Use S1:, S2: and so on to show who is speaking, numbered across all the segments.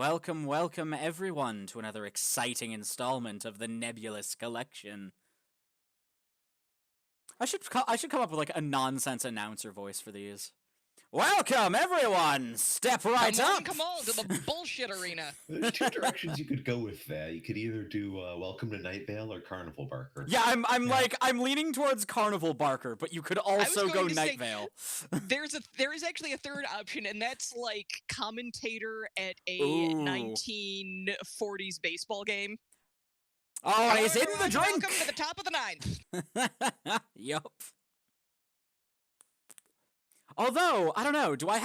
S1: welcome, welcome everyone to another exciting installment of the Nebulous Collection. I should come up with like a nonsense announcer voice for these. Welcome everyone! Step right up!
S2: Come on to the bullshit arena.
S3: There's two directions you could go with that. You could either do Welcome to Night Vale or Carnival Barker.
S1: Yeah, I'm leaning towards Carnival Barker, but you could also go Night Vale.
S2: There is actually a third option, and that's like commentator at a 1940s baseball game.
S1: Oh, he's in the drink!
S2: Welcome to the top of the ninth.
S1: Yup. Although, I don't know, I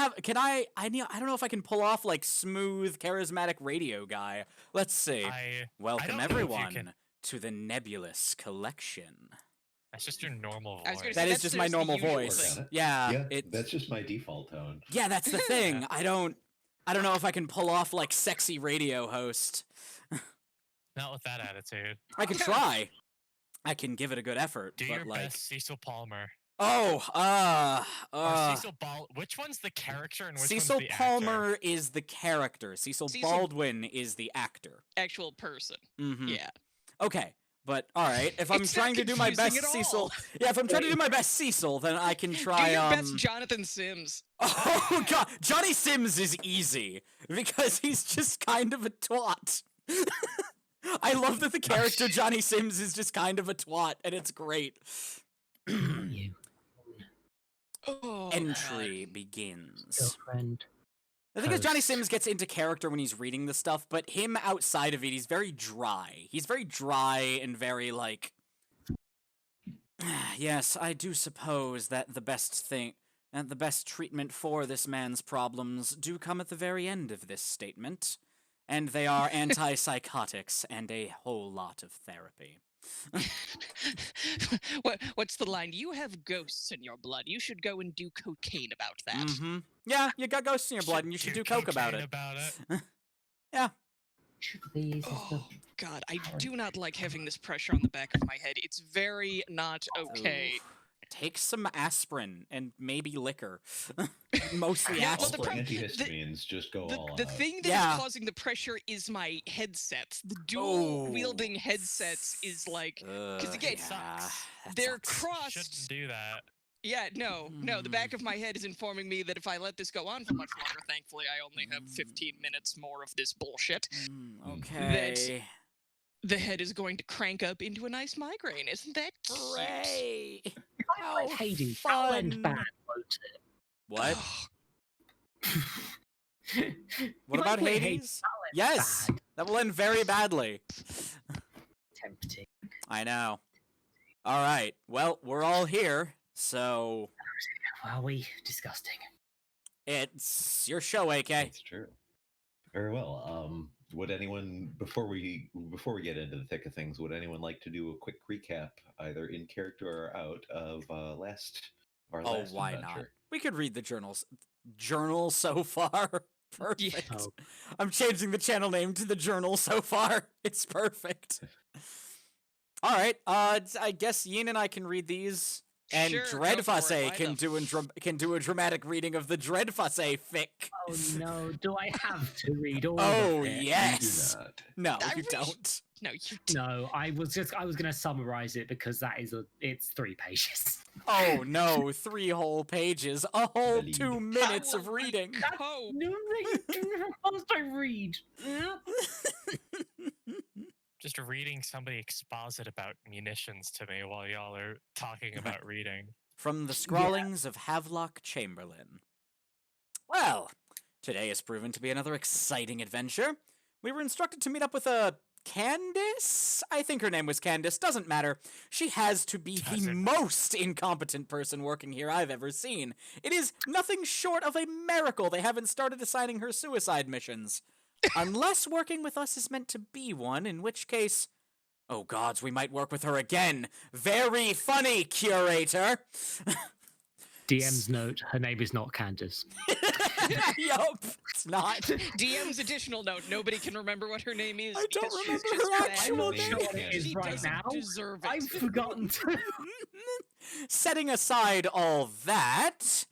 S1: don't know if I can pull off, like, smooth, charismatic radio guy. Let's see. Welcome, everyone, to the Nebulous Collection.
S4: That's just your normal voice.
S1: That is just my normal voice. Yeah,
S3: that's just my default tone.
S1: Yeah, that's the thing. I don't know if I can pull off, like, sexy radio host.
S4: Not with that attitude.
S1: I can try. I can give it a good effort.
S4: Do
S1: but,
S4: your
S1: like...
S4: best Cecil Palmer.
S1: Cecil
S4: Which one's the character and which
S1: Cecil
S4: one's the
S1: Palmer
S4: actor?
S1: is the character. Cecil Baldwin is the actor.
S2: Actual person.
S1: Mm-hmm.
S2: Yeah.
S1: Okay, but all right. If I'm trying to do my best Cecil, if I'm trying to do my best Cecil, then I can try.
S2: Do your best Jonathan Sims.
S1: Oh god, Johnny Sims is easy because he's just kind of a twat. I love that the character Johnny Sims is just kind of a twat, and it's great. Entry begins.
S5: Girlfriend.
S1: The thing is, Johnny Sims gets into character when he's reading the stuff, but him outside of it, he's very dry. He's very dry and very, like... Yes, I do suppose that the best treatment for this man's problems do come at the very end of this statement. And they are antipsychotics and a whole lot of therapy.
S2: What's the line? You have ghosts in your blood. You should go and do cocaine about that.
S1: Mm-hmm. Yeah, you got ghosts in your blood, and you should do coke about it. Yeah.
S2: Oh, God, I do not like having this pressure on the back of my head. It's very not okay.
S1: Ooh. Take some aspirin and maybe liquor. Mostly aspirin.
S3: Antihistamines just go all out.
S2: The thing that is causing the pressure is my headsets. The dual-wielding headsets is like... Because again, they're crossed...
S4: Shouldn't do that.
S2: Yeah, no. The back of my head is informing me that if I let this go on for much longer, thankfully I only have 15 minutes more of this bullshit.
S1: Okay.
S2: The head is going to crank up into a nice migraine. Isn't that
S1: great?
S5: How Hades, that'll end bad, won't it?
S1: What? What about Hades? Yes, that will end very badly.
S5: Tempting.
S1: I know. All right. Well, we're all here, so.
S5: Are we disgusting?
S1: It's your show, AK.
S3: That's true. Very well. Would anyone, before we get into the thick of things, would anyone like to do a quick recap, either in character or out, of our last
S1: why
S3: adventure?
S1: not? We could read the journal so far. Perfect.
S5: Oh.
S1: I'm changing the channel name to the journal so far. It's perfect. All right. I guess Yin and I can read these. And
S2: sure,
S1: Dreadfusse can do a dramatic reading of the Dreadfusse fic.
S5: Oh no, do I have to read all
S1: of
S5: it?
S1: Yes.
S3: You do not.
S1: No, you don't.
S2: No, you
S5: No, I was gonna summarize it because it's 3 pages.
S1: Oh no, 3 whole pages. A whole 2 minutes of reading.
S2: Oh.
S5: No, how fast I read.
S4: Just reading somebody exposit about munitions to me while y'all are talking about reading.
S1: From the scrawlings of Havelock Chamberlain. Well, today has proven to be another exciting adventure. We were instructed to meet up with a Candace? I think her name was Candace. Doesn't matter. She has to be the most incompetent person working here I've ever seen. It is nothing short of a miracle they haven't started assigning her suicide missions. Unless working with us is meant to be one, in which case... Oh gods, we might work with her again. Very funny, curator.
S5: DM's note, her name is not Candace.
S1: Yup, it's not.
S2: DM's additional note, nobody can remember what her name is.
S1: I don't remember
S2: she's
S1: her actual name.
S5: What it is right now.
S2: Deserve it.
S5: I've forgotten to...
S1: Setting aside all that...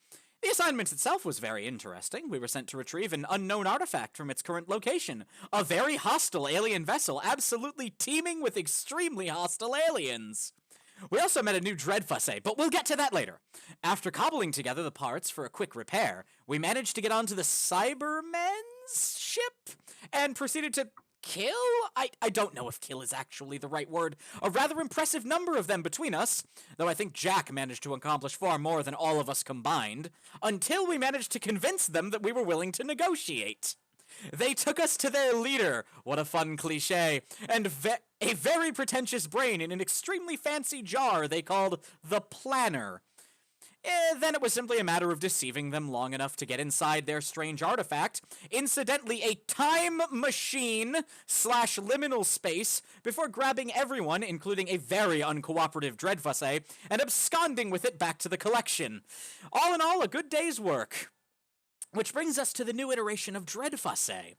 S1: The assignment itself was very interesting. We were sent to retrieve an unknown artifact from its current location. A very hostile alien vessel, absolutely teeming with extremely hostile aliens. We also met a new Dreadfussay, but we'll get to that later. After cobbling together the parts for a quick repair, we managed to get onto the Cybermen's ship and proceeded to kill? I don't know if kill is actually the right word. A rather impressive number of them between us, though I think Jack managed to accomplish far more than all of us combined, until we managed to convince them that we were willing to negotiate. They took us to their leader, what a fun cliche, and a very pretentious brain in an extremely fancy jar they called the Planner. Then it was simply a matter of deceiving them long enough to get inside their strange artifact, incidentally a time machine / liminal space, before grabbing everyone, including a very uncooperative Dreadfussay, and absconding with it back to the collection. All in all, a good day's work. Which brings us to the new iteration of Dreadfussay.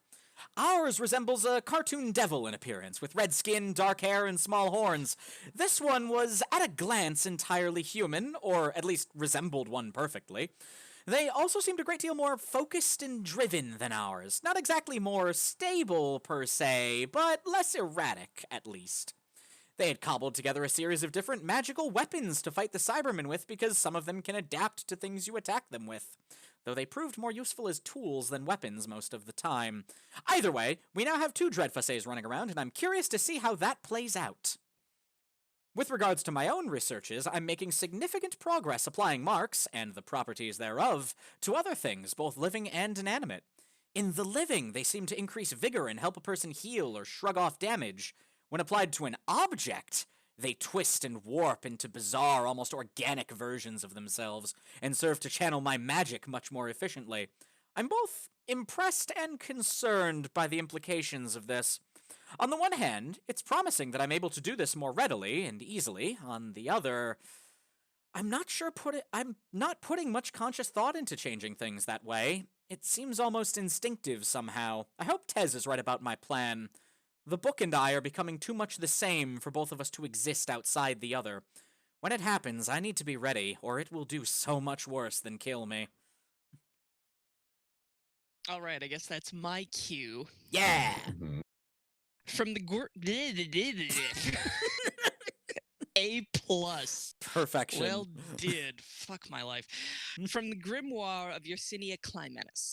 S1: Ours resembles a cartoon devil in appearance, with red skin, dark hair, and small horns. This one was, at a glance, entirely human, or at least resembled one perfectly. They also seemed a great deal more focused and driven than ours. Not exactly more stable, per se, but less erratic, at least. They had cobbled together a series of different magical weapons to fight the Cybermen with, because some of them can adapt to things you attack them with, though they proved more useful as tools than weapons most of the time. Either way, we now have 2 Dreadfussays running around, and I'm curious to see how that plays out. With regards to my own researches, I'm making significant progress applying marks, and the properties thereof, to other things, both living and inanimate. In the living, they seem to increase vigor and help a person heal or shrug off damage. When applied to an object, they twist and warp into bizarre, almost organic versions of themselves, and serve to channel my magic much more efficiently. I'm both impressed and concerned by the implications of this. On the one hand, it's promising that I'm able to do this more readily and easily. On the other, I'm not putting much conscious thought into changing things that way. It seems almost instinctive somehow. I hope Tez is right about my plan. The book and I are becoming too much the same for both of us to exist outside the other. When it happens, I need to be ready, or it will do so much worse than kill me.
S2: All right, I guess that's my cue.
S1: Yeah!
S2: From the A+.
S1: Perfection.
S2: Well did. Fuck my life. From the grimoire of Yersinia Clymenus.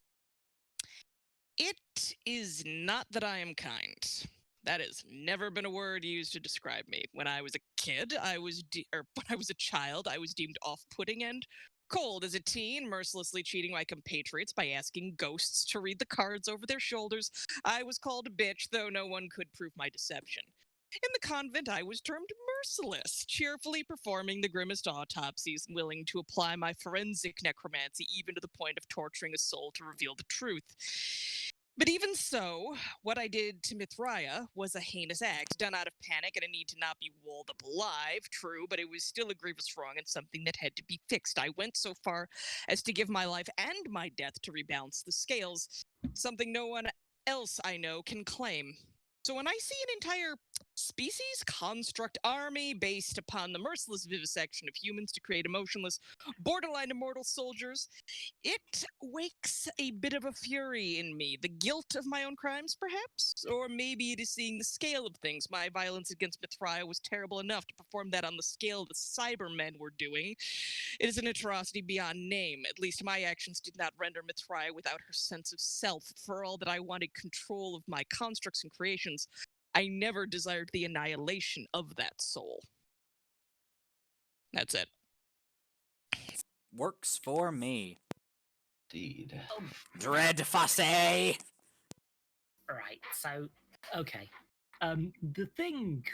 S2: It is not that I am kind. That has never been a word used to describe me. When I was a kid, when I was a child, I was deemed off-putting and cold. As a teen, mercilessly cheating my compatriots by asking ghosts to read the cards over their shoulders. I was called a bitch, though no one could prove my deception. In the convent, I was termed merciless, cheerfully performing the grimmest autopsies, willing to apply my forensic necromancy even to the point of torturing a soul to reveal the truth. But even so, what I did to Mithraea was a heinous act, done out of panic and a need to not be walled up alive, true, but it was still a grievous wrong and something that had to be fixed. I went so far as to give my life and my death to rebalance the scales, something no one else I know can claim. So when I see an entire species construct army based upon the merciless vivisection of humans to create emotionless, borderline immortal soldiers, it wakes a bit of a fury in me. The guilt of my own crimes, perhaps? Or maybe it is seeing the scale of things. My violence against Mithraea was terrible enough to perform that on the scale the Cybermen were doing. It is an atrocity beyond name. At least my actions did not render Mithraea without her sense of self. For all that I wanted control of my constructs and creations, I never desired the annihilation of that soul. That's it.
S1: Works for me.
S3: Indeed.
S1: Dreadfussay!
S5: Right, so, okay. The thing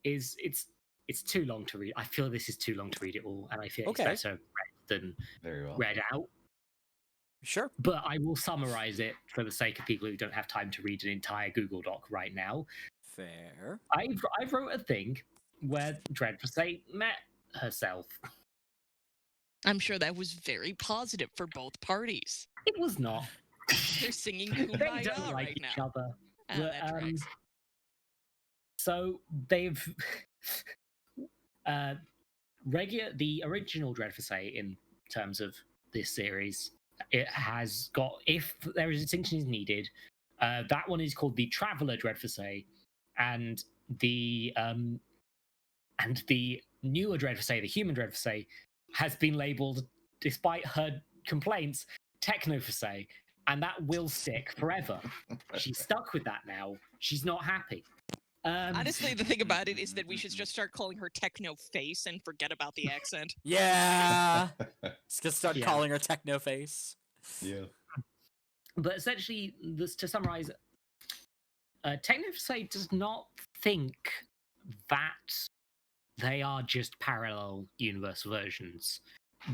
S5: is, it's too long to read. I feel this is too long to read it all, and I feel
S1: Okay.
S5: it's better read than
S3: Very well.
S5: read out.
S1: Sure.
S5: But I will summarize it for the sake of people who don't have time to read an entire Google Doc right now.
S1: Fair.
S5: I wrote a thing where Dreadfussay met herself.
S2: I'm sure that was very positive for both parties.
S5: It was not.
S2: They're singing
S5: They
S2: Kumbaya
S5: don't like
S2: right
S5: each
S2: now.
S5: other.
S2: Ah,
S5: But,
S2: that tracks.
S5: So they've the original Dreadfussay in terms of this series. It has got, if there is a distinction is needed, that one is called the Traveler Dreadfusay, and the newer Dreadfusay, the Human Dreadfusay, has been labelled, despite her complaints, Technofusay, and that will stick forever. She's stuck with that now. She's not happy.
S2: Honestly, the thing about it is that we should just start calling her Techno Face and forget about the accent.
S1: Yeah. Let's just start
S5: Yeah.
S1: calling her Techno Face.
S3: Yeah.
S5: But essentially, to summarize, Technofusay does not think that they are just parallel universe versions.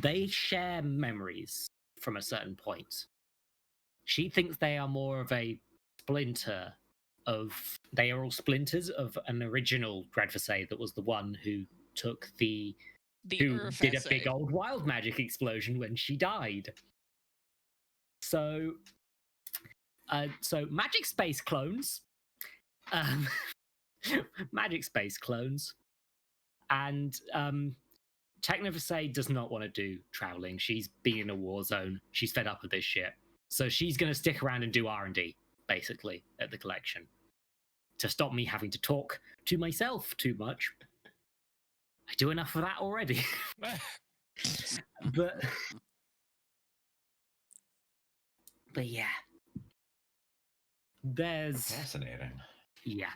S5: They share memories from a certain point. She thinks they are more of a splinter of. They are all splinters of an original Dreadfusay that was the one who took
S2: The
S5: who did a big
S2: Urfessay.
S5: old wild magic explosion when she died. So magic space clones, magic space clones, and Technofusay does not want to do traveling. She's been in a war zone. She's fed up with this shit. So she's going to stick around and do R&D, basically, at the collection, to stop me having to talk to myself too much. I do enough of that already. but yeah, there's
S3: Fascinating.
S5: yeah,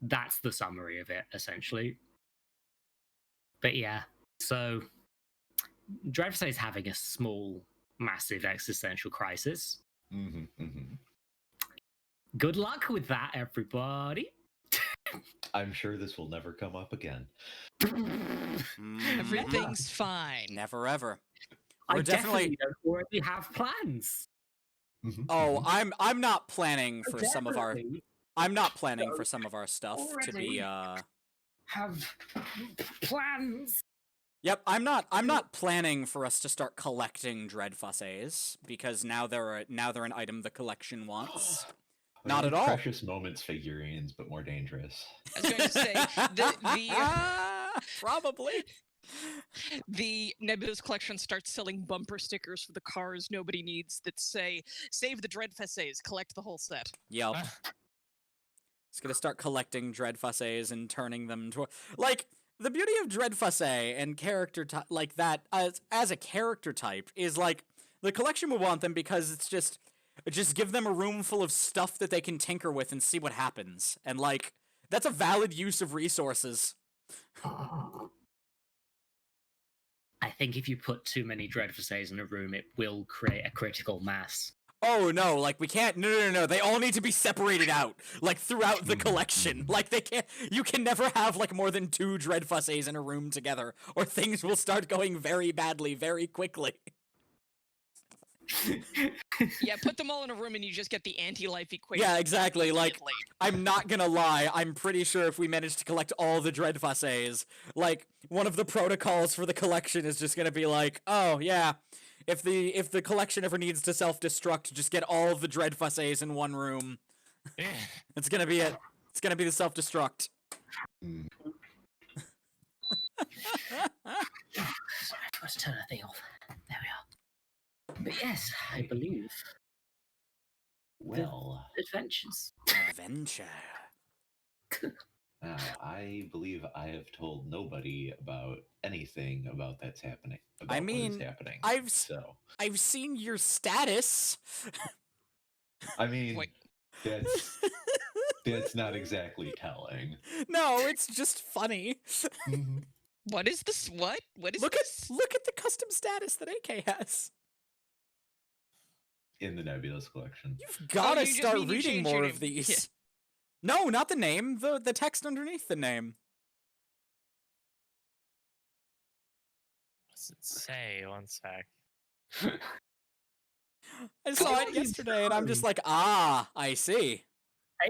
S5: that's the summary of it essentially. But yeah, so Dreadfusay is having a small, massive existential crisis. Good luck with that, everybody.
S3: I'm sure this will never come up again.
S2: Everything's fine.
S1: Never ever.
S5: I
S1: We're
S5: definitely don't already have plans.
S1: Oh, I'm not planning for some of our.
S5: Definitely
S1: I'm not planning for some of our stuff to be.
S5: have plans.
S1: Yep, I'm not planning for us to start collecting Dreadfusays because now they're an item the collection wants. Not at all.
S3: Precious Moments figurines, but more dangerous.
S2: I was going to say
S1: Probably.
S2: the Nebulous Collection starts selling bumper stickers for the cars nobody needs that say "Save the Dreadfusays, collect the whole set."
S1: Yep. It's gonna start collecting Dreadfusays and turning them to like the beauty of Dreadfusay and character like that as a character type is like the collection would want them because it's just give them a room full of stuff that they can tinker with and see what happens, and like that's a valid use of resources.
S5: I think if you put too many Dreadfusays in a room, it will create a critical mass.
S1: Oh no, like we can't no. They all need to be separated out, like throughout the collection. Like you can never have like more than 2 Dreadfusays in a room together, or things will start going very badly very quickly.
S2: Yeah, put them all in a room and you just get the anti-life equation.
S1: Yeah, exactly. Like,
S2: immediately.
S1: I'm not gonna lie, I'm pretty sure if we manage to collect all the Dreadfusays, like, one of the protocols for the collection is just gonna be like, oh, yeah, if the collection ever needs to self-destruct, just get all of the Dreadfusays in one room. It's gonna be it. It's gonna be the self-destruct.
S5: Sorry, I forgot to turn that thing off. There we are. But yes, I believe.
S3: Well,
S5: Adventures.
S1: Adventure.
S3: I believe I have told nobody about anything about that's happening. About
S1: I
S3: what
S1: mean,
S3: is happening.
S1: I've seen your status.
S3: I mean,
S2: Wait.
S3: that's not exactly telling.
S1: No, it's just funny.
S2: What is this? What is
S1: Look
S2: this?
S1: at the custom status that AK has.
S3: In the Nebulous Collection.
S1: You've got to
S2: you just
S1: start
S2: mean you
S1: reading
S2: changed your
S1: more
S2: name.
S1: of these.
S2: Yeah.
S1: No, not the name. The text underneath the name.
S4: What's it say? One sec.
S1: I saw it yesterday, and I'm just like, ah, I see.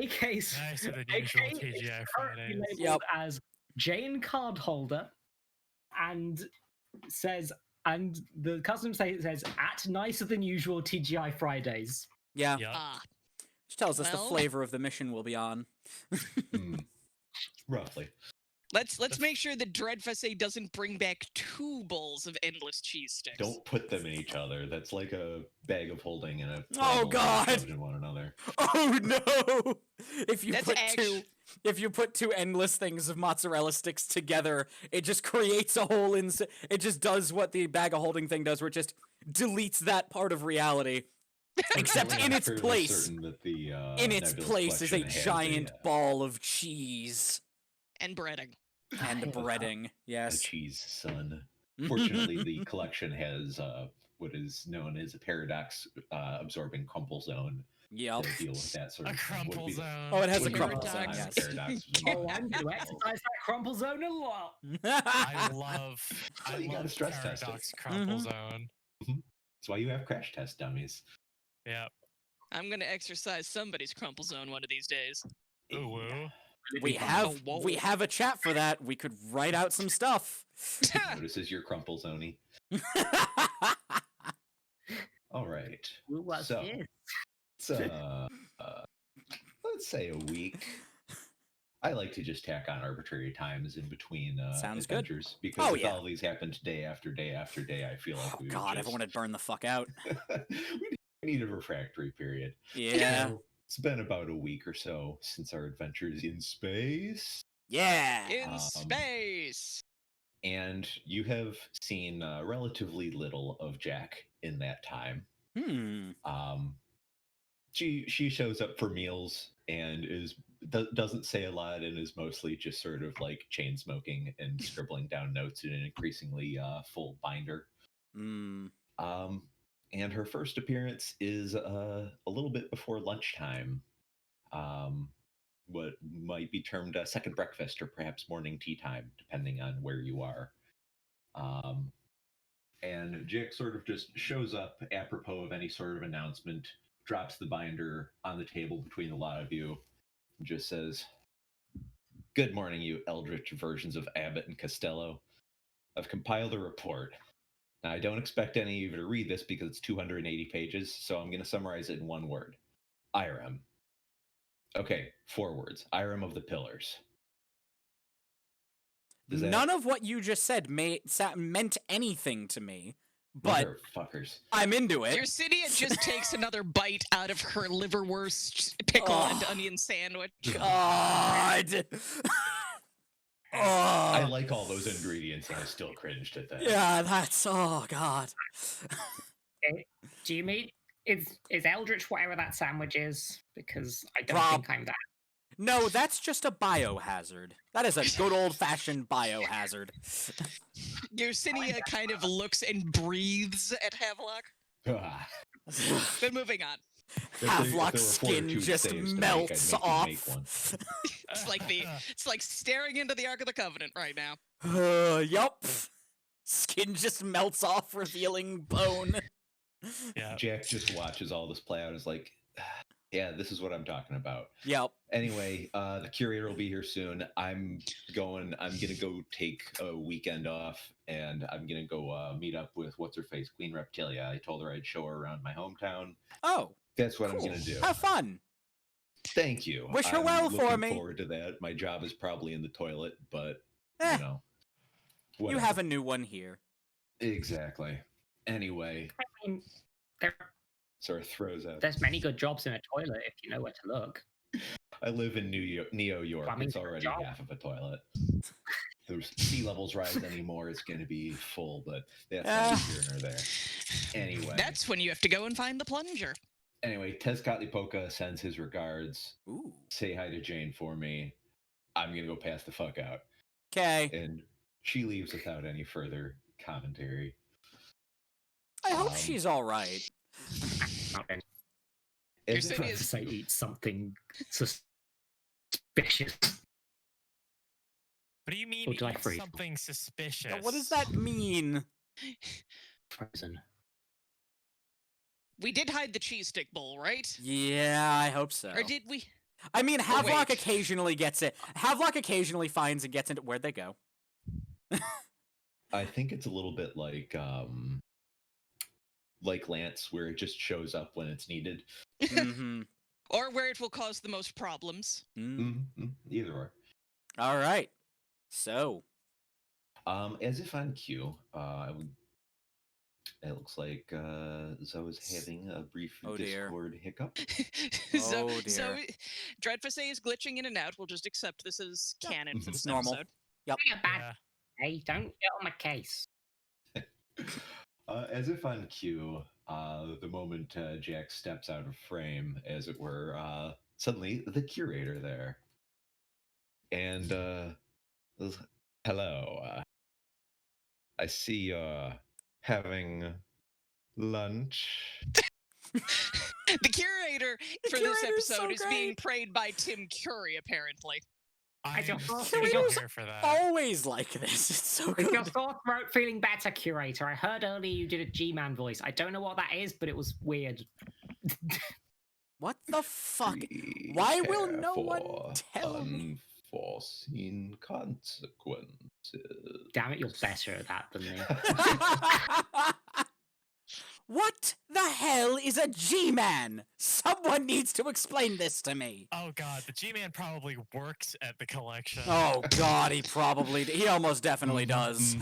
S5: AK's
S4: Nice with the
S5: AK
S4: usual
S5: is
S4: TGI
S5: currently
S4: Fridays.
S5: labeled
S1: Yep.
S5: as Jane Cardholder, and the custom says at nicer than usual TGI Fridays.
S1: Yeah,
S4: Yep.
S1: which tells us the
S2: Well-
S1: flavor of the mission we'll be on.
S3: Roughly.
S2: Let's make sure that Dreadfessay doesn't bring back 2 bowls of endless cheese sticks.
S3: Don't put them in each other. That's like a bag of holding and a
S1: Oh,
S3: bramble
S1: God!
S3: shoved in one another.
S1: Oh no! If you
S2: That's
S1: put
S2: actu-
S1: if you put 2 endless things of mozzarella sticks together, it just creates a whole it just does what the bag of holding thing does, where it just deletes that part of reality. Except
S3: Essentially,
S1: in
S3: I'm
S1: its
S3: fairly
S1: place.
S3: certain that the
S1: In its
S3: Nebulous
S1: place is a
S3: Collection has
S1: giant ball of cheese
S2: And breading.
S1: and breading.
S3: a
S1: Yes.
S3: cheese son. Fortunately, the collection has what is known as a paradox absorbing crumple zone
S1: Yep.
S3: to deal with that sort
S4: A
S3: of thing.
S4: crumple zone.
S1: Oh, it has a
S3: would be
S1: crumple
S3: the
S1: zone.
S3: time
S1: Yes.
S3: paradox was
S5: Oh, I'm going to exercise that crumple zone a lot.
S4: I love
S3: you gotta stress test it.
S4: paradox crumple
S1: Mhm.
S4: zone.
S3: That's why you have crash test dummies.
S4: Yeah.
S2: I'm gonna exercise somebody's crumple zone one of these days.
S4: Ooh, woo.
S1: we have
S2: whoa.
S1: we have a chat for that. We could write out some stuff.
S3: Notices your crumple zony. All right.
S5: Ooh, what's
S3: So-
S5: this?
S3: It's let's say a week. I like to just tack on arbitrary times in between
S1: Sounds good.
S3: adventures because
S1: Oh,
S3: if
S1: yeah.
S3: all these happened day after day after day, I feel like
S1: Oh
S3: we would
S1: God,
S3: just...
S1: everyone would burn the fuck out.
S3: we need a refractory period.
S1: Yeah.
S3: So, it's been about a week or so since our adventures in space,
S1: Yeah.
S2: In space.
S3: and you have seen relatively little of Jack in that time. She shows up for meals and doesn't say a lot and is mostly just sort of like chain smoking and scribbling down notes in an increasingly full binder.
S1: Hmm.
S3: And her first appearance is a little bit before lunchtime. What might be termed a second breakfast or perhaps morning tea time, depending on where you are. And Jack sort of just shows up apropos of any sort of announcement, drops the binder on the table between the lot of you, and just says, "Good morning, you eldritch versions of Abbott and Costello. I've compiled a report. Now, I don't expect any of you to read this because it's 280 pages, so I'm going to summarize it in one word. IRM. Okay, 4 words. IRM of the Pillars."
S1: None of what you just said meant anything to me, but
S3: Motherfuckers.
S1: I'm into it.
S2: Yersinia just takes another bite out of her liverwurst pickle and
S1: Oh.
S2: onion sandwich.
S1: God.
S3: I
S1: Oh.
S3: like all those ingredients and I still cringed at that.
S1: Yeah, that's oh God.
S5: Do you mean is Eldritch whatever that sandwich is? Because I don't
S1: Rob.
S5: think I'm that.
S1: No, that's just a biohazard. That is a good old-fashioned biohazard.
S2: Yersinia kind of looks and breathes at Havelock.
S3: Ah.
S2: But moving on.
S3: If there were
S1: Havelock's skin
S3: fortitude
S1: just
S3: saves to make, I'd
S1: melts
S3: make you
S1: off.
S3: make one.
S2: It's like staring into the Ark of the Covenant right now.
S1: Yup. Skin just melts off, revealing bone.
S4: Yeah.
S3: Jack just watches all this play out and is like, yeah, this is what I'm talking about.
S1: Yep.
S3: Anyway, the curator will be here soon. I'm gonna go take a weekend off and I'm gonna go meet up with what's her face, Queen Reptilia. I told her I'd show her around my hometown.
S1: Oh,
S3: That's what
S1: cool.
S3: I'm gonna do.
S1: Have fun.
S3: Thank you.
S1: Wish her
S3: I'm
S1: well for
S3: looking
S1: me.
S3: forward to that. My job is probably in the toilet, but
S1: Eh,
S3: you know.
S1: you
S3: whatever.
S1: have a new one here.
S3: Exactly. Anyway,
S5: I mean,
S3: sort of throws out.
S5: there's many good jobs in a toilet if you know where to look.
S3: I live in Neo York.
S5: I mean,
S3: It's
S5: for a
S3: already
S5: job.
S3: half of a toilet. If the sea levels rise anymore, it's going to be full, but that's neither here nor there. Anyway.
S2: That's when you have to go and find the plunger.
S3: Anyway, Tezcatlipoca sends his regards.
S1: Ooh.
S3: Say hi to Jane for me. I'm going to go pass the fuck out.
S1: Okay.
S3: And she leaves without any further commentary.
S1: I hope she's all right.
S5: Not been
S3: As
S2: You're
S3: if-
S2: saying
S5: to say eat something suspicious.
S4: What do you mean
S5: Or do I
S4: eat
S5: freeze?
S4: something suspicious?
S1: What does that mean?
S5: Frozen.
S2: We did hide the cheese stick bowl, right?
S1: Yeah, I hope so.
S2: Or did we?
S1: I mean, Havelock
S2: wait.
S1: occasionally gets it. Havelock occasionally finds and gets into where'd they go?
S3: I think it's a little bit like Lance, where it just shows up when it's needed.
S1: Mm-hmm.
S2: Or where it will cause the most problems.
S1: Mm.
S3: Either or.
S1: All right. So,
S3: As if on cue, it looks like Zoe's having a brief
S1: Oh, dear.
S3: Discord hiccup.
S2: so,
S1: Oh,
S2: so
S1: dear.
S2: Dreadfusay is glitching in and out. We'll just accept this as
S1: Yeah,
S2: canon for
S3: it's
S2: this
S1: normal.
S2: episode.
S1: Yep.
S5: Hey, bad.
S4: Yeah.
S5: Hey, don't get on my case.
S3: As if on cue, the moment Jack steps out of frame, as it were, suddenly the curator there. And, hello. I see you're having lunch.
S2: The curator for this
S1: curator's so
S2: episode is being
S1: great.
S2: played by Tim Curry, apparently.
S4: I'm
S5: don't know.
S4: super
S1: Curator's
S4: here for that.
S1: Always like this. It's so
S5: Is your
S1: good.
S5: sore throat feeling better, curator? I heard earlier you did a G-Man voice. I don't know what that is, but it was weird.
S1: What the fuck? Why will
S3: Prepare
S1: no one
S3: for
S1: tell me?
S3: unforeseen consequences.
S5: Damn it, you're better at that than me.
S1: What the hell is a G-Man? Someone needs to explain this to me.
S4: Oh god, the G-Man probably works at the collection.
S1: Oh god, he almost definitely does.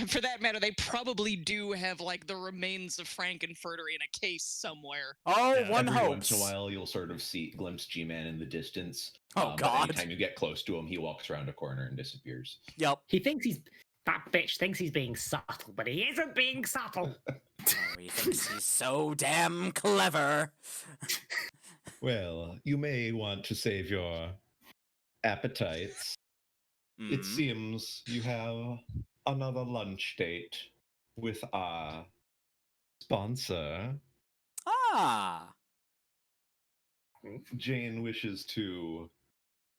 S2: For that matter, they probably do have like the remains of Frankenfurter in a case somewhere.
S1: Oh,
S4: Yeah.
S1: one
S3: Every
S1: hopes.
S3: once in a while, you'll sort of glimpse G-Man in the distance.
S1: Oh,
S3: But
S1: God.
S3: anytime you get close to him, he walks around a corner and disappears.
S1: Yep.
S5: That bitch thinks he's being subtle, but he isn't being subtle.
S1: Oh, he thinks he's so damn clever.
S3: Well, you may want to save your appetites. It
S1: Mhm.
S3: seems you have another lunch date with our sponsor.
S1: Ah.
S3: Jane wishes to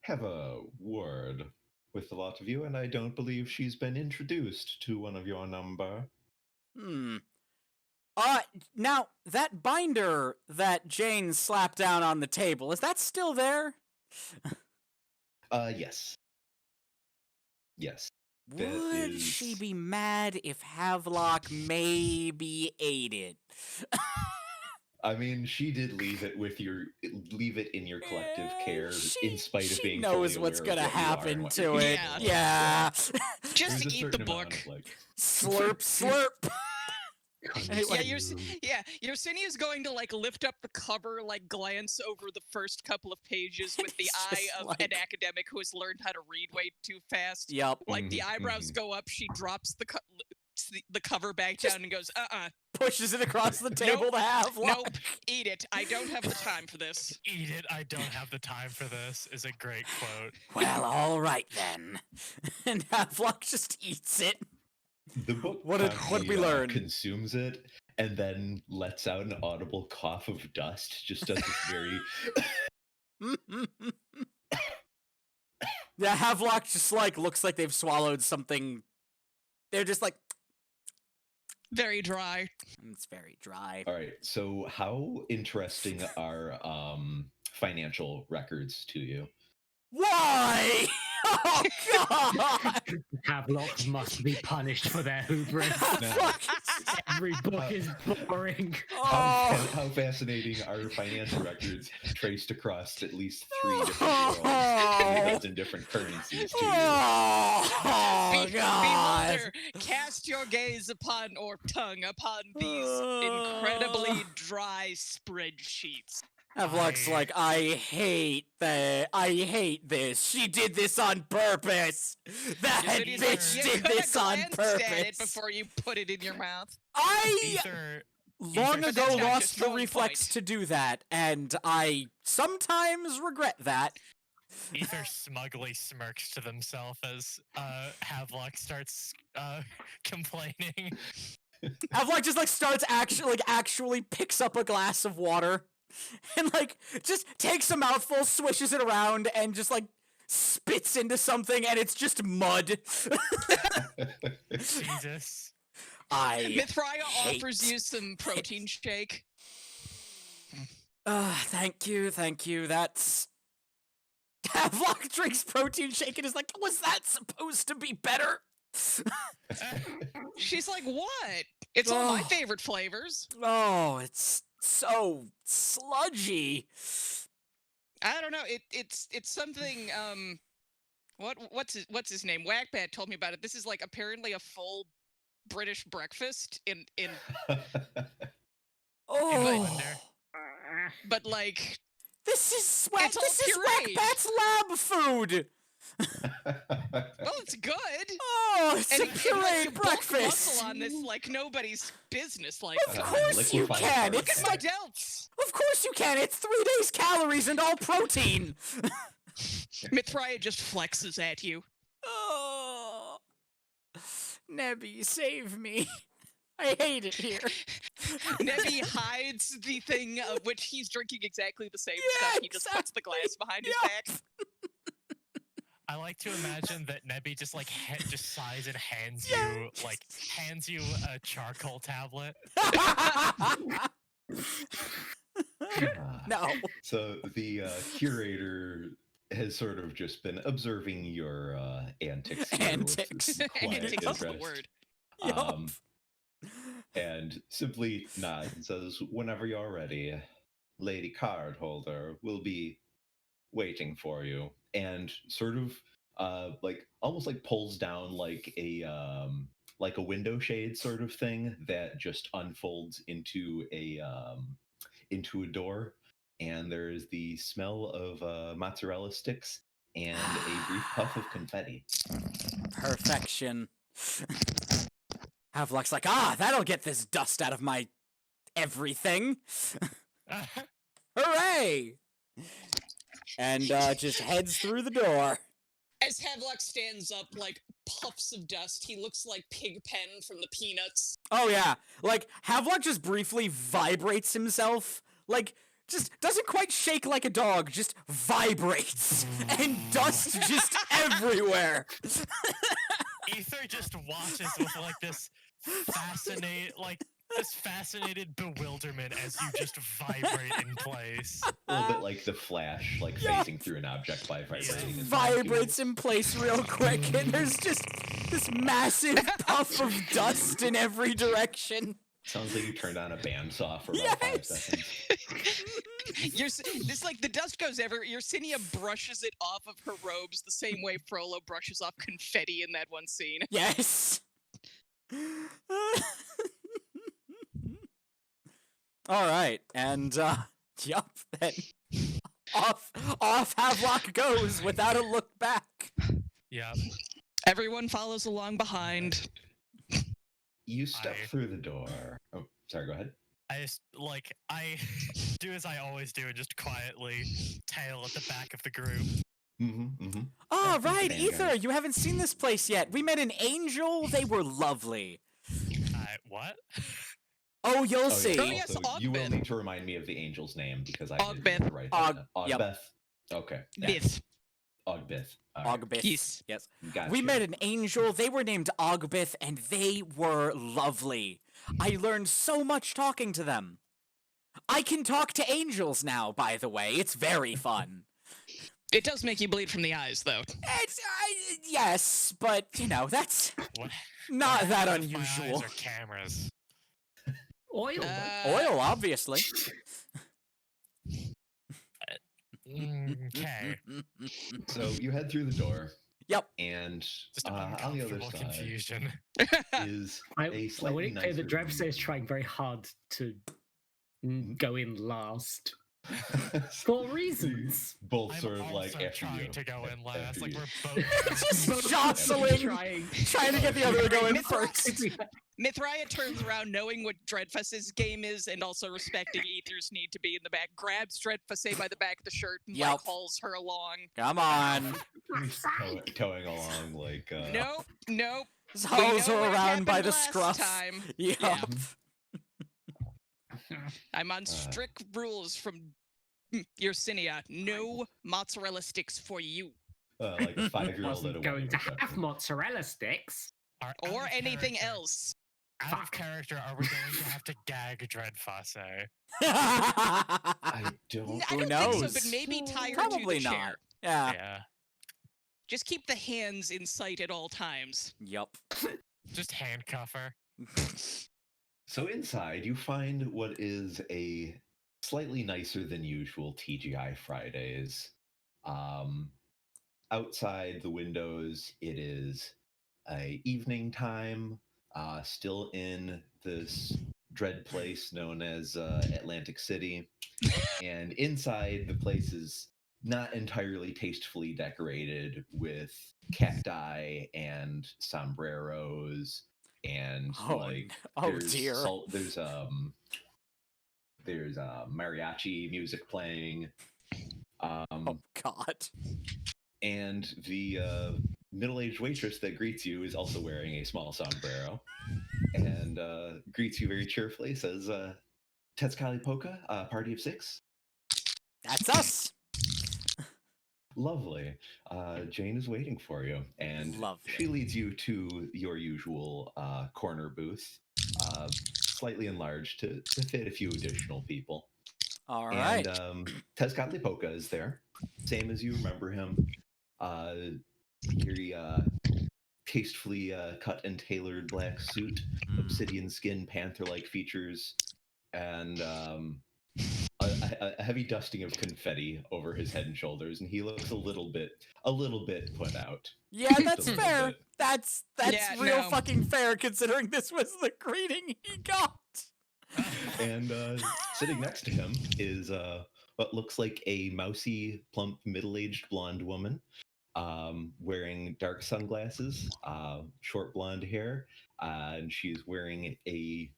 S3: have a word with a lot of you, and I don't believe she's been introduced to one of your number.
S1: Hmm. Now, that binder that Jane slapped down on the table, is that still there?
S3: Yes. Yes. That
S1: Would she
S3: is-
S1: be mad if Havelock maybe ate it?
S3: I mean, she did leave it in your collective care, in spite of
S1: she
S3: being
S1: knows
S3: fully
S1: what's
S3: aware of
S1: gonna
S3: what you are and
S1: happen
S3: what
S1: to
S3: you're
S1: it.
S3: capable of.
S1: Yeah.
S2: Just
S3: There's a
S2: eat the
S3: certain amount
S2: book.
S3: of, like,
S1: Slurp, slurp.
S2: Yeah, Yersinia is going to like lift up the cover, like glance over the first couple of pages with the
S1: It's
S2: eye
S1: just
S2: of
S1: like-
S2: an academic who has learned how to read way too fast.
S1: Yep.
S2: Like the
S3: Mhm,
S2: eyebrows
S3: mhm.
S2: go up, she drops the cover back
S1: Just-
S2: down and goes,
S1: Pushes it across the table to Havelock.
S2: nope, eat it. I don't have the time for this.
S4: Eat it, I don't have the time for this is a great quote.
S1: Well, all right then. And Havelock just eats it.
S3: The book
S1: What did
S3: promptly,
S1: we learn?
S3: consumes it and then lets out an audible cough of dust. Just does this very
S1: Yeah, Havelock just like looks like they've swallowed something. They're just like,
S2: Very dry.
S1: it's very dry.
S3: All right. So, how interesting are financial records to you?
S1: Why? Oh god!
S5: Havelock must be punished for their hubris.
S1: Havelock
S5: Every book is boring.
S1: Oh.
S3: How fascinating are financial records traced across at least 3 different worlds
S1: Oh.
S3: and a dozen different currencies to you?
S1: Oh, god!
S2: Beholder, cast your gaze upon these incredibly dry spreadsheets.
S1: Havelock's like, I hate this. She did this on purpose. That
S2: Yersinia said,
S1: bitch
S2: you
S1: did
S2: coulda
S1: this on
S2: glanced
S1: purpose.
S2: at it before you put it in your mouth.
S1: I
S4: Ether
S1: long
S4: But
S1: ago
S2: that's not
S1: lost
S2: your
S1: the
S2: strong
S1: reflex
S2: point.
S1: to do that, and I sometimes regret that.
S4: Ether smugly smirks to themselves as Havelock starts complaining.
S1: Havelock just like starts actually picks up a glass of water and like just takes a mouthful, swishes it around, and just like spits into something, and it's just mud.
S4: Jesus.
S1: I
S2: Mithraia
S1: hate-
S2: offers you some protein shake.
S1: thank you. That's Havelock drinks protein shake and is like, was that supposed to be better?
S2: She's like, what? It's all my
S1: Oh.
S2: favorite flavors.
S1: Oh, it's so sludgy.
S2: I don't know. It's something What's his name? Whackbat told me about it. This is like apparently a full British breakfast in
S1: Oh,
S2: but like
S1: this is
S2: It's all
S1: this is
S2: pureed.
S1: Whackbat's lab food.
S2: well, it's good.
S1: Oh, it's
S2: And
S1: a
S2: he can
S1: pureed
S2: bulk
S1: breakfast.
S2: muscle on this like nobody's business. Like,
S1: Of course you
S3: Liquefied
S1: can.
S3: carbs.
S2: look at my delts.
S1: Of course you can. It's 3 days calories and all protein.
S2: Mithraya just flexes at you.
S1: Oh, Nebby, save me. I hate it here.
S2: Nebby hides the thing of which he's drinking exactly the same
S1: Yeah,
S2: stuff. He just puts the glass behind his
S1: Yep.
S2: back.
S4: I like to imagine that Nebby just like just sighs and hands
S1: Yeah.
S4: you a charcoal tablet.
S1: No.
S3: So the curator has sort of just been observing your antics. here with
S1: Antics.
S3: quiet
S2: Antics is the
S3: interest.
S2: word.
S1: Yup.
S3: And simply nods and says, "Whenever you're ready, Lady Cardholder will be waiting for you." And sort of almost like pulls down like a window shade sort of thing that just unfolds into a door. And there's the smell of mozzarella sticks and a brief puff of confetti.
S1: Perfection. Havelock's like, that'll get this dust out of my everything. Hooray! And just heads through the door.
S2: As Havelock stands up, like puffs of dust, he looks like Pigpen from the Peanuts.
S1: Oh yeah, like Havelock just briefly vibrates himself, like just doesn't quite shake like a dog, just vibrates, and dust just everywhere.
S4: Ether just watches with like this fascinated bewilderment as you just vibrate in place.
S3: A little bit like the Flash, like
S1: Yeah.
S3: phasing through an object by vibrating. and
S1: Vibrates in place real quick, and there's just this massive puff of dust in every direction.
S3: Sounds like you turned on a bandsaw for about 5
S1: Yes.
S3: seconds.
S2: This like the dust goes everywhere. Yersinia brushes it off of her robes the same way Frollo brushes off confetti in that one scene.
S1: Yes. All right, and yup, then off Havelock goes without a look back.
S4: Yeah.
S2: Everyone follows along behind.
S3: You step
S4: I-
S3: through the door. Oh, sorry, go ahead.
S4: I do as I always do and just quietly tail at the back of the group.
S1: Oh,
S3: That's
S1: right,
S3: the
S1: Ether,
S3: vanguard.
S1: you haven't seen this place yet. We met an angel. They were lovely.
S4: What?
S1: Oh, you'll
S3: Oh,
S1: see.
S2: Oh, yes,
S3: Also, you will
S2: Ogbeth.
S3: need to remind me of the angel's name because I
S2: Ogbeth.
S3: didn't write that down.
S1: Yep.
S3: Ogbeth. Okay.
S2: Myth.
S3: Ogbeth. All right.
S1: Ogbith.
S2: Yes.
S1: Yes.
S3: Gotcha.
S1: We met an angel. They were named Ogbith, and they were lovely. I learned so much talking to them. I can talk to angels now, by the way. It's very fun.
S2: It does make you bleed from the eyes, though.
S1: Yes, but, you know, that's
S4: What?
S1: not
S4: What
S1: that
S4: happens if my eyes
S1: unusual.
S4: are cameras.
S5: Oil.
S1: Oil, obviously.
S4: Okay.
S3: So you head through the door,
S1: Yep.
S3: and
S4: Just
S3: on the other
S4: uncomfortable
S3: side
S4: confusion.
S3: is
S5: I
S3: a
S5: would
S3: slightly
S5: say the
S3: nicer
S5: Drevse is trying very hard to go in last
S3: view.
S5: for reasons.
S3: Both
S4: I'm
S3: sort of
S4: also
S3: like after
S4: trying
S3: you.
S4: to go in
S3: After
S4: last. Like
S3: you.
S4: we're both.
S1: Just jostling,
S5: Trying.
S1: trying to get the other to go in first.
S2: Mithraya turns around knowing what Dreadfuss's game is and also respecting Ether's need to be in the back, grabs Dreadfuss by the back of the shirt and
S1: Yep.
S2: like hauls her along.
S1: Come on.
S3: He's towing along like
S2: Nope.
S1: Just
S2: We
S1: hose
S2: know
S1: her
S2: what
S1: around by
S2: happened
S1: the
S2: last
S1: scruff.
S2: time.
S1: Yep.
S2: Yeah. I'm on strict rules from Yersinia. No mozzarella sticks for you.
S3: like a 5-year-old at a
S5: Wasn't going
S3: wedding
S5: to
S3: reception.
S5: have mozzarella sticks.
S2: Or anything else.
S4: Out of character, are we going to have to gag Dreadfuss?
S3: I don't.
S2: I don't think
S1: knows?
S2: so, but maybe tie her
S1: Probably
S2: to the
S1: not.
S2: chair.
S1: Yeah.
S4: Yeah.
S2: Just keep the hands in sight at all times.
S1: Yup.
S4: Just handcuff her.
S3: So inside, you find what is a slightly nicer than usual TGI Fridays. outside the windows, it is evening time, still in this dread place known as Atlantic City. And inside, the place is not entirely tastefully decorated with cacti and sombreros and
S1: dear.
S3: there's mariachi music playing.
S1: Oh God.
S3: And the middle-aged waitress that greets you is also wearing a small sombrero and greets you very cheerfully, says, Tezcali Polka, party of 6?
S1: That's us.
S3: Lovely. Jane is waiting for you, and
S1: Lovely.
S3: she leads you to your usual corner booth, slightly enlarged to fit a few additional people.
S1: All right.
S3: And Tezcatli Polka is there, same as you remember him. Very tastefully cut and tailored black suit, obsidian skin, panther-like features, and a heavy dusting of confetti over his head and shoulders, and he looks a little bit put out.
S1: Yeah, that's
S3: Just a little
S1: fair.
S3: bit.
S1: That's
S2: Yeah,
S1: real
S2: no.
S1: fucking fair, considering this was the greeting he got.
S3: And sitting next to him is what looks like a mousy, plump, middle-aged blonde woman, wearing dark sunglasses, short blonde hair, and she's wearing a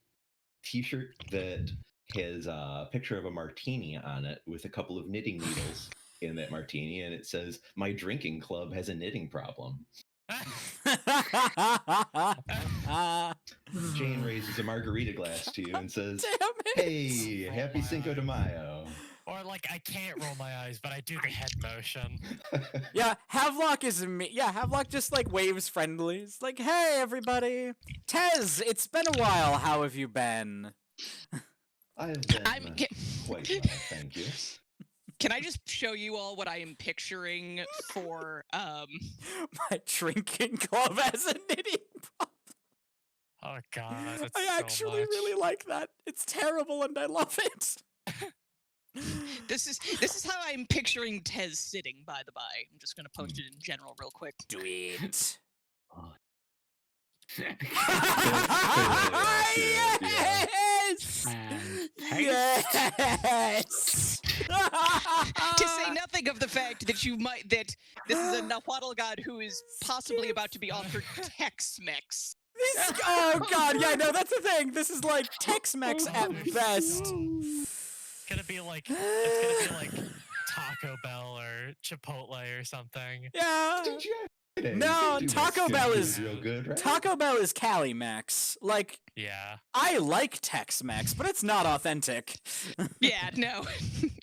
S3: t-shirt that has a picture of a martini on it with a couple of knitting needles in that martini, and it says, "My drinking club has a knitting problem." Jane raises a margarita glass to you and says,
S1: Damn it.
S3: "Hey, happy Cinco de Mayo."
S4: Or like I can't roll my eyes, but I do the head motion.
S1: Yeah, Havelock is me. Yeah, Havelock just like waves friendly. It's like, hey everybody, Tez, it's been a while. How have you been?
S3: I've been
S2: I'm-
S3: quite well, thank you.
S2: Can I just show you all what I am picturing for
S1: My drinking club has a knitting problem.
S4: Oh God, that's
S1: I
S4: so
S1: actually
S4: much.
S1: really like that. It's terrible and I love it.
S2: this is how I'm picturing Tez sitting, by the by. I'm just gonna post it in general real quick.
S1: Do it.
S3: Yeah.
S1: Yes!
S5: And
S1: Yes!
S2: To say nothing of the fact that that this is a Nahuatl god who is possibly about to be offered Tex-Mex.
S1: Oh god, yeah, no, that's the thing. This is like Tex-Mex at best.
S4: It's gonna be like Taco Bell or Chipotle or something.
S1: Yeah.
S3: Hey,
S1: No,
S3: you do
S1: Taco
S3: Mexican
S1: Bell
S3: food
S1: is-
S3: real good, right?
S1: Taco Bell is Cali Max. Like,
S4: Yeah.
S1: I like Tex-Mex, but it's not authentic.
S2: Yeah, no.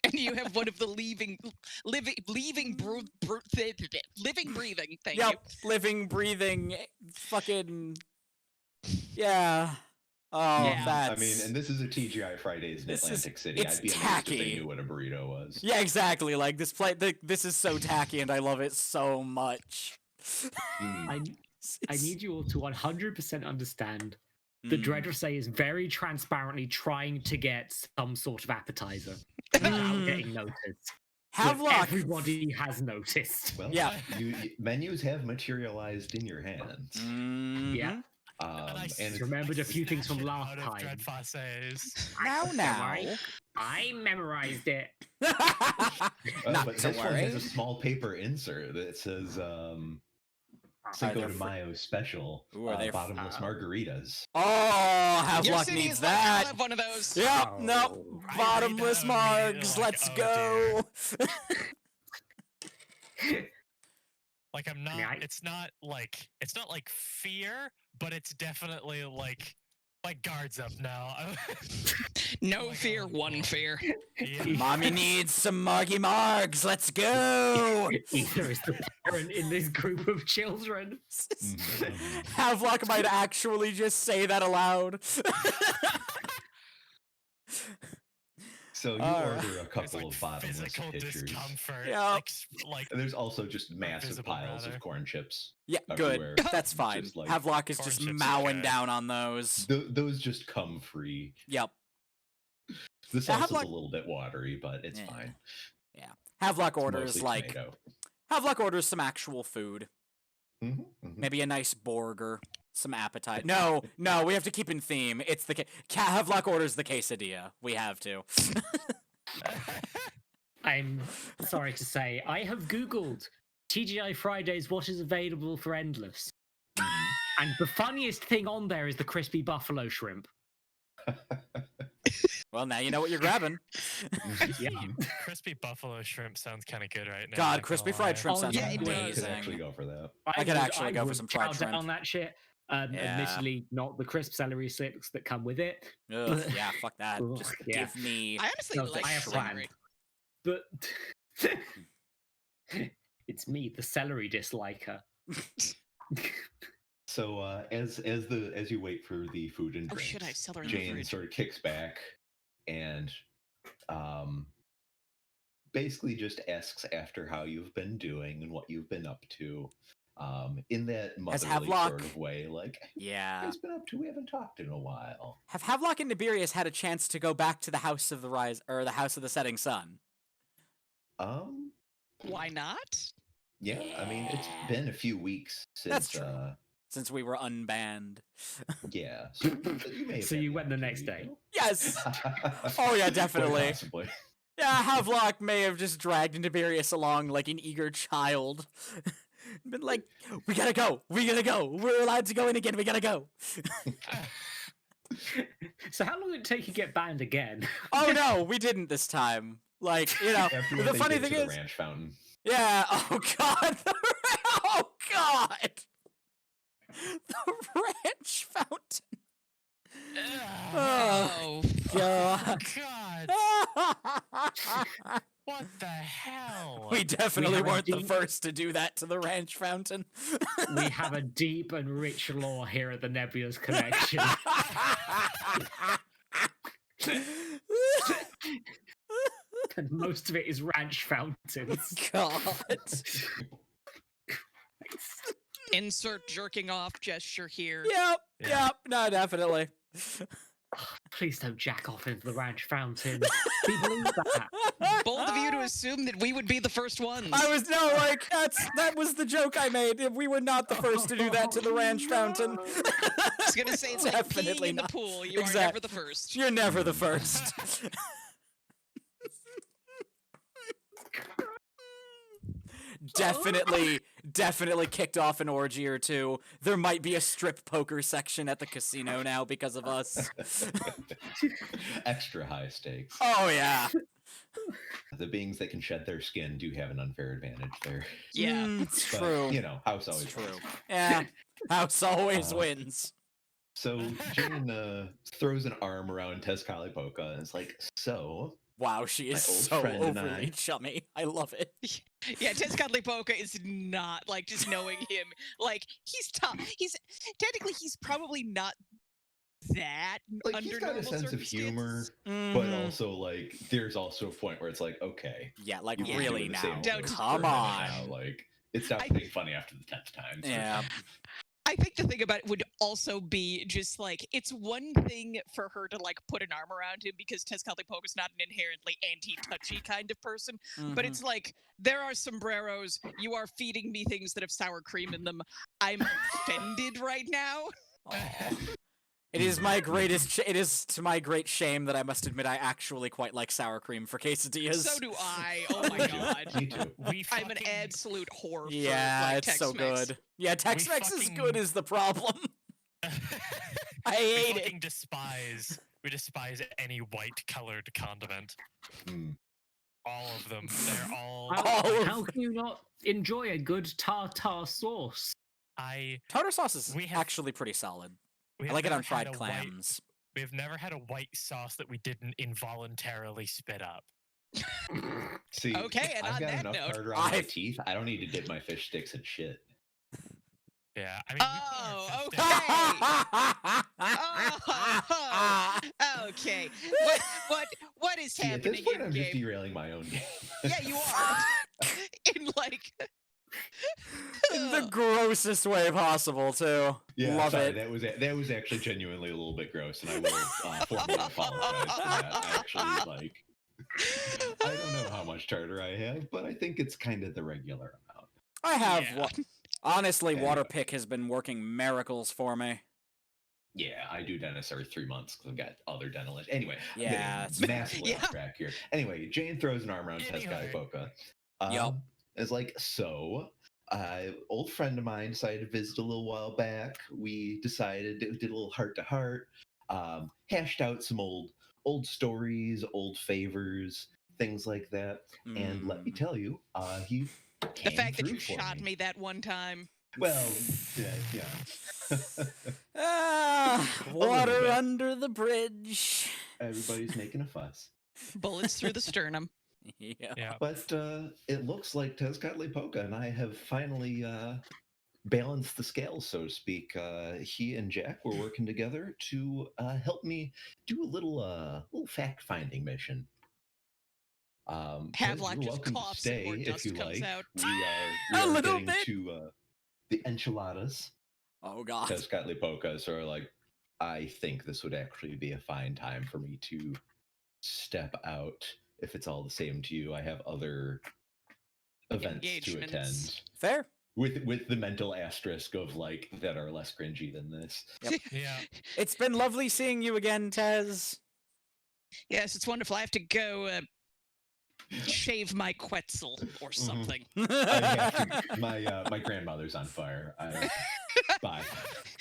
S2: And you have one of the living breathing. Thank you.
S1: Yep, living, breathing, fucking. Yeah. Oh,
S2: Yeah.
S1: that's.
S3: I mean, and this is a TGI Fridays in
S1: This is-
S3: Atlantic City.
S1: it's
S3: I'd be amazed if
S1: tacky.
S3: they knew what a burrito was.
S1: Yeah, exactly. Like this is so tacky, and I love it so much.
S3: Mm.
S5: I need you all to 100% understand the
S1: Mm.
S5: Dreadressay is very transparently trying to get some sort of appetizer without
S1: Mm.
S5: getting noticed. But
S1: Havelock.
S5: everybody has noticed.
S3: Well,
S1: Yeah.
S3: menus have materialized in your hands.
S1: Mhm.
S5: Yeah.
S4: And I
S3: And
S5: remembered a few things
S4: snatch
S5: from
S4: it
S5: last
S4: out of
S5: time.
S4: Dread Fasces.
S1: Now.
S5: I memorized it.
S1: Not
S3: but
S1: to
S3: this one
S1: worry.
S3: has a small paper insert that says Cinco
S1: there
S3: de
S1: fr-
S3: Mayo special,
S1: Ooh, are they
S3: bottomless margaritas.
S1: Oh,
S2: Your
S1: Havelock
S2: city
S1: needs
S2: is like, I'll
S1: that.
S2: have one of those.
S1: Yep,
S5: Oh.
S1: nope.
S4: I read
S1: Bottomless
S4: that immediately,
S1: margs.
S4: like,
S1: Let's
S4: oh,
S1: go.
S4: Like I'm not.
S5: mean, I-
S4: It's not like fear, but it's definitely like my guard's up now.
S2: No
S4: my
S2: fear,
S4: God,
S2: one
S4: Lord.
S2: fear.
S4: Yeah.
S1: Mommy needs some margy margs. Let's go.
S5: Either is the parent in this group of children.
S1: Havelock might actually just say that aloud.
S3: So you
S1: Alright.
S3: order a
S4: There's,
S3: couple
S4: like,
S3: of bottomless
S4: physical
S3: pitchers.
S4: discomfort.
S1: Yeah.
S4: Like
S3: And there's also just massive
S4: visible,
S3: piles
S4: rather.
S3: of corn chips.
S1: Yeah,
S3: Everywhere.
S1: good. That's fine.
S3: Just like
S1: Havelock is
S4: corn
S1: just
S4: chips are
S1: mowing
S4: good.
S1: down on those.
S3: Those just come free.
S1: Yep.
S3: This
S1: Yeah,
S3: sauce is a
S1: Havelock-
S3: little bit watery, but it's
S1: Yeah.
S3: fine.
S1: Havelock
S3: It's
S1: orders
S3: mostly
S1: like
S3: tomato.
S1: Havelock orders some actual food.
S3: Mm-hmm.
S1: Maybe a nice burger, some appetite. No, we have to keep in theme. It's the Havelock orders the quesadilla. We have to.
S5: I'm sorry to say, I have Googled TGI Fridays what is available for Endless. And the funniest thing on there is the crispy buffalo shrimp.
S1: Well, now you know what you're grabbing.
S5: Yeah.
S4: Crispy buffalo shrimp sounds kind of good right now.
S1: God,
S4: not
S1: crispy
S4: gonna
S1: fried
S4: lie.
S1: shrimp
S5: Oh,
S1: sounds
S5: yeah,
S3: I
S5: it
S3: could
S1: amazing.
S3: actually go for that.
S1: I could actually go for
S5: would
S1: some fried
S5: chow
S1: shrimp.
S5: down on that shit.
S1: Yeah.
S5: Admittedly, not the crisp celery sticks that come with it.
S1: Ugh, yeah, fuck that.
S5: Ugh,
S1: Just
S5: yeah.
S1: give me.
S2: I honestly
S5: No,
S2: like
S5: I have
S2: celery.
S5: But it's me, the celery disliker.
S3: So as you wait for the food and
S2: Oh
S3: drinks,
S2: shit! I have celery in the
S3: Jane
S2: fridge.
S3: sort of kicks back and basically just asks after how you've been doing and what you've been up to. In that motherly
S1: Havelock-
S3: sort of way, like, what
S1: Yeah.
S3: you guys been up to? We haven't talked in a while.
S1: Have Havelock and Neburius had a chance to go back to the House of the Rise or the House of the Setting Sun?
S2: Why not?
S3: Yeah, I mean, it's
S1: Yeah.
S3: been a few weeks since.
S1: That's true. Since we were unbanned.
S3: Yeah, so you may have
S5: So
S3: had
S5: you
S3: the
S5: went the next
S3: opportunity
S5: day?
S1: Yes.
S3: to
S1: Oh, yeah,
S3: Quite
S1: definitely.
S3: possibly.
S1: Yeah, Havelock may have just dragged Neburius along like an eager child. Been like, we gotta go. We're allowed to go in again. We gotta go.
S5: So how long did it take you to get banned again?
S1: Oh no, we didn't this time. Like, you know,
S3: After
S1: the
S3: what they
S1: funny
S3: did
S1: thing
S3: to the
S1: is,
S3: ranch fountain.
S1: yeah. Oh god. Oh god. The ranch fountain. Oh
S2: Oh,
S1: god.
S4: God, what the hell?
S1: We definitely
S5: have a
S1: weren't the
S5: deep-
S1: first to do that to the ranch fountain.
S5: We have a deep and rich lore here at the Nebulous Collection. And most of it is ranch fountains.
S1: God.
S2: insert jerking off gesture here.
S1: Yep.
S4: Yeah.
S1: Yep. No, definitely.
S5: Please don't jack off into the ranch fountain. We believe that.
S2: Bold of you to assume that we would be the first ones.
S1: I was that was the joke I made. We were not the first to do that to the ranch fountain.
S2: I was gonna say it's like peeing
S1: Definitely
S2: in the
S1: not.
S2: pool. You are
S1: Exact-
S2: never the first.
S1: You're never the first. Definitely kicked off an orgy or two. There might be a strip poker section at the casino now because of us.
S3: Extra high stakes.
S1: Oh yeah.
S3: The beings that can shed their skin do have an unfair advantage there.
S2: Yeah.
S1: It's
S3: But,
S1: true.
S3: You know, house always
S1: It's true.
S3: wins.
S1: Yeah. House always
S3: Uh,
S1: wins.
S3: So Jane throws an arm around Tezcatlipoca and is like, "So,
S1: Wow, she is
S3: my old
S1: so
S3: friend and
S1: overly
S3: I-
S1: chummy. I love it.
S2: Yeah, Tezcatlipoca is not like just knowing him. Like he's tough. He's probably not that
S3: like,
S2: under
S3: he's got a
S2: normal
S3: sense of humor,
S2: circumstances.
S3: but
S1: Mhm.
S3: also like, there's also a point where it's like, okay,
S1: Yeah, like
S3: you keep
S1: really
S3: doing the
S1: now.
S3: same
S2: Don't
S3: jokes
S1: Come
S3: for a minute
S1: on.
S3: now, like, it stops
S2: I-
S3: being funny after the 10th time. so-
S1: Yeah.
S2: I think the thing about it would also be just like it's one thing for her to like put an arm around him because Tezcatlipoca's not an inherently anti-touchy kind of person, but
S1: Mhm.
S2: it's like there are sombreros. You are feeding me things that have sour cream in them. I'm offended right now.
S1: Aw. It is my greatest. It is to my great shame that I must admit I actually quite like sour cream for quesadillas.
S2: So do I. Oh my god.
S3: Me too.
S4: We
S2: I'm an
S4: fucking-
S2: absolute whore.
S1: Yeah,
S2: for, like,
S1: it's so
S2: Tex-Mex.
S1: good. Yeah, Tex-Mex is
S4: fucking-
S1: good is the problem. I
S4: we
S1: hate
S4: fucking
S1: it.
S4: despise any white colored condiment.
S3: Mm.
S4: All of them. They're all.
S5: How can you not enjoy a good tartar sauce?
S1: Tartar sauce is
S4: We have-
S1: actually pretty solid.
S4: We
S1: I
S4: have
S1: like it on
S4: never had
S1: fried
S4: a white-
S1: clams.
S4: We have never had a white sauce that we didn't involuntarily spit up.
S3: See,
S2: Okay, and
S3: I've
S2: on
S3: got
S2: that
S3: enough
S2: note-
S3: tartar on my
S1: I've-
S3: teeth. I don't need to dip my fish sticks in shit.
S4: Yeah, I mean.
S2: Oh,
S4: we put our fish sticks-
S2: Oh, okay. What is
S3: See, at this
S2: happening
S3: point,
S2: in
S3: I'm just
S2: game?
S3: derailing my own game.
S2: Yeah, you are. In like.
S1: In the grossest way possible, too.
S3: Yeah,
S1: Love
S3: sorry,
S1: it.
S3: that was actually genuinely a little bit gross, and I will formally apologize for that. I actually like. I don't know how much tartar I have, but I think it's kind of the regular amount.
S1: I have.
S2: Yeah.
S1: Honestly,
S3: Anyway.
S1: Waterpick has been working miracles for me.
S3: Yeah, I do dentist every 3 months because I've got other dental issues. Anyway,
S1: Yeah,
S3: I'm
S1: it's
S3: getting massively
S2: Yeah.
S3: off track here. Anyway, Jane throws an arm around
S4: Anyway.
S3: Tezcatlipoca.
S1: Yup.
S3: It's like, so, old friend of mine decided to visit a little while back. We decided, did a little heart to heart, hashed out some old stories, old favors, things like that. And let me
S1: Mm.
S3: tell you, he
S2: The
S3: came
S2: fact that
S3: through
S2: you
S3: for
S2: shot me that one time.
S3: Well, yeah.
S1: Water
S3: bit.
S1: under the bridge.
S3: Everybody's making a fuss.
S2: Bullets through the sternum.
S1: Yeah.
S4: Yeah.
S3: But it looks like Tezcatlipoca and I have finally balanced the scales, so to speak. He and Jack were working together to help me do a little fact-finding mission. Tez,
S2: Havelock
S3: you're
S2: just
S3: welcome to
S2: coughs and more
S3: stay if
S2: dust
S3: you
S2: comes
S3: like.
S2: out.
S3: We
S1: A
S3: are
S1: little
S3: getting
S1: bit.
S3: to the enchiladas.
S1: Oh God.
S3: Tezcatlipoca is sort of like, I think this would actually be a fine time for me to step out. If it's all the same to you, I have other events to attend
S2: Engagements.
S1: Fair.
S3: with the mental asterisk of like that are less cringy than this.
S4: Yeah.
S1: It's been lovely seeing you again, Tez.
S2: Yes, it's wonderful. I have to go shave my Quetzal or something.
S3: I have to, my grandmother's on fire. Bye.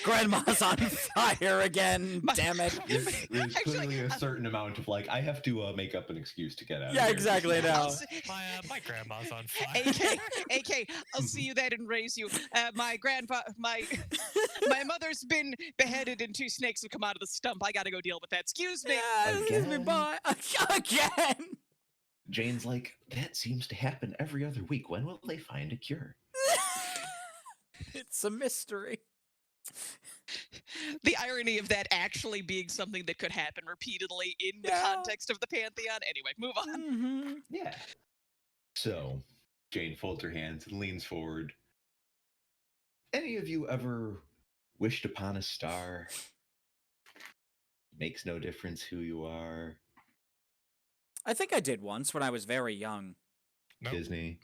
S1: Grandma's on fire again.
S2: My-
S1: Damn it.
S3: There's
S2: Actually,
S3: clearly a certain amount of like I have to make up an excuse to get out.
S1: Yeah,
S3: of here.
S1: exactly.
S2: I'll
S1: No.
S2: see-
S4: My grandma's on fire.
S2: AK, I'll see you then and raise you. My mother's been beheaded and 2 snakes have come out of the stump. I gotta go deal with that. Excuse me.
S1: Yeah, excuse me,
S3: Again?
S1: bye. Again.
S3: Jane's like, that seems to happen every other week. When will they find a cure?
S1: It's a mystery.
S2: The irony of that actually being something that could happen repeatedly in the
S1: Yeah.
S2: context of the Pantheon. Anyway, move on.
S1: Mm-hmm.
S3: Yeah. So Jane folds her hands and leans forward. Any of you ever wished upon a star? Makes no difference who you are.
S1: I think I did once when I was very young.
S4: Nope.
S3: Disney.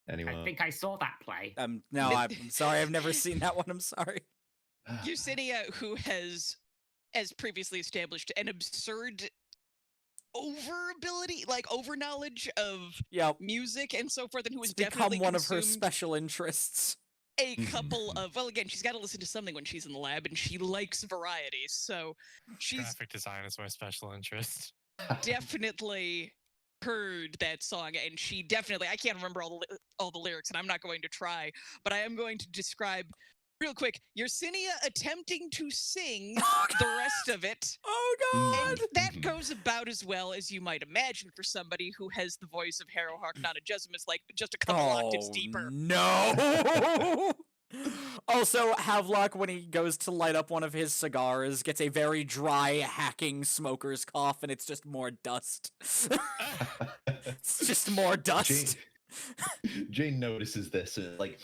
S3: Anyone?
S5: I think I saw that play.
S1: No, I'm sorry. I've never seen that one. I'm sorry.
S2: Yersinia, who has, as previously established, an absurd over ability, like over knowledge of
S1: Yep.
S2: music and so forth, and who has
S1: It's become
S2: definitely
S1: one of her
S2: consumed
S1: special interests.
S2: a couple of, well, again, she's got to listen to something when she's in the lab, and she likes variety, so she's
S4: Graphic design is my special interest.
S2: definitely heard that song, and she definitely, I can't remember all the lyrics, and I'm not going to try, but I am going to describe real quick Yersinia attempting to sing the rest of it.
S1: Oh
S2: And
S1: God.
S2: that goes about as well as you might imagine for somebody who has the voice of Harrowhawk Nonajesmus, like just a couple octaves deeper.
S1: No. Also, Havelock, when he goes to light up one of his cigars, gets a very dry, hacking smoker's cough, and it's just more dust. It's just more dust.
S3: Jane notices this and like,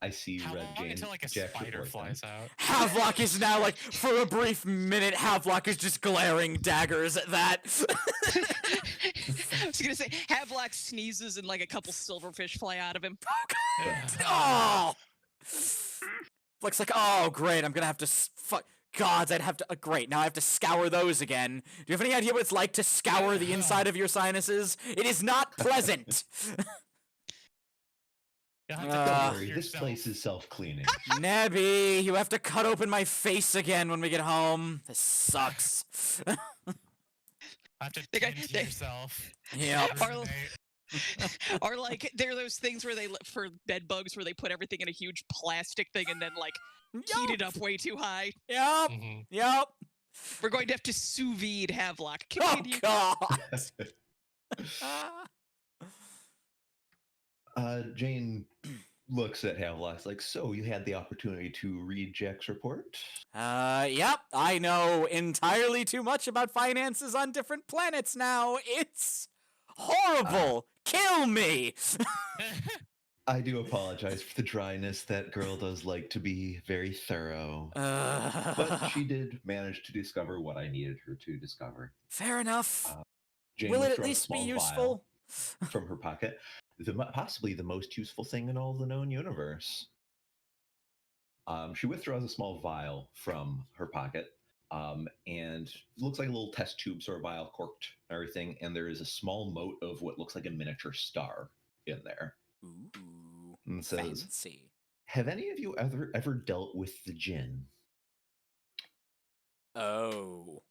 S3: I see
S4: How
S3: Red
S4: long
S3: Jane.
S4: until like a
S3: Jack
S4: spider
S3: report
S4: flies
S3: then.
S4: out?
S1: Havelock is now like, for a brief minute, Havelock is just glaring daggers at that.
S2: I was gonna say, Havelock sneezes and like a couple silverfish fly out of him.
S1: Oh! Looks like, oh, great, I'm gonna have to, fuck, gods, I'd have to, great, now I have to scour those again. Do you have any idea what it's like to scour the inside of your sinuses? It is not pleasant!
S4: You'll have
S3: Don't
S1: Uh,
S3: worry, this
S4: yourself.
S3: place is self-cleaning.
S1: Nebby, you have to cut open my face again when we get home. This sucks.
S4: Have to
S2: They got-
S4: tend to
S2: they-
S4: yourself.
S1: Yep.
S2: Or- Or like, there are those things where for bed bugs where they put everything in a huge plastic thing and then like heat it up way too high.
S1: Yep.
S4: Mhm.
S1: Yep.
S2: We're going to have to sous vide Havelock.
S1: Oh,
S2: Continue.
S1: God.
S3: Jane looks at Havelock's like, so you had the opportunity to read Jack's report?
S1: Yep. I know entirely too much about finances on different planets now. It's horrible. Kill me.
S3: I do apologize for the dryness. That girl does like to be very thorough. But she did manage to discover what I needed her to discover.
S1: Fair enough.
S3: Jane
S1: Will it at
S3: withdraws a
S1: least be
S3: small
S1: useful?
S3: vial from her pocket. possibly the most useful thing in all the known universe. She withdraws a small vial from her pocket, and looks like a little test tube, sort of vial, corked, and everything. And there is a small mote of what looks like a miniature star in there.
S1: Ooh,
S3: And says,
S1: fancy.
S3: "Have any of you ever dealt with the Jinn?"
S1: Oh,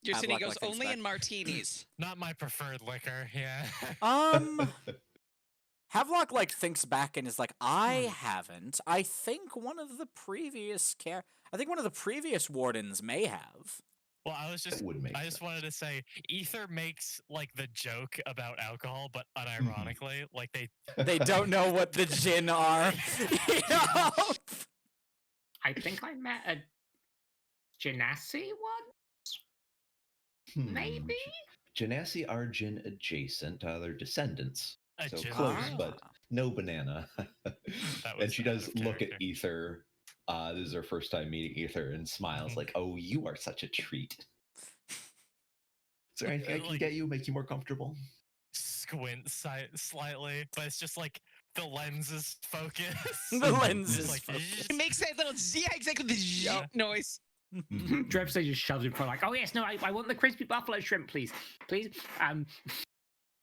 S2: Your city
S1: Havelock,
S2: goes
S1: like, thinks
S2: only
S1: back.
S2: in martinis.
S4: Not my preferred liquor. Yeah.
S1: Havelock like thinks back and is like, I haven't. I think one of the previous wardens may have.
S4: Well,
S3: That would make
S4: I just
S3: sense.
S4: wanted to say, Ether makes like the joke about alcohol, but unironically, like
S1: They don't know what the Jinn are. You know?
S5: I think I met a Genasi one, maybe?
S3: Genasi are Jinn adjacent. They're descendants. So
S4: Adjacent.
S3: close, but
S1: Ah.
S3: no banana.
S4: That
S3: And
S4: was
S3: she
S4: out
S3: does
S4: of
S3: look at
S4: character.
S3: Ether. This is her first time meeting Ether, and smiles
S4: Mhm.
S3: like, "Oh, you are such a treat." Is there anything I can
S4: Like-
S3: get you, make you more comfortable?
S4: Squint slightly, but it's just like the lens is focused.
S1: The lens
S4: Just
S1: is
S4: like,
S1: focused.
S2: It makes that little yeah, exactly the
S4: Yeah.
S2: noise.
S5: Drepsey just shoves in front, like, oh yes, no, I want the crispy buffalo shrimp, please. Please.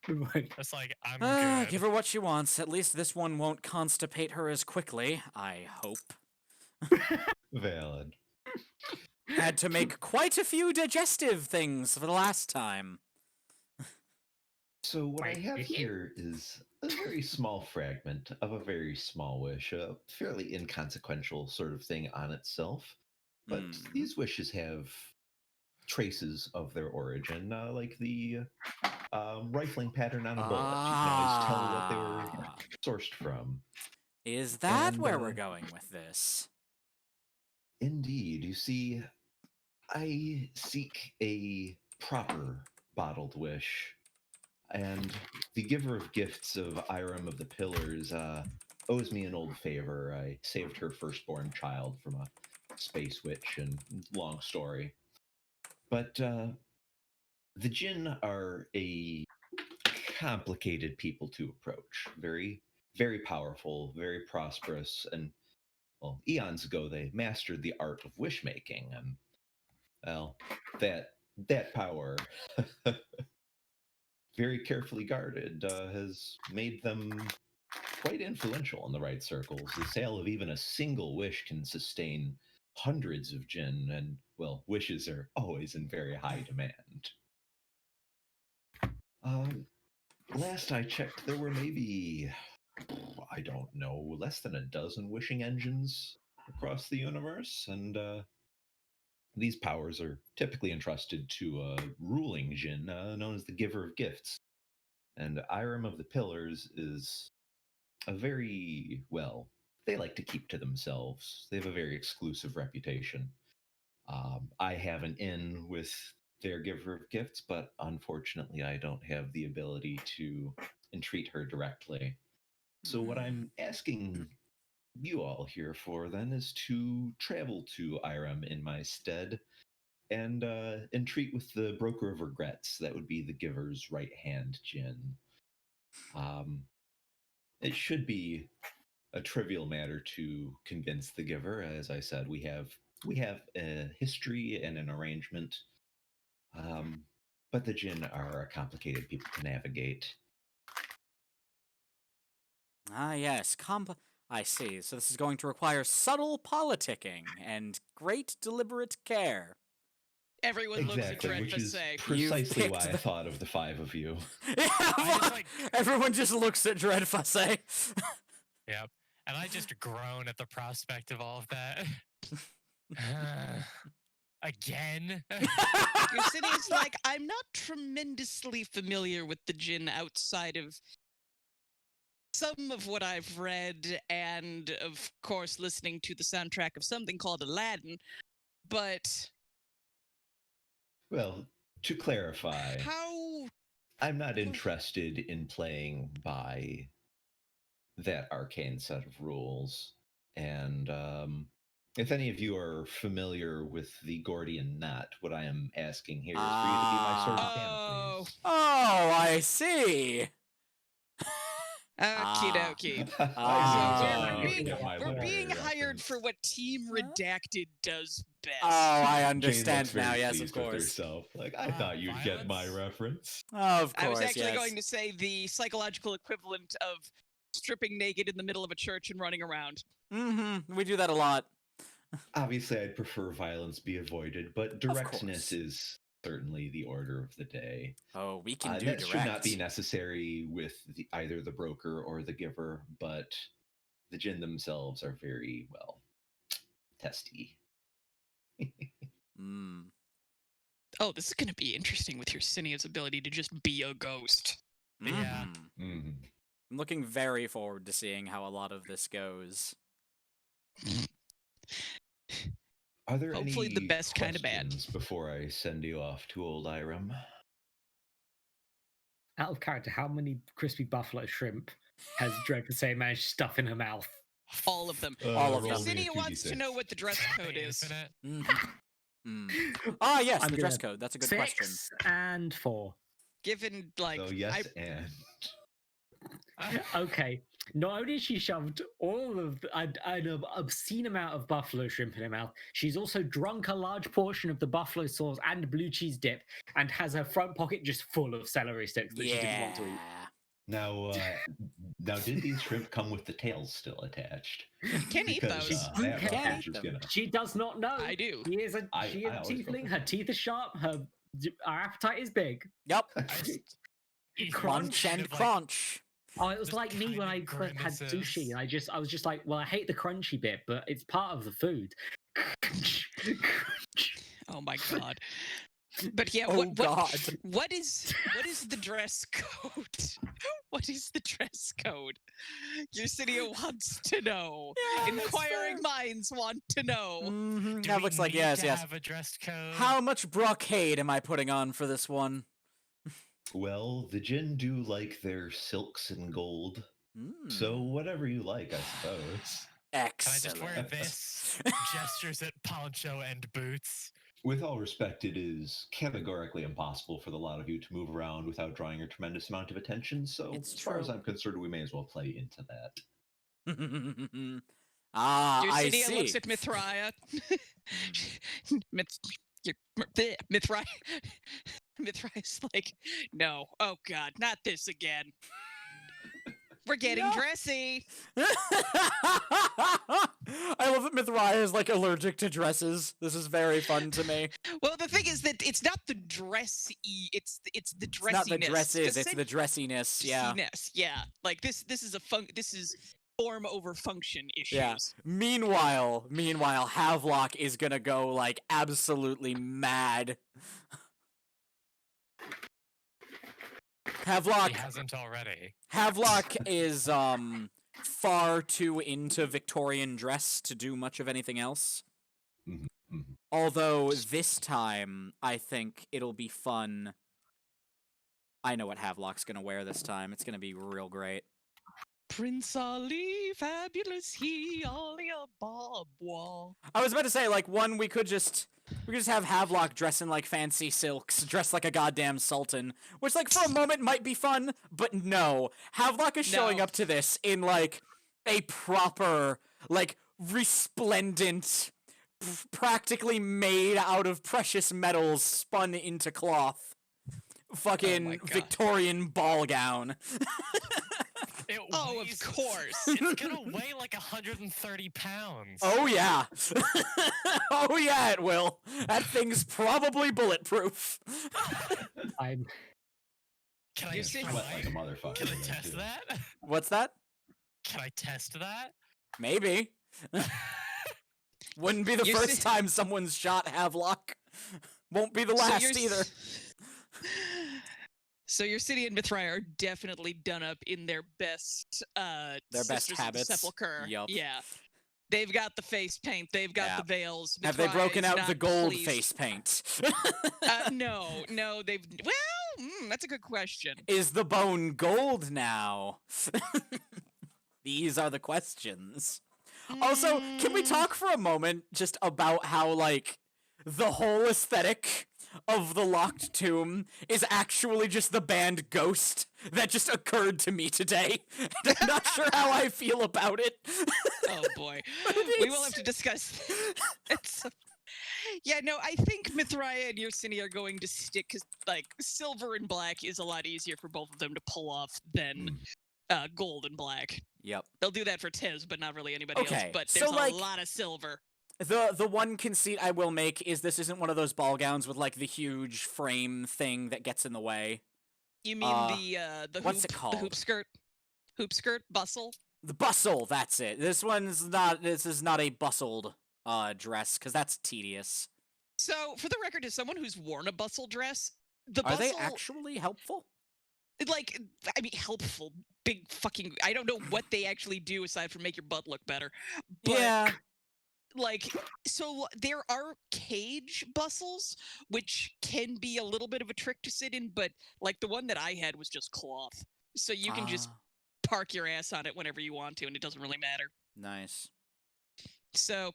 S4: It's like, I'm good.
S1: Give her what she wants. At least this one won't constipate her as quickly, I hope.
S3: Valid.
S1: Had to make quite a few digestive things for the last time.
S3: So what I
S5: Wait,
S3: have
S5: did you?
S3: here is a very small fragment of a very small wish, a fairly inconsequential sort of thing on itself. But these wishes have traces of their origin, like the rifling pattern on a bullet. You can always tell what they were sourced from.
S1: Is that
S3: And,
S1: where we're going with this?
S3: Indeed. You see, I seek a proper bottled wish, and the giver of gifts of Iram of the Pillars owes me an old favor. I saved her firstborn child from a space witch, and long story. But the Jinn are a complicated people to approach. Very, very powerful, very prosperous, and well, eons ago they mastered the art of wish making, and well, that power, very carefully guarded, has made them quite influential in the right circles. The sale of even a single wish can sustain hundreds of Jinn, and well, wishes are always in very high demand. Last I checked, there were maybe, I don't know, less than a dozen wishing engines across the universe, and these powers are typically entrusted to a ruling Jinn known as the Giver of Gifts. And Iram of the Pillars is a very, well, they like to keep to themselves. They have a very exclusive reputation. I have an in with their Giver of Gifts, but unfortunately, I don't have the ability to entreat her directly. So, what I'm asking you all here for then is to travel to Iram in my stead and entreat with the Broker of Regrets. That would be the giver's right hand Jinn. It should be a trivial matter to convince the giver. As I said, we have a history and an arrangement, but the Jinn are a complicated people to navigate.
S1: Ah, yes, I see. So this is going to require subtle politicking and great deliberate care.
S2: Everyone looks at
S3: Exactly, which is
S2: Dreadfast.
S3: precisely why
S1: picked
S3: I
S1: the-
S3: thought of the five of you.
S1: Everyone just looks at Dreadfuss.
S4: Yep. And I just groan at the prospect of all of that. Again?
S2: Your city's like, I'm not tremendously familiar with the Jinn outside of some of what I've read and, of course, listening to the soundtrack of something called Aladdin. But
S3: Well, to clarify,
S2: how?
S3: I'm not interested in playing by that arcane set of rules. And If any of you are familiar with the Gordian knot, what I am asking here is for you to be my sword of
S2: Oh.
S3: Damocles.
S1: Oh, I see.
S2: Okie dokie.
S1: Ah.
S2: We're being hired for what Team Redacted does best.
S1: Oh, I
S3: Jane
S1: understand
S3: looks very
S1: now. Yes, of
S3: pleased with
S1: course.
S3: herself. Like, I thought you'd get my
S4: Violence?
S3: reference.
S1: Of
S2: I was
S1: course,
S2: actually
S1: yes.
S2: going to say the psychological equivalent of stripping naked in the middle of a church and running around.
S1: Mm-hmm. We do that a lot.
S3: Obviously, I'd prefer violence be avoided, but
S1: course.
S3: directness is certainly the order of the day.
S1: Oh, we can do
S3: That
S1: direct.
S3: should not be necessary with either the broker or the giver, but the Jinn themselves are very, well, testy.
S1: Mm.
S2: Oh, this is going to be interesting with your Cinea's ability to just be a ghost.
S4: Yeah.
S1: Mhm.
S3: Mhm.
S1: I'm looking very forward to seeing how a lot of this goes.
S3: Are there
S2: Hopefully
S3: any
S2: the best kind of bad.
S3: questions before I send you off to old Irem?
S5: Out of character, how many crispy buffalo shrimp has Dreadful managed to stuff in her mouth?
S2: All of them.
S1: All of
S2: If
S1: them.
S3: roll me a
S2: Cinia wants to
S3: 2d6.
S2: know what the dress code is.
S4: Infinite.
S1: Mhm. Ah, yes,
S5: I'm
S1: the dress
S5: gonna
S1: code. That's a good question.
S5: 6 and 4.
S2: Given, like,
S3: So yes, and
S5: Okay. Not only has she shoved all of an obscene amount of buffalo shrimp in her mouth, she's also drunk a large portion of the buffalo sauce and blue cheese dip, and has her front pocket just full of celery sticks that she didn't want to eat.
S1: Yeah.
S3: now, did these shrimp come with the tails still attached?
S2: can eat
S3: Because
S2: those.
S3: that
S1: Can
S3: roughage
S1: eat
S3: is
S1: them.
S3: gonna.
S5: She does not know.
S2: I do.
S5: She is a
S3: I always go
S5: tiefling.
S3: for
S5: Her
S3: that.
S5: teeth are sharp. Her appetite is big.
S1: Yep.
S5: Crunch
S1: and
S4: Like,
S1: crunch.
S5: Oh, it was
S4: Just
S5: like me when I
S4: kind of
S5: first had sushi, and
S4: grimaces.
S5: I was just like, well, I hate the crunchy bit, but it's part of the food.
S2: Oh my god. But yeah,
S1: Oh, God.
S2: what is the dress code? What is the dress code? Your Cinia wants to know.
S1: Yeah, that's
S2: Inquiring
S1: fair.
S2: minds want to know.
S1: Mhm.
S4: Do
S1: That
S4: we
S1: looks like
S4: need
S1: yes,
S4: to
S1: yes.
S4: have a dress code?
S1: How much brocade am I putting on for this one?
S3: Well, the Jinn do like their silks and gold, so
S1: Mm.
S3: whatever you like, I suppose.
S4: Can I
S1: Excellent.
S4: just wear this? Gestures at poncho and boots.
S3: With all respect, it is categorically impossible for the lot of you to move around without drawing a tremendous amount of attention. So,
S1: It's
S3: as far as
S1: true.
S3: I'm concerned, we may as well play into that.
S1: Ah,
S2: Your
S1: I
S2: Cinia
S1: see.
S2: looks at Mithraia. Mithraia. Mithria's like, no. Oh god, not this again. We're getting
S1: No.
S2: dressy.
S1: I love that Mithraia is like allergic to dresses. This is very fun to me.
S2: Well, the thing is that it's not the dressy, it's the dressiness.
S1: It's not the dresses, it's
S2: Essentially-
S1: the dressiness. Yeah.
S2: Dressiness, yeah. Like this is this is form over function issues.
S1: Yeah. Meanwhile, Havelock is gonna go like absolutely mad. Havelock
S4: He hasn't already.
S1: Havelock is far too into Victorian dress to do much of anything else.
S3: Mhm, mhm.
S1: Although this time, I think it'll be fun. I know what Havelock's gonna wear this time. It's gonna be real great.
S2: Prince Ali, fabulous he, Ali Ababwa.
S1: I was about to say, like, one, we could just have Havelock dress in like fancy silks, dress like a goddamn sultan, which like for a moment might be fun, but no. Havelock is showing
S2: No.
S1: up to this in like a proper, like resplendent, practically made out of precious metals spun into cloth. Fucking
S2: my God.
S1: Victorian ball gown.
S4: It
S2: Oh, of
S4: weighs-
S2: course.
S4: It's gonna weigh like 130 pounds.
S1: Oh yeah. Oh yeah, it will. That thing's probably bulletproof.
S5: I'm
S4: Can
S2: You
S4: I
S2: see-
S3: Sweat like a
S4: try?
S3: motherfucker.
S4: Can I
S3: again,
S4: test
S3: too.
S4: that?
S1: What's that?
S4: Can I test that?
S1: Maybe. Wouldn't be the
S2: You
S1: first
S2: see-
S1: time someone's shot Havelock. Won't be the
S2: So
S1: last
S2: you're
S1: either.
S2: So your city and Mithraia are definitely done up in their best
S1: Their best
S2: Sisters of the
S1: habits.
S2: Sepulchre.
S1: Yup.
S2: Yeah. They've got the face paint, they've got
S1: Yeah.
S2: the veils.
S1: Have they
S2: Mithraia
S1: broken
S2: is
S1: out the
S2: not
S1: gold
S2: pleased.
S1: face paint?
S2: No, they've well, that's a good question.
S1: Is the bone gold now? These are the questions. Also, can we
S2: Mm,
S1: talk for a moment just about how, like, the whole aesthetic of the locked tomb is actually just the band Ghost that just occurred to me today? And I'm not sure how I feel about it.
S2: Oh boy,
S1: But
S2: we will
S1: it's-
S2: have to discuss. It's yeah, no, I think Mithraia and Yersinia are going to stick because like silver and black is a lot easier for both of them to pull off than gold and black.
S1: Yep.
S2: They'll do that for Tiz, but not really anybody else.
S1: Okay,
S2: But
S1: so,
S2: there's a
S1: like-
S2: lot of silver.
S1: The one conceit I will make is this isn't one of those ball gowns with, like, the huge frame thing that gets in the way.
S2: You mean the
S1: what's
S2: hoop,
S1: it called?
S2: the hoop skirt, bustle?
S1: The bustle, that's it. This is not a bustled dress, because that's tedious.
S2: So, for the record, as someone who's worn a bustle dress, the
S1: Are
S2: bustle,
S1: they actually helpful?
S2: like, I mean, helpful. Big fucking. I don't know what they actually do aside from make your butt look better. But,
S1: Yeah.
S2: like, so there are cage bustles, which can be a little bit of a trick to sit in, but, like, the one that I had was just cloth. So you can just
S1: Ah,
S2: park your ass on it whenever you want to, and it doesn't really matter.
S1: nice.
S2: So,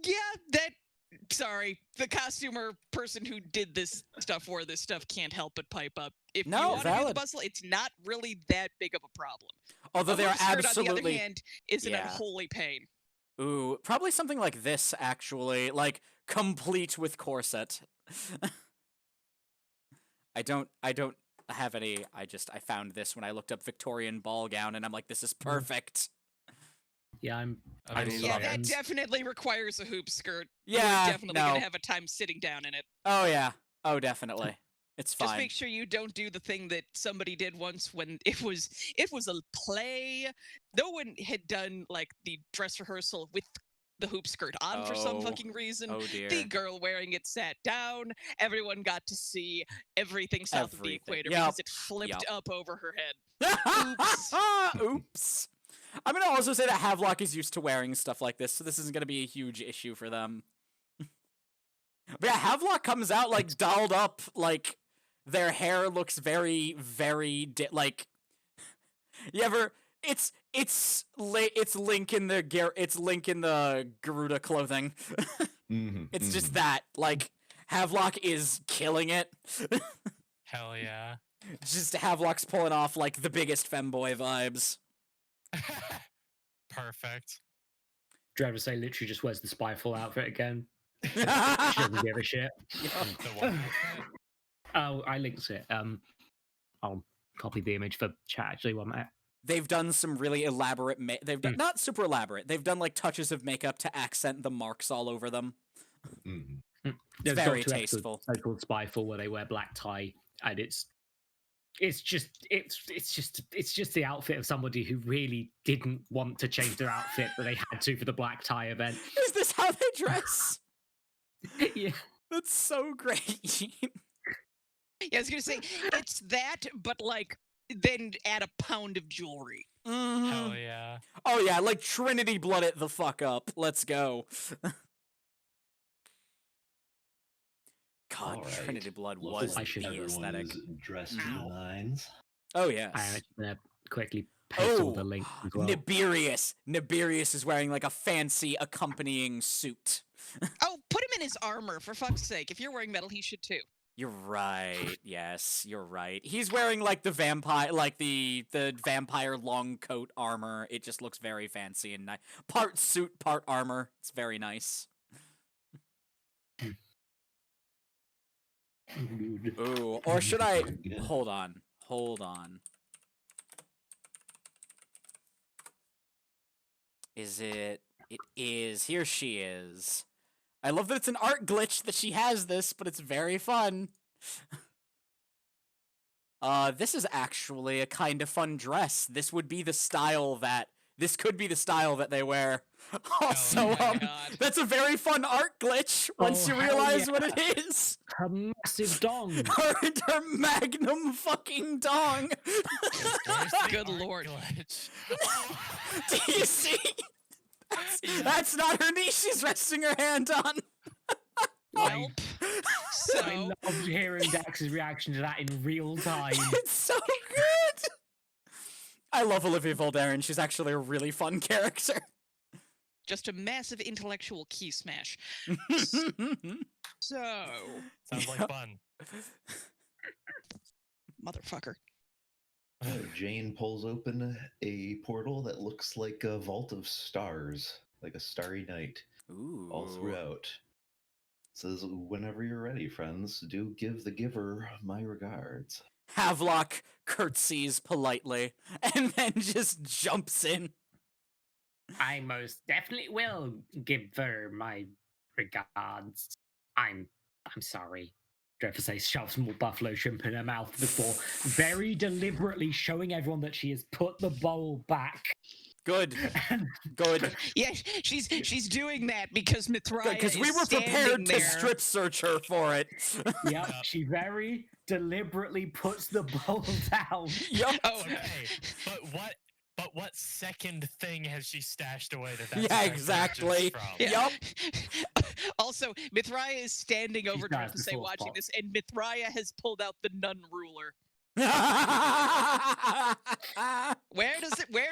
S2: yeah, that. Sorry, the costumer person who did this stuff wore this stuff can't help but pipe up. If
S1: No,
S2: you want to do the
S1: valid.
S2: bustle, it's not really that big of a problem.
S1: Although
S2: A
S1: they are
S2: hoop skirt, on the other
S1: absolutely
S2: hand, is an
S1: yeah.
S2: unholy pain.
S1: ooh, probably something like this actually, like complete with corset. I don't have any. I found this when I looked up Victorian ball gown, and I'm like, this is perfect.
S5: Yeah,
S4: I
S5: I
S4: mean,
S2: Yeah,
S5: love
S2: that
S5: it.
S2: definitely requires a hoop skirt.
S1: Yeah,
S2: You're definitely
S1: no.
S2: gonna have a time sitting down in it.
S1: Oh yeah. Oh, definitely. It's
S2: Just
S1: fine.
S2: make sure you don't do the thing that somebody did once when it was a play. No one had done like the dress rehearsal with the hoop skirt on for some
S1: Oh.
S2: fucking reason.
S1: Oh dear.
S2: The girl wearing it sat down. Everyone got to see everything south of the
S1: Everything.
S2: equator
S1: Yup.
S2: because it flipped
S1: Yup.
S2: up over her head.
S1: Oops. Oops. I'm gonna also say that Havelock is used to wearing stuff like this, so this isn't gonna be a huge issue for them. But yeah, Havelock comes out like dolled up, like their hair looks very, very like. You ever? It's Link in the Garuda clothing. It's just that like Havelock is killing it.
S4: Hell yeah.
S1: Just Havelock's pulling off like the biggest femboy vibes.
S4: Perfect.
S5: Driver say literally just wears the Spyfall outfit again. She
S1: Yeah.
S5: doesn't give a shit.
S4: The one outfit.
S5: Oh, I linked it. I'll copy the image for chat actually one minute.
S1: They've done some really elaborate. They've done
S5: Mm.
S1: not super elaborate. They've done like touches of makeup to accent the marks all over them.
S5: There's
S1: very
S5: got two episodes
S1: tasteful.
S5: called Spyfall where they wear black tie, and it's just the outfit of somebody who really didn't want to change their outfit, but they had to for the black tie event.
S1: Is this how they dress?
S5: Yeah.
S1: That's so great.
S2: Yeah, I was gonna say it's that, but like then add a pound of jewelry.
S1: Mhm.
S4: Hell yeah.
S1: Oh yeah, like Trinity blood it the fuck up. Let's go. God,
S3: All right.
S1: Trinity blood
S3: Looks
S1: was
S3: like
S5: I should-
S1: the aesthetic.
S3: everyone's dressed to
S2: Ow.
S3: the nines.
S1: Oh yes.
S5: I'm gonna quickly paste all
S1: Oh,
S5: the links as well.
S1: Nibirius. Nibirius is wearing like a fancy accompanying suit.
S2: Oh, put him in his armor for fuck's sake. If you're wearing metal, he should too.
S1: You're right. Yes, you're right. He's wearing like the vampire, like the vampire long coat armor. It just looks very fancy and nice. Part suit, part armor. It's very nice. Ooh, or should I?
S3: Yeah.
S1: Hold on. Hold on. Is it? It is. Here she is. I love that it's an art glitch that she has this, but it's very fun. This is actually a kind of fun dress. This could be the style that they wear. Also,
S2: my God.
S1: that's a very fun art glitch once
S5: Oh,
S1: you
S5: hell
S1: realize
S5: yeah.
S1: what it is.
S5: Her massive dong.
S1: Her magnum fucking dong.
S4: Where's the
S2: Good
S4: art
S2: lord.
S4: glitch?
S1: Do you see? That's not her knee she's resting her hand on.
S2: Welp.
S5: I
S2: So
S5: loved hearing Dax's reaction to that in real time.
S1: It's so good. I love Olivia Voldaren. She's actually a really fun character.
S2: Just a massive intellectual key smash. So,
S4: Sounds like fun.
S2: motherfucker.
S3: Jane pulls open a portal that looks like a vault of stars, like a starry night
S1: Ooh.
S3: all throughout. Says, whenever you're ready, friends, do give the giver my regards.
S1: Havelock curtsies politely and then just jumps in.
S5: I most definitely will give her my regards. I'm sorry. Dreyfus shoves more buffalo shrimp in her mouth before very deliberately showing everyone that she has put the bowl back.
S1: Good. Good.
S2: Yeah, she's doing that because Mithraia
S1: Because
S2: is
S1: we were
S2: standing
S1: prepared
S2: there.
S1: to strip search her for it.
S5: Yep, she very deliberately puts the bowl down.
S1: Yup.
S2: Oh,
S4: Okay, but what second thing has she stashed away that's
S1: Yeah,
S4: affected
S1: exactly.
S4: from?
S2: yeah.
S1: Yup.
S2: Also, Mithraia is standing over
S5: got
S2: Dreyfus
S5: the full
S2: watching
S5: spot.
S2: this, and Mithraia has pulled out the nun ruler. Where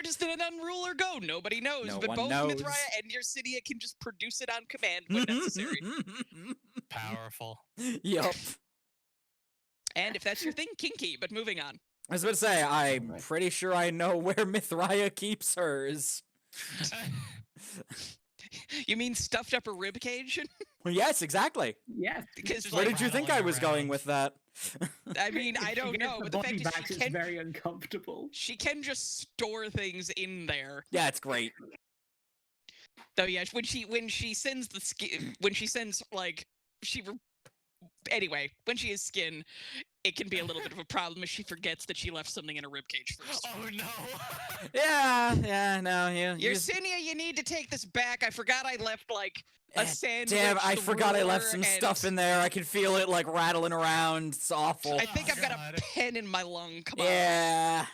S2: does the nun ruler go? Nobody knows,
S1: No
S2: but
S1: one
S2: both
S1: knows.
S2: Mithraia and Yersinia can just produce it on command when necessary.
S4: Powerful.
S1: Yup.
S2: And if that's your thing, kinky, but moving on.
S1: I was about to say, I'm
S3: Alright.
S1: pretty sure I know where Mithraia keeps hers.
S2: You mean stuffed up her rib cage?
S1: Well, yes, exactly.
S5: Yes.
S2: Because,
S4: Just
S1: Where
S2: like,
S1: did you think I
S4: rattling
S1: was going
S4: around.
S1: with that?
S2: I mean,
S5: If
S2: I
S5: she
S2: don't
S5: gets
S2: know,
S5: the
S2: but the
S5: body
S2: fact is
S5: back,
S2: she
S5: it's
S2: can
S5: very uncomfortable.
S2: she can just store things in there.
S1: Yeah, it's great.
S2: Though yeah, when she sends the skin, when she sends like anyway, when she is skin, it can be a little bit of a problem if she forgets that she left something in a ribcage first.
S4: Oh no!
S1: Yeah, no,
S2: Yersinia, you need to take this back. I forgot I left like a sandwich.
S1: Damn, I
S2: the
S1: forgot I left
S2: ruler,
S1: some stuff
S2: and
S1: in there. I can feel it like rattling around. It's awful.
S2: I think
S4: Oh,
S2: I've got a
S4: God.
S2: pen in my lung. Come on.
S1: Yeah.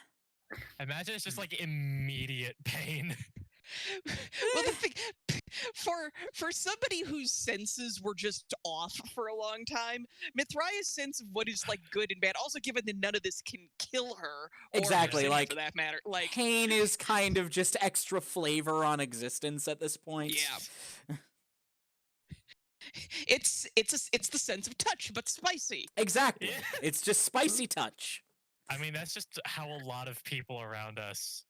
S4: Imagine it's just like immediate pain.
S2: Well, the thing for somebody whose senses were just off for a long time, Mithraia's sense of what is like good and bad. Also, given that none of this can kill her, or
S1: Exactly,
S2: Yersinia
S1: like,
S2: for that matter, like
S1: Pain is kind of just extra flavor on existence at this point.
S2: Yeah. it's the sense of touch, but spicy.
S1: Exactly.
S4: Yeah.
S1: It's just spicy touch.
S4: I mean, that's just how a lot of people around us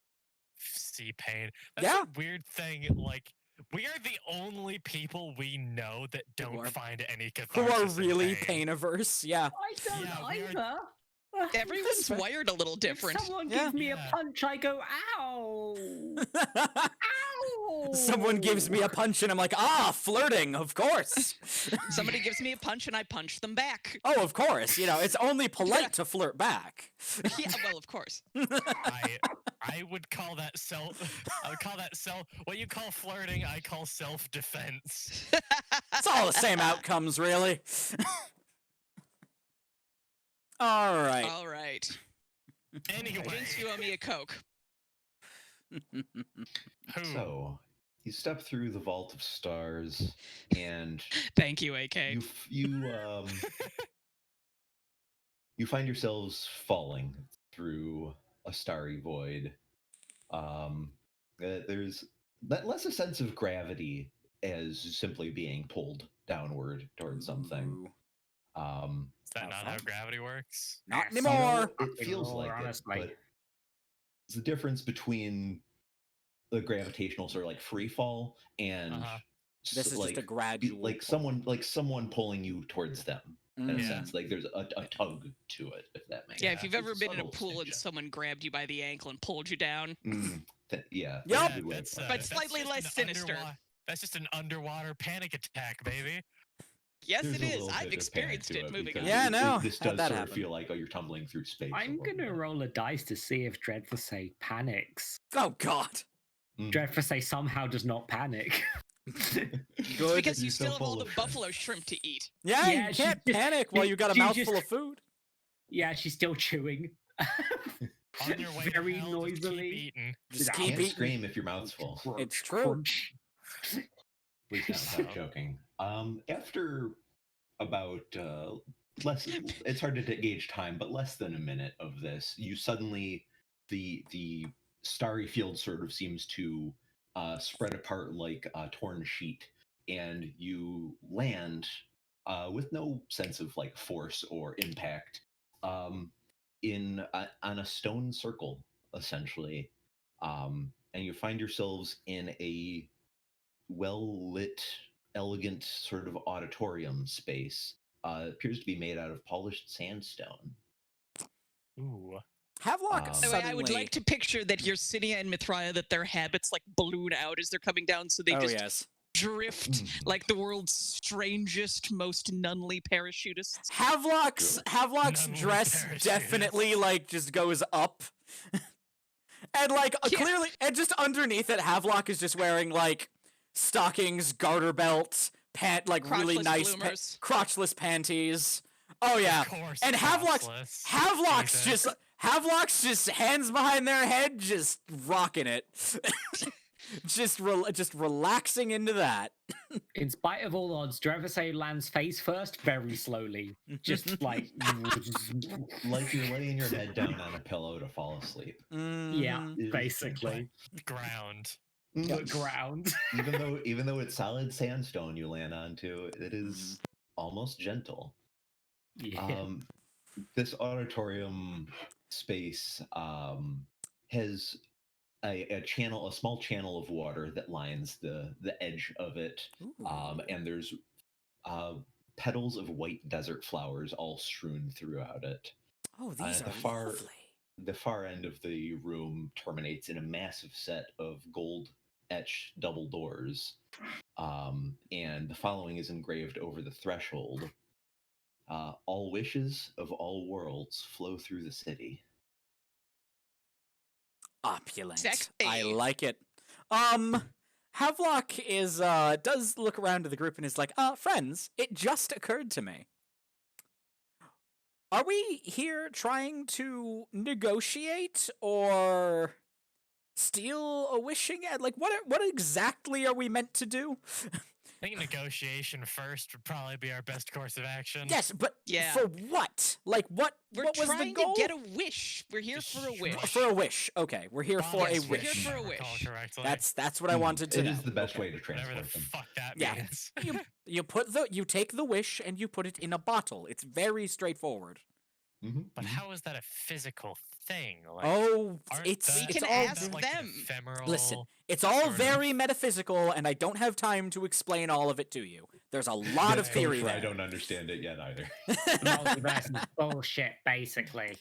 S4: see pain. That's
S1: Yeah.
S4: a weird thing. Like, we are the only people we know that don't
S1: are-
S4: find any
S1: Who
S4: catharsis
S1: are
S4: in
S1: really
S4: pain.
S1: pain averse. Yeah.
S5: I don't
S4: Yeah, we are-
S5: either.
S2: Everyone's
S1: fair.
S2: wired a little
S5: If
S2: different.
S5: someone
S1: Yeah.
S5: gives me
S4: Yeah.
S5: a punch, I go, ow! Ow!
S1: Someone gives me a punch and I'm like, flirting, of course.
S2: Somebody gives me a punch and I punch them back.
S1: Oh, of course. You know, it's only polite to flirt back.
S2: Yeah, well, of course.
S4: I would call that I would call that what you call flirting, I call self-defense.
S1: It's all the same outcomes, really. All right.
S2: All right.
S4: Anyway,
S2: Vince, you owe me a Coke.
S4: who?
S3: So, you step through the vault of stars, and
S2: Thank you, AK.
S3: you find yourselves falling through a starry void. There's less a sense of gravity as simply being pulled downward towards something.
S1: Ooh.
S4: Is that not how gravity works?
S1: Not
S5: Yes.
S1: anymore.
S3: It feels
S5: Anymore,
S3: like it,
S5: honestly.
S3: but it's the difference between the gravitational sort of like free fall and
S4: Uh-huh.
S1: This is just a gradual.
S3: like someone pulling you towards them in a
S1: Mm.
S3: sense. Like there's a tug to it, if that makes
S2: Yeah,
S3: sense.
S2: if you've
S3: It's
S2: ever been in a
S3: subtle
S2: pool and
S3: distinction.
S2: someone grabbed you by the ankle and pulled you down.
S3: Yeah.
S1: Yup.
S3: that's a good way of
S4: That's,
S3: putting
S2: But
S3: it.
S4: that's
S2: slightly
S4: just
S2: less
S4: an
S2: sinister.
S4: That's just an underwater panic attack, baby.
S2: Yes,
S3: There's
S2: it
S3: a
S2: is.
S3: little
S2: I've
S3: bit of
S2: experienced
S3: panic
S2: it
S3: to
S2: moving
S3: because
S2: on.
S1: Yeah, no,
S3: This
S1: how'd
S3: does
S1: that
S3: sort
S1: happen?
S3: of feel like you're tumbling through space.
S5: I'm
S3: a little
S5: gonna
S3: bit.
S5: roll a dice to see if Dreadful panics.
S1: Oh God.
S5: Dreadful somehow does not panic.
S2: It's
S1: Good.
S2: because you
S3: You're so
S2: still have all
S3: full
S2: the
S3: of shrimp.
S2: buffalo shrimp to eat.
S1: Yeah,
S5: Yeah,
S1: you
S5: she
S1: can't
S5: just-
S1: panic while you got a
S5: she
S1: mouthful
S5: just-
S1: of food.
S5: Yeah, she's still chewing.
S4: On your way
S5: Very
S4: to hell, just keep
S5: noisily.
S4: eating.
S1: Just
S5: Yeah.
S1: keep
S3: Can't
S1: eating.
S3: scream if your mouth's full.
S1: It's true.
S5: Crunch.
S3: Please don't. I'm joking. After about less, it's hard to gauge time, but less than a minute of this, you suddenly the starry field sort of seems to spread apart like a torn sheet, and you land with no sense of like force or impact on a stone circle, essentially, and you find yourselves in a well lit, elegant sort of auditorium space. Appears to be made out of polished sandstone.
S4: Ooh.
S1: Havelock
S3: Um,
S2: By the way, I would
S1: suddenly.
S2: like to picture that Yersinia and Mithraea, that their habits like balloon out as they're coming down, so they
S1: Oh
S2: just
S1: yes.
S2: drift like the world's strangest, most nunly parachutists.
S1: Havelock's
S4: Nunley
S1: dress
S4: parachutist.
S1: definitely like just goes up. And like
S2: Yeah.
S1: clearly, and just underneath it, Havelock is just wearing like stockings, garter belt, like really
S2: Crotchless
S1: nice
S2: bloomers.
S1: crotchless panties. Oh yeah,
S4: Of course,
S1: and
S4: crotchless. Jesus.
S1: Havelock's just hands behind their head, just rocking it, just relaxing into that.
S5: In spite of all odds, Drevasay lands face first very slowly. Just like.
S3: like you're laying your head down on a pillow to fall asleep.
S5: Yeah,
S1: Mhm.
S3: It is
S5: basically.
S4: Ground.
S5: The ground.
S3: even though it's solid sandstone you land onto, it is almost gentle.
S5: Yeah.
S3: This auditorium space has a small channel of water that lines the edge of it,
S1: Ooh.
S3: and there's petals of white desert flowers all strewn throughout it.
S1: Oh, these
S3: the
S1: are
S3: far-
S1: lovely.
S3: The far end of the room terminates in a massive set of gold etched double doors, and the following is engraved over the threshold. All wishes of all worlds flow through the city.
S1: Opulent.
S2: Sexy.
S1: I like it. Havelock is does look around to the group and is like, friends, it just occurred to me. Are we here trying to negotiate or steal a wishing? Like, what exactly are we meant to do?
S4: I think negotiation first would probably be our best course of action.
S1: Yes, but
S2: Yeah.
S1: for what? Like, what
S2: We're
S1: was the
S2: trying
S1: goal?
S2: to get a wish. We're here for a wish.
S1: For a wish. Okay, we're here for
S2: Yes,
S1: a
S2: we're here
S1: wish.
S2: for a
S4: if I recall
S2: wish.
S4: correctly.
S1: That's what I wanted to
S3: It
S1: know.
S3: is the best
S1: Okay.
S3: way to
S4: whatever
S3: transport
S4: the
S3: them.
S4: fuck that
S1: Yeah.
S4: means.
S1: You take the wish and you put it in a bottle. It's very straightforward.
S4: But how is that a physical thing? Like,
S1: Oh,
S4: aren't
S1: it's
S4: the-
S2: We
S1: it's
S2: can
S1: all
S2: ask
S4: that, like, an
S2: them.
S4: ephemeral...
S1: listen. It's all
S4: sort of-
S1: very metaphysical, and I don't have time to explain all of it to you. There's a lot of
S3: That's
S1: theory
S3: kosher,
S1: there.
S3: I don't understand it yet either.
S5: Multiverse is bullshit, basically.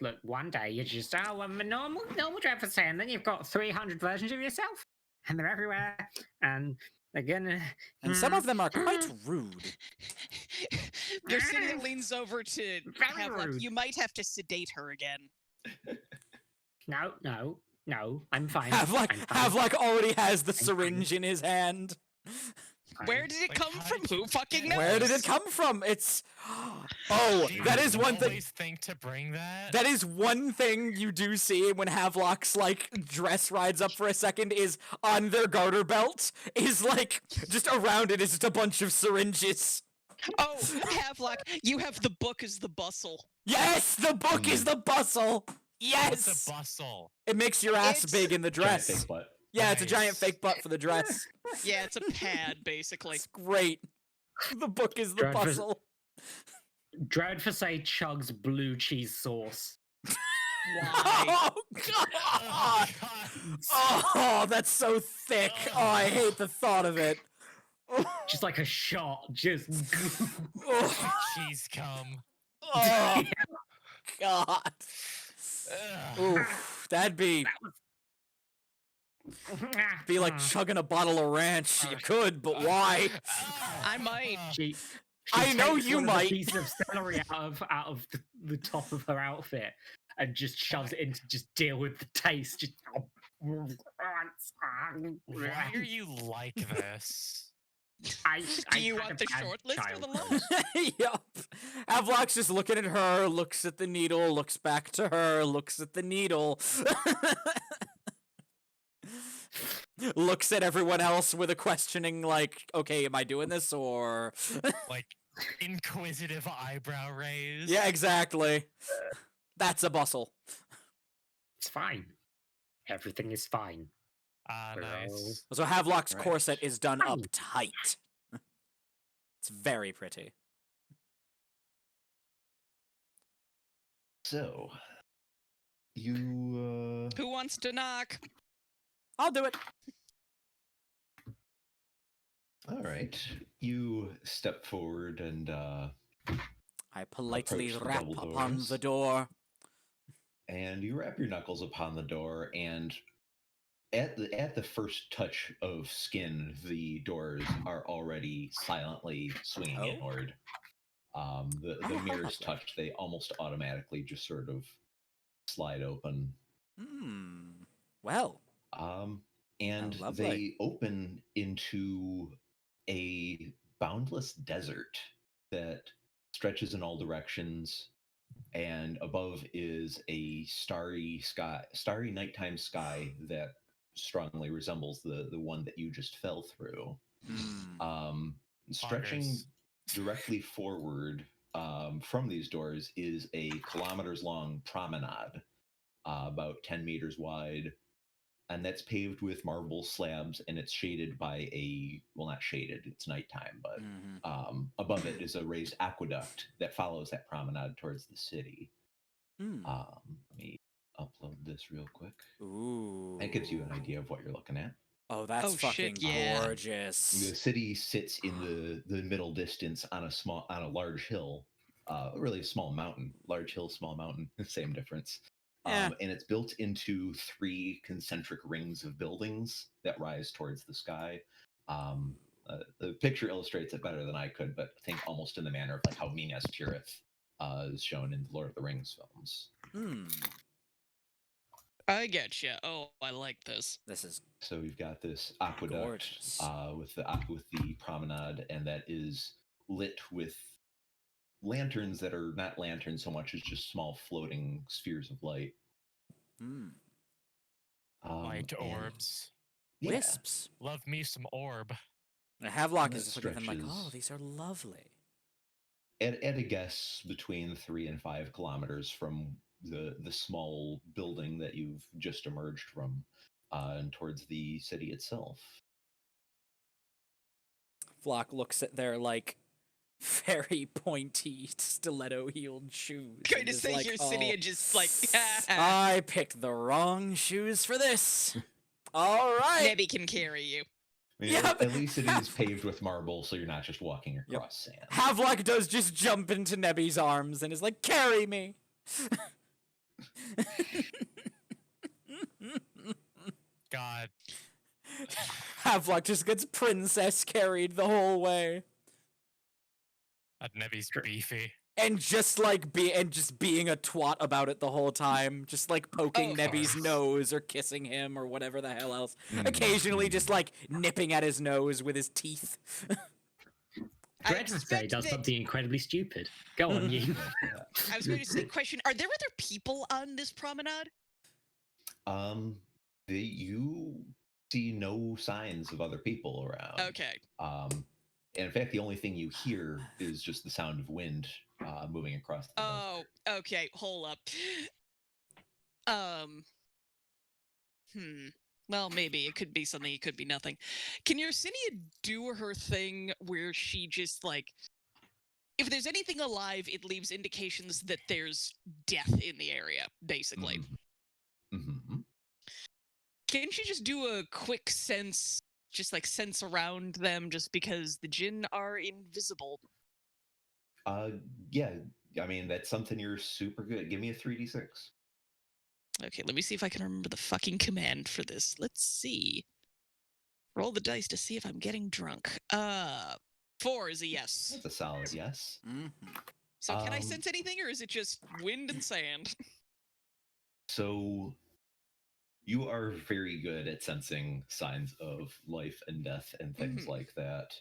S5: Look, one day you're just, I'm a normal Drevasay, and then you've got 300 versions of yourself, and they're everywhere, and they're gonna.
S1: And some of them are quite rude.
S2: Yersinia leans over to
S5: Very
S2: Havelock.
S5: rude.
S2: You might have to sedate her again.
S5: No, I'm fine.
S1: Havelock,
S5: I'm fine.
S1: Havelock already has the
S5: fine.
S1: syringe in his hand.
S2: Where did it
S4: Like,
S2: come
S4: how
S2: from?
S4: did
S2: Who
S4: you
S2: fucking
S4: get
S2: knows?
S1: Where did it come from? It's oh,
S4: Do you
S1: that is one thing.
S4: always think to bring that?
S1: That is one thing you do see when Havelock's like dress rides up for a second is on their garter belt is like just around it is just a bunch of syringes.
S2: Oh, Havelock, you have the book as the bustle.
S1: Yes, the book is the bustle.
S4: What's
S1: Yes,
S4: a bustle?
S1: it makes your ass
S2: It's-
S1: big in the
S3: Giant
S1: dress.
S3: fake butt.
S1: Yeah, it's a giant
S4: Nice.
S1: fake butt for the dress.
S2: Yeah, it's a pad, basically.
S1: It's great. The book is the
S5: Dreadful-
S1: bustle.
S5: Drevasay chugs blue cheese sauce.
S2: Why?
S1: Oh god!
S4: God.
S1: Oh, that's so thick. Oh, I hate the thought of it.
S5: Just like a shot, just.
S1: Oh,
S4: Cheese cum.
S1: oh god.
S4: Ugh.
S1: Oof, that'd be like chugging a bottle of ranch. You could, but why?
S2: I might.
S5: She
S1: I know
S5: takes
S1: you
S5: one of the
S1: might.
S5: pieces of celery out of the top of her outfit and just shoves it in to just deal with the taste. Just.
S4: Why are you like this?
S2: Do you want the short list or the long?
S1: Yup. Havelock's just looking at her, looks at the needle, looks back to her, looks at the needle. Looks at everyone else with a questioning like, okay, am I doing this or
S4: Like, inquisitive eyebrow raise?
S1: yeah, exactly. That's a bustle.
S5: It's fine. Everything is fine.
S4: Ah, nice.
S1: So Havelock's
S3: Right.
S1: corset is done up
S5: Fine.
S1: tight. It's very pretty.
S3: So, you
S2: Who wants to knock?
S1: I'll do it.
S3: all right. You step forward and
S1: I politely
S3: Approach the
S1: rap
S3: double
S1: upon
S3: doors.
S1: the door.
S3: you wrap your knuckles upon the door, and at the first touch of skin, the doors are already silently swinging
S1: Oh.
S3: inward. The
S1: Oh, how
S3: merest
S1: lovely.
S3: touch, they almost automatically just sort of slide open.
S1: Well,
S3: And
S1: lovely.
S3: they open into a boundless desert that stretches in all directions, and above is a starry nighttime sky that strongly resembles the one that you just fell through. Stretching
S4: Poggers.
S3: directly forward from these doors is a kilometers long promenade, about 10 meters wide, and that's paved with marble slabs, and it's shaded by not shaded, it's nighttime, but above it is a raised aqueduct that follows that promenade towards the city. Let me upload this real quick.
S1: Ooh.
S3: That gives you an idea of what you're looking at.
S1: Oh, that's
S2: Oh, shit,
S1: fucking
S2: yeah.
S3: The
S1: gorgeous.
S3: city sits in the middle distance on a large hill, really a small mountain. Large hill, small mountain, same difference.
S1: Yeah.
S3: And it's built into 3 concentric rings of buildings that rise towards the sky. The picture illustrates it better than I could, but think almost in the manner of like how Minas Tirith is shown in the Lord of the Rings films.
S2: I get you. Oh, I like this.
S1: This is
S3: So we've got this aqueduct
S1: gorgeous.
S3: with the promenade, and that is lit with lanterns that are not lanterns so much as just small floating spheres of light.
S4: Light
S3: And-
S4: orbs.
S3: yeah,
S1: Wisps.
S4: Love me some orb.
S1: The Havelock
S3: And
S1: is
S3: that
S1: just looking at them like, oh,
S3: stretches-
S1: these are lovely.
S3: at a guess between 3 and 5 kilometers from the small building that you've just emerged from, and towards the city itself.
S1: Flock looks at their like very pointy stiletto-heeled shoes.
S2: Going
S1: and
S2: to
S1: is
S2: say
S1: like,
S2: your city
S1: "Oh,
S2: and just like,
S1: I picked the wrong shoes for this. All right.
S2: Nebby can carry you.
S3: I mean,
S1: Yeah,
S3: at least it is paved with marble, so you're not just walking across sand.
S1: Havelock does just jump into Nebby's arms and is like, carry me.
S4: God.
S1: Havelock just gets princess carried the whole way.
S4: That Nebby's beefy.
S1: And just like being a twat about it the whole time, just like poking
S2: of
S1: Nebby's
S4: course.
S1: nose or kissing him or whatever the hell else.
S3: Mhm.
S1: Occasionally just like nipping at his nose with his teeth.
S2: I
S5: Dredge's Bay
S2: expect
S5: does
S2: that-
S5: something incredibly stupid. Go on, you.
S2: I was going to say, question: are there other people on this promenade?
S3: You see no signs of other people around.
S2: Okay.
S3: And in fact, the only thing you hear is just the sound of wind moving across the
S2: Oh, okay. Hold up. Well, maybe it could be something. It could be nothing. Can Yersinia do her thing where she just like, if there's anything alive, it leaves indications that there's death in the area, basically.
S3: Mm-hmm.
S2: Can she just do a quick sense, just like sense around them, just because the Jinn are invisible?
S3: Yeah, I mean, that's something you're super good. Give me a 3d6.
S2: Okay, let me see if I can remember the fucking command for this. Let's see. Roll the dice to see if I'm getting drunk. 4 is a yes.
S3: That's a solid yes.
S2: So can I
S3: Um,
S2: sense anything, or is it just wind and sand?
S3: So you are very good at sensing signs of life and death and things like that.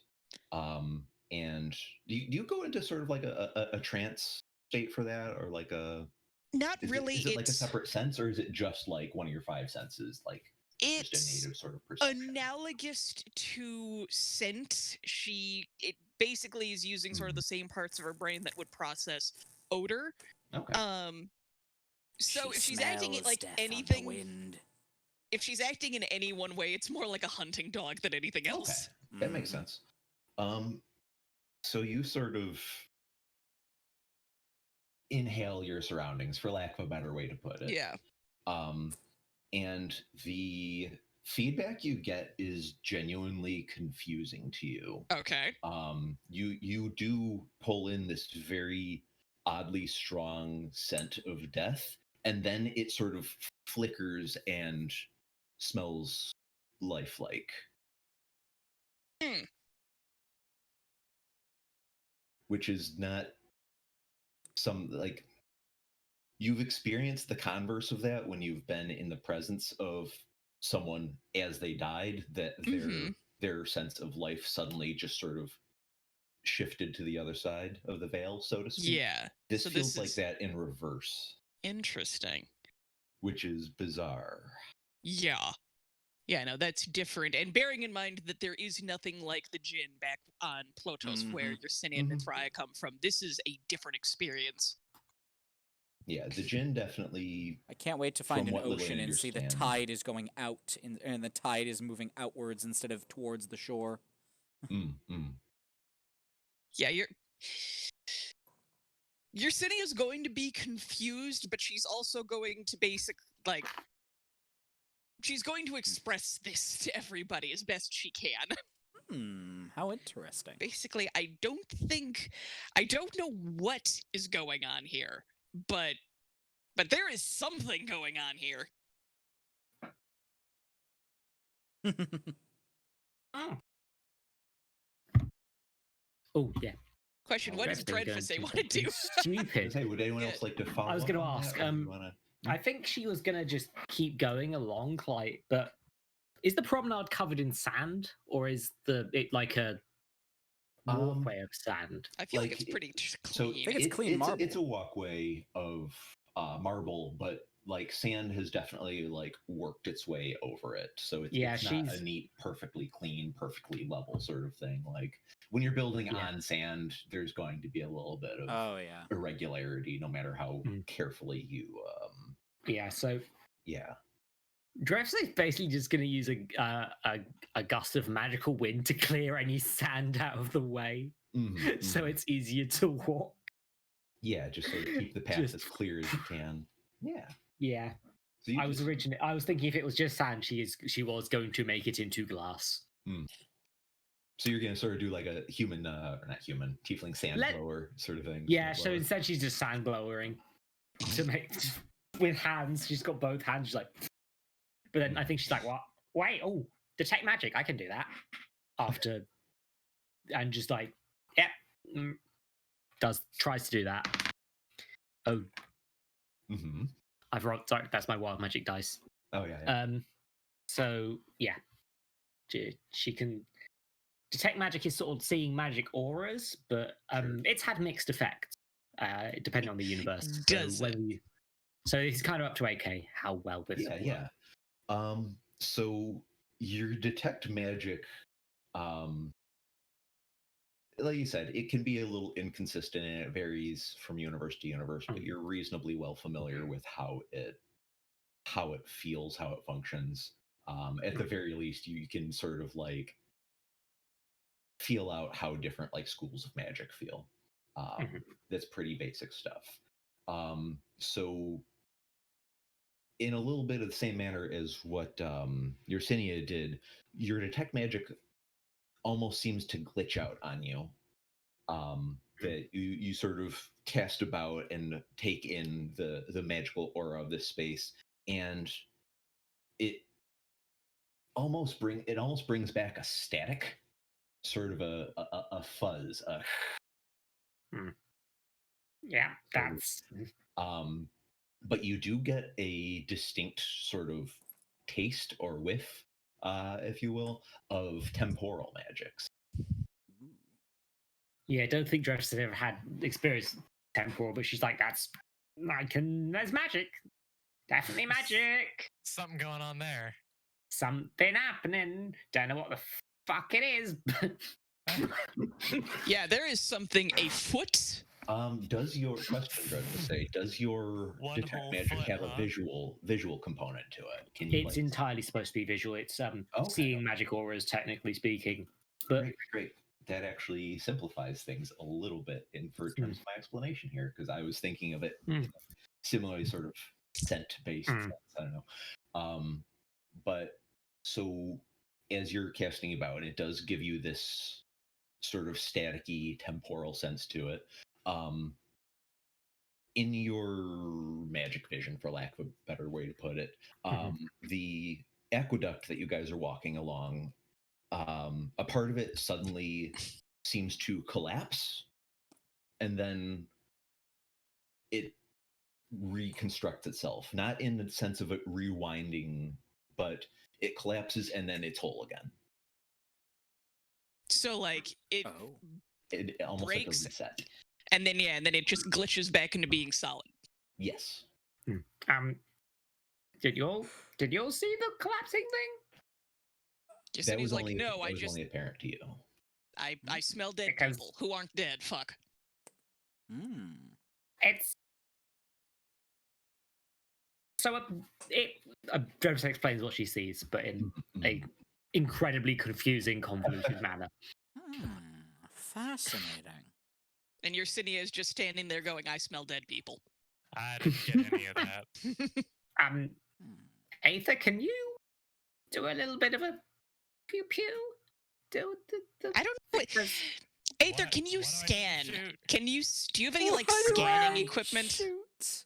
S3: And do you go into sort of like a trance state for that, or like a
S2: Not
S3: is
S2: really.
S3: Is it like a
S2: It's
S3: separate sense, or is it just like one of your 5 senses, like just a
S2: it's
S3: native sort of perception?
S2: analogous to scent. It basically is using sort of the same parts of her brain that would process odor.
S3: Okay.
S2: So
S1: She
S2: if she's acting it
S1: smells
S2: like
S1: death on the
S2: anything,
S1: wind.
S2: if she's acting in any one way, it's more like a hunting dog than anything
S3: Okay,
S2: else.
S3: that makes
S1: Mhm.
S3: sense. So you sort of inhale your surroundings, for lack of a better way to put it.
S2: Yeah.
S3: And the feedback you get is genuinely confusing to you.
S2: Okay.
S3: You do pull in this very oddly strong scent of death, and then it sort of flickers and smells lifelike.
S2: Hmm.
S3: Which is not some like you've experienced the converse of that when you've been in the presence of someone as they died, that
S2: Mhm.
S3: their sense of life suddenly just sort of shifted to the other side of the veil, so to speak.
S2: Yeah.
S3: This
S2: So
S3: feels
S2: this
S3: like
S2: is
S3: that in reverse,
S2: interesting.
S3: which is bizarre.
S2: Yeah. Yeah, no, that's different. And bearing in mind that there is nothing like the Jinn back on Plotos where
S1: Mhm.
S2: Yersinia and
S3: Mhm.
S2: Mithraia come from, this is a different experience.
S3: Yeah, the Jinn definitely.
S1: I can't wait to
S3: From
S1: find an
S3: what little I
S1: ocean and see the
S3: understand.
S1: tide is going out and the tide is moving outwards instead of towards the shore.
S2: Yeah, Yersinia is going to be confused, but she's also going to she's going to express this to everybody as best she can.
S1: How interesting.
S2: Basically, I don't know what is going on here, but there is something going on here.
S5: Oh yeah.
S2: Question: what does
S5: Dread's gonna
S2: Dreadfus want to do?
S5: Stupid.
S3: Hey, would anyone
S2: Yeah.
S3: else like to follow?
S5: I was
S3: up
S5: gonna
S3: on
S5: ask,
S3: that, or do you wanna...
S5: I think she was gonna just keep going along, like, but is the promenade covered in sand, or is it like a walkway of sand?
S2: I feel like
S3: Like,
S2: it's pretty
S3: So
S2: clean.
S1: think it's clean
S3: it's
S1: marble.
S3: it's a walkway of marble, but like sand has definitely like worked its way over it. So
S5: Yeah,
S3: it's not a
S5: she's-
S3: neat, perfectly clean, perfectly level sort of thing. Like when you're building
S5: Yeah.
S3: on sand, there's going to be a little bit of
S1: Oh yeah.
S3: irregularity, no matter how
S5: Mm.
S3: carefully you.
S5: Yeah, so
S3: Yeah.
S5: Drefs is basically just going to use a gust of magical wind to clear any sand out of the way, so it's easier to walk.
S3: Yeah, just sort of keep the path
S5: Just-
S3: as clear as you can. Yeah.
S5: Yeah,
S3: So you
S5: I was thinking if it was just sand, she was going to make it into glass.
S3: So you're gonna sort of do like a human, or not human, tiefling sand blower sort of thing.
S5: Yeah,
S3: sand
S5: so
S3: blower.
S5: instead she's just sand blowering to make with hands. She's got both hands. She's like, but then I think she's like, what? Wait, oh, detect magic. I can do that. After, and just like, yep, tries to do that. Oh,
S3: Mhm.
S5: I've rolled. Sorry, that's my wild magic dice.
S3: Oh yeah.
S5: So yeah, she can detect magic. Is sort of seeing magic auras, but it's had mixed effects depending on the universe.
S2: Does it?
S5: So it's kind of up to AK how well this.
S3: Yeah. So your detect magic, like you said, it can be a little inconsistent and it varies from universe to universe, but you're reasonably well familiar with how it feels, how it functions. At the very least, you can sort of like feel out how different like schools of magic feel. That's pretty basic stuff. So in a little bit of the same manner as what Yersinia did, your detect magic almost seems to glitch out on you. That you sort of cast about and take in the magical aura of this space, and it almost brings back a static, sort of a fuzz.
S5: Yeah, that's.
S3: But you do get a distinct sort of taste or whiff, if you will, of temporal magics.
S5: Yeah, I don't think Dress has ever had experience temporal, but she's like, that's magic. Definitely magic.
S4: Something going on there.
S5: Something happening. Don't know what the fuck it is.
S2: Yeah, there is something afoot
S3: Does your question, Dread, to say, does your
S4: One
S3: detect
S4: whole
S3: magic
S4: foot,
S3: have a
S4: huh?
S3: visual component to it? Can you
S5: It's entirely supposed to be visual. It's
S3: Okay.
S5: seeing magic auras, technically speaking. But
S3: Great. That actually simplifies things a little bit in for terms of my explanation here, because I was thinking of it in a similarly sort of scent-based sense. I don't know. But so as you're casting about, it does give you this sort of staticky temporal sense to it. In your magic vision, for lack of a better way to put it, the aqueduct that you guys are walking along, a part of it suddenly seems to collapse, and then it reconstructs itself, not in the sense of it rewinding, but it collapses and then it's whole again.
S2: So like it
S3: It almost
S2: breaks,
S3: like a reset.
S2: and then it just glitches back into being solid.
S3: Yes.
S5: Did you all see the collapsing thing?
S2: Just
S3: That
S2: he's
S3: was
S2: like,
S3: only
S2: no,
S3: that was only apparent to you.
S2: I smell dead
S5: Because-
S2: people who aren't dead. Fuck.
S5: It's so Jonas explains what she sees, but in a incredibly confusing, convoluted manner.
S1: Fascinating.
S2: And Yersinia is just standing there going, I smell dead people.
S4: I didn't get any of that.
S5: Aether, can you do a little bit of a pew pew? Do the
S2: I don't know.
S5: because-
S2: Aether,
S4: What-
S2: can you
S4: what do I
S2: scan?
S4: shoot?
S2: Can you? Do you have any like
S1: What do
S2: scanning
S1: I
S2: equipment?
S1: shoot?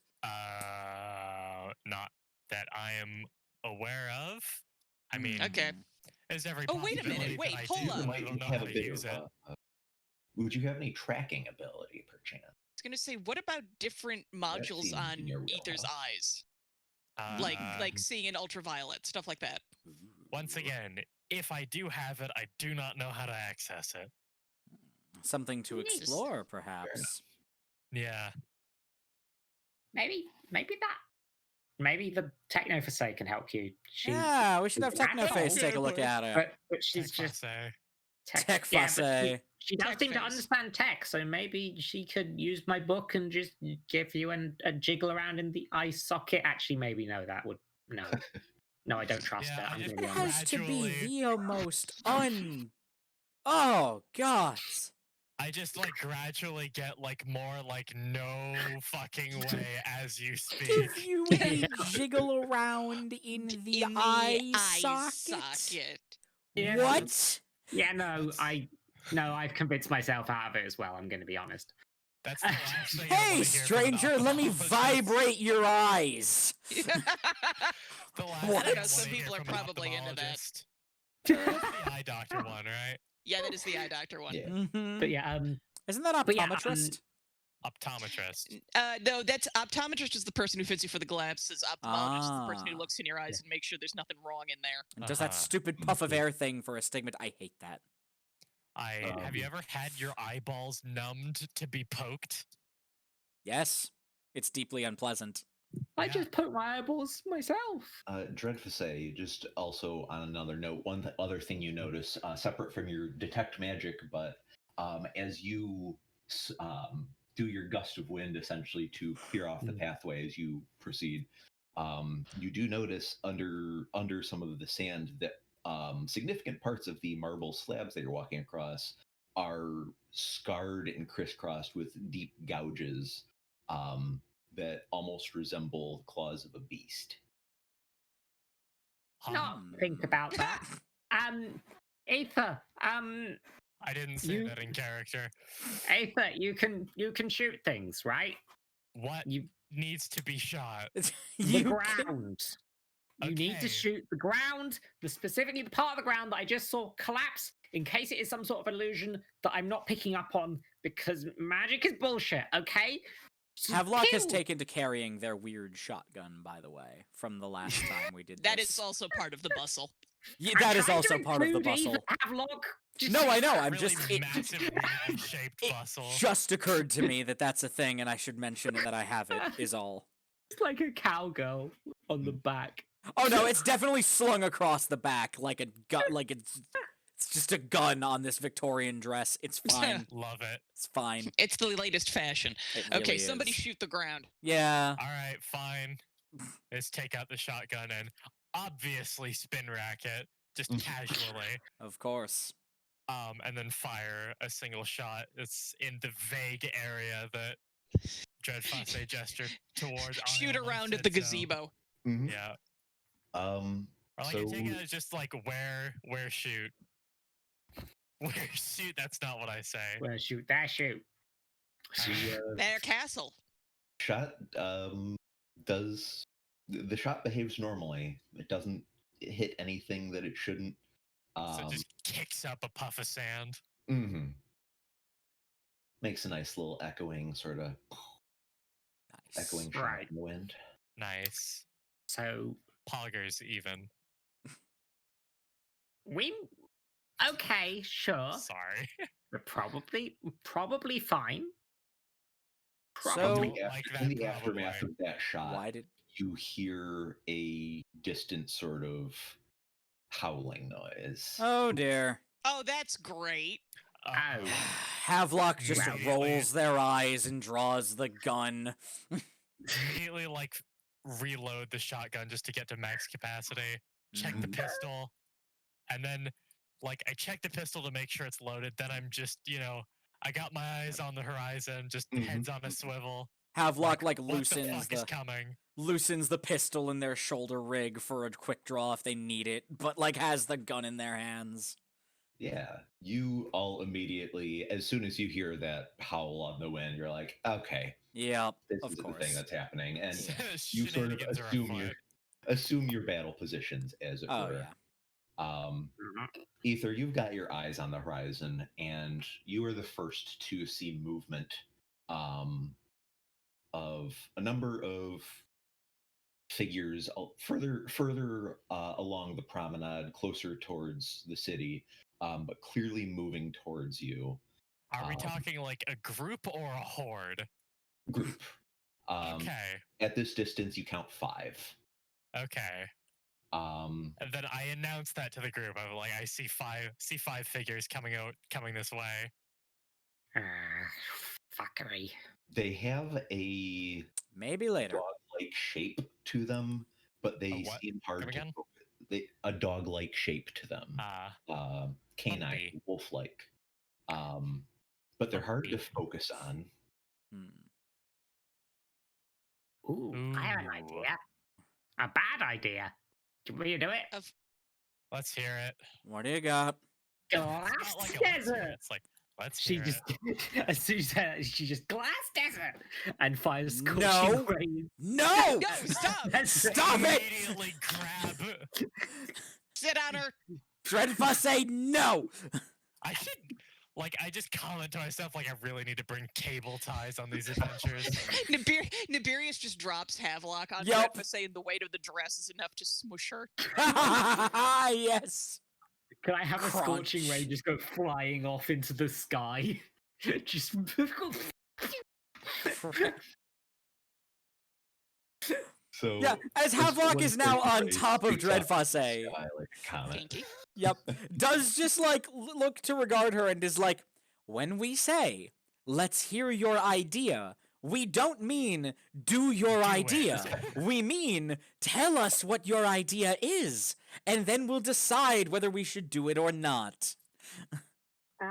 S4: Not that I am aware of. I mean,
S2: Okay.
S4: there's every
S2: Oh, wait a minute,
S4: possibility
S2: wait,
S4: that I
S2: hold
S4: do,
S2: up.
S4: but I
S3: Might
S4: don't know
S3: have
S4: how
S3: a
S4: to
S3: bit
S4: use
S3: of
S4: it.
S3: would you have any tracking ability, perchance?
S2: I was gonna say, what about different modules
S3: seems
S2: on
S3: in your
S2: Aether's
S3: wheelhouse.
S2: eyes?
S4: Uh,
S2: Like seeing in ultraviolet, stuff like that.
S4: once again, if I do have it, I do not know how to access it.
S1: Something to
S5: Neat.
S1: explore, perhaps.
S4: Yeah.
S5: maybe that. Maybe the Techno Facade can help you.
S1: Yeah, we should have
S5: she's
S1: Technoface take a look at it.
S5: but she's
S4: Tech
S5: just
S4: passe.
S5: tech.
S1: Tech
S5: but
S1: Facade.
S5: she does
S2: Tech
S5: seem to
S2: face.
S5: understand tech, so maybe she could use my book and just give you a jiggle around in the eye socket. Actually, maybe no, that would no. No, I don't trust
S4: Yeah,
S5: her.
S4: I
S5: I'm
S4: just
S5: gonna be
S1: It
S5: honest.
S1: has to be
S4: gradually-
S1: the most Oh, God.
S4: I just like gradually get like more like no fucking way as you speak.
S1: Give you a jiggle around in the eye socket.
S5: Yeah.
S1: What?
S5: Yeah, no, I've convinced myself out of it as well. I'm going to be honest.
S4: That's the last thing I
S1: Hey,
S4: wanna hear from an
S1: stranger, let me
S4: ophthalmologist.
S1: vibrate your eyes.
S4: The last
S1: What?
S4: thing
S1: I know
S4: I
S2: some
S4: wanna hear
S2: people are
S4: from an
S2: probably into that.
S4: ophthalmologist. That's the eye doctor one, right?
S2: Yeah, that is the eye doctor one.
S3: Yeah.
S1: Mhm.
S5: But yeah,
S1: Isn't that
S5: but yeah,
S1: optometrist?
S4: Optometrist.
S2: No, that's optometrist is the person who fits you for the glasses. Ophthalmologist is the person who
S1: Ah.
S2: looks in your eyes and makes sure there's nothing wrong in there.
S1: And does that
S4: Uh-huh.
S1: stupid puff of air thing for astigmat. I hate that.
S4: Have you ever had your eyeballs numbed to be poked?
S1: Yes, it's deeply unpleasant.
S5: I
S4: Yeah.
S5: just poke my eyeballs myself.
S3: Dreadfacet, just also on another note, other thing you notice, separate from your detect magic, but as you do your gust of wind essentially to clear off the pathway as you proceed, you do notice under some of the sand that significant parts of the marble slabs that you're walking across are scarred and crisscrossed with deep gouges that almost resemble the claws of a beast.
S5: Not think about that. Aether,
S4: I didn't say
S5: you-
S4: that in character.
S5: Aether, you can shoot things, right?
S4: What
S5: You
S4: needs to be shot?
S5: the
S1: You
S5: ground. You need to
S4: Okay.
S5: shoot the ground, specifically the part of the ground that I just saw collapse, in case it is some sort of illusion that I'm not picking up on, because magic is bullshit, okay? Just
S1: Havelock has
S5: pew!
S1: taken to carrying their weird shotgun, by the way, from the last time we did
S2: That
S1: this.
S2: is also part of the bustle.
S1: Yeah,
S5: I'm
S1: that is
S5: trying to
S1: also part of the
S5: include either
S1: bustle.
S5: Havelock. Just-
S1: No, I know. I'm
S4: Really
S1: just. It
S4: massive, weirdly shaped
S1: it
S4: bustle.
S1: just occurred to me that that's a thing, and I should mention that I have it. Is all.
S5: It's like a cowgirl on the back.
S1: Oh no, it's definitely slung across the back like a gut, like it's It's just a gun on this Victorian dress. It's fine.
S4: Love it.
S1: It's fine.
S2: It's the latest fashion.
S1: It
S2: Okay,
S1: really
S2: somebody
S1: is.
S2: shoot the ground.
S1: Yeah.
S4: All right, fine. Let's take out the shotgun and obviously spin rack it just casually.
S1: Of course.
S4: And then fire a single shot. It's in the vague area that Dreadfuss gestured towards.
S2: Shoot
S4: Ariel
S2: around
S4: said
S2: at the
S4: so.
S2: gazebo.
S3: Mhm.
S4: Yeah. Or like
S3: So
S4: I take it as just like where shoot. Where shoot, that's not what I say.
S5: Well, shoot that shoot.
S2: Their castle.
S3: shot does the shot behaves normally. It doesn't hit anything that it shouldn't.
S4: So it just kicks up a puff of sand.
S3: Mm-hmm. Makes a nice little echoing sort of
S1: Nice.
S3: echoing shot
S5: Right.
S3: in the wind.
S4: Nice.
S5: So
S4: Poggers even.
S5: we okay, sure.
S4: Sorry.
S5: We're probably fine.
S1: So-
S5: Probably.
S4: Like that
S3: In the
S4: probably.
S3: aftermath of that shot,
S1: Why did
S3: you hear a distant sort of howling noise.
S1: Oh dear.
S2: Oh, that's great.
S5: Oh.
S1: Havelock just
S5: Wow.
S1: rolls their eyes and draws the gun.
S4: Immediately like reload the shotgun just to get to max capacity. Check the
S1: Mhm.
S4: pistol. And then like I check the pistol to make sure it's loaded. Then I'm just, I got my eyes on the horizon, just
S3: Mhm.
S4: heads on a swivel.
S1: Havelock
S4: What the
S1: loosens
S4: fuck is
S1: the
S4: coming?
S1: loosens the pistol in their shoulder rig for a quick draw if they need it, but has the gun in their hands.
S3: Yeah, you all immediately, as soon as you hear that howl on the wind, you're like, okay,
S1: Yeah,
S3: this
S1: of
S3: is the
S1: course.
S3: thing that's happening, and you sort of
S4: Shenanigans are
S3: assume your battle positions, as it
S1: Oh
S3: were.
S1: yeah.
S3: Ether, you've got your eyes on the horizon, and you are the first to see movement of a number of figures further along the promenade, closer towards the city, but clearly moving towards you.
S4: Are we
S3: Um,
S4: talking like a group or a horde?
S3: Group.
S4: Okay.
S3: At this distance, you count 5.
S4: Okay.
S3: Um,
S4: And then I announce that to the group. I'm like, I see five figures coming this way.
S5: Fuckery.
S3: they have a
S1: Maybe later.
S3: dog-like shape to them, but they
S4: what?
S3: seem hard
S4: Come
S3: to
S4: again?
S3: a dog-like shape to them. Canine,
S4: Puppy.
S3: wolf-like. But they're hard to
S4: Puppy.
S3: focus on.
S1: Hmm.
S5: Ooh, I have an
S4: Ooh.
S5: idea. A bad idea. Will you do it?
S4: Let's hear it.
S1: What do you got?
S5: Glass
S4: It's not like a let's hear it.
S5: desert.
S4: It's like let's
S5: She
S4: hear
S5: just,
S4: it.
S5: as soon as she just glass desert and fires scorching
S1: No.
S5: rays.
S1: No!
S2: No, stop!
S1: Stop it!
S4: Immediately grab.
S2: Sit on her.
S1: Dreadfuss say no!
S4: I should I just comment to myself I really need to bring cable ties on these adventures.
S2: Nibirius just drops Havelock on
S1: Yup.
S2: Dreadfuss, saying the weight of the dress is enough to smush her.
S1: Yes!
S5: Can I have a scorching ray
S1: Crunch.
S5: just go flying off into the sky? Just.
S3: So
S1: Yeah, as
S3: this
S1: Havelock
S3: one
S1: is now on
S3: phrase
S1: top of
S3: shoots off
S1: Dreadfuss
S3: the
S1: A.
S3: sky like a comet.
S2: Pinky.
S1: Yep. Does just look to regard her and is like, when we say, let's hear your idea, we don't mean do your
S4: Do it.
S1: idea. We mean tell us what your idea is, and then we'll decide whether we should do it or not.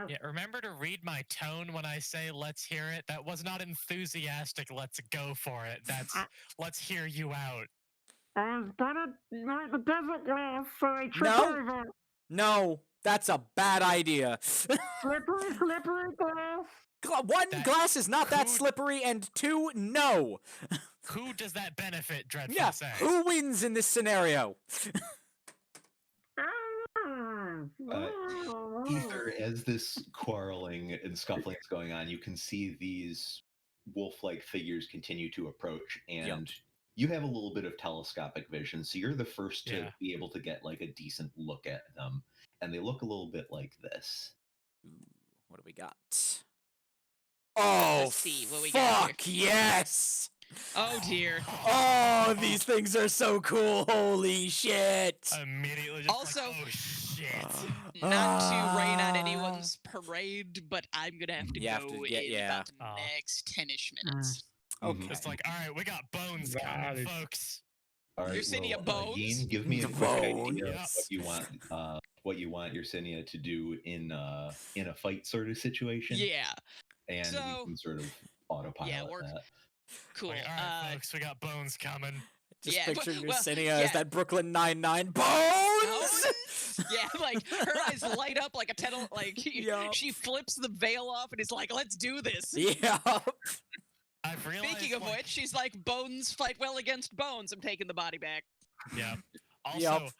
S4: Yeah, remember to read my tone when I say let's hear it. That was not enthusiastic, let's go for it. That's let's hear you out.
S5: I've got to make the desert glass so I trip
S1: No.
S5: over.
S1: No, that's a bad idea.
S5: Slippery glass.
S1: One,
S4: That
S1: glass is not that
S4: could-
S1: slippery, and 2, no.
S4: Who does that benefit, Dreadfuss?
S1: Yeah,
S4: say?
S1: who wins in this scenario?
S3: Ether, as this quarreling and scuffling is going on, you can see these wolf-like figures continue to approach, and you have a little bit of telescopic vision, so you're the first to
S4: Yeah.
S3: be able to get a decent look at them, and they look a little bit like this.
S1: Ooh, what do we got? Oh,
S2: Let's see what we got
S1: fuck yes!
S2: Oh dear.
S1: Oh, these things are so cool. Holy shit!
S4: Immediately just
S2: Also-
S4: oh shit.
S2: Not to rain on anyone's parade, but I'm gonna have to
S1: You
S2: go
S1: have to get-
S2: in
S1: yeah.
S2: about the
S4: Oh.
S2: next 10-ish minutes.
S1: Okay.
S4: It's like, all right, we got bones
S5: That
S4: coming,
S5: is-
S4: folks.
S3: All right,
S2: Yersinia
S3: well,
S2: Bones?
S3: Dean, give me a
S1: The
S3: quick idea
S1: Bones.
S3: of what you want Yersinia to do in a fight sort of situation,
S2: Yeah,
S3: and
S2: so-
S3: we can sort of autopilot
S2: work-
S3: that.
S2: cool.
S4: Like, all right, folks, we got bones coming.
S1: Just
S2: yeah,
S1: picture
S2: well,
S1: Yersinia
S2: yeah.
S1: as that Brooklyn Nine-Nine Bones!
S2: Yeah, like her eyes light up like a kettle. Like
S1: Yup.
S2: she flips the veil off and is like, "Let's do this."
S1: Yeah.
S4: I've realized.
S2: Speaking of
S4: like,
S2: which, she's like, "Bones fight well against bones." I'm taking the body back.
S4: yeah. Also,
S1: Yup.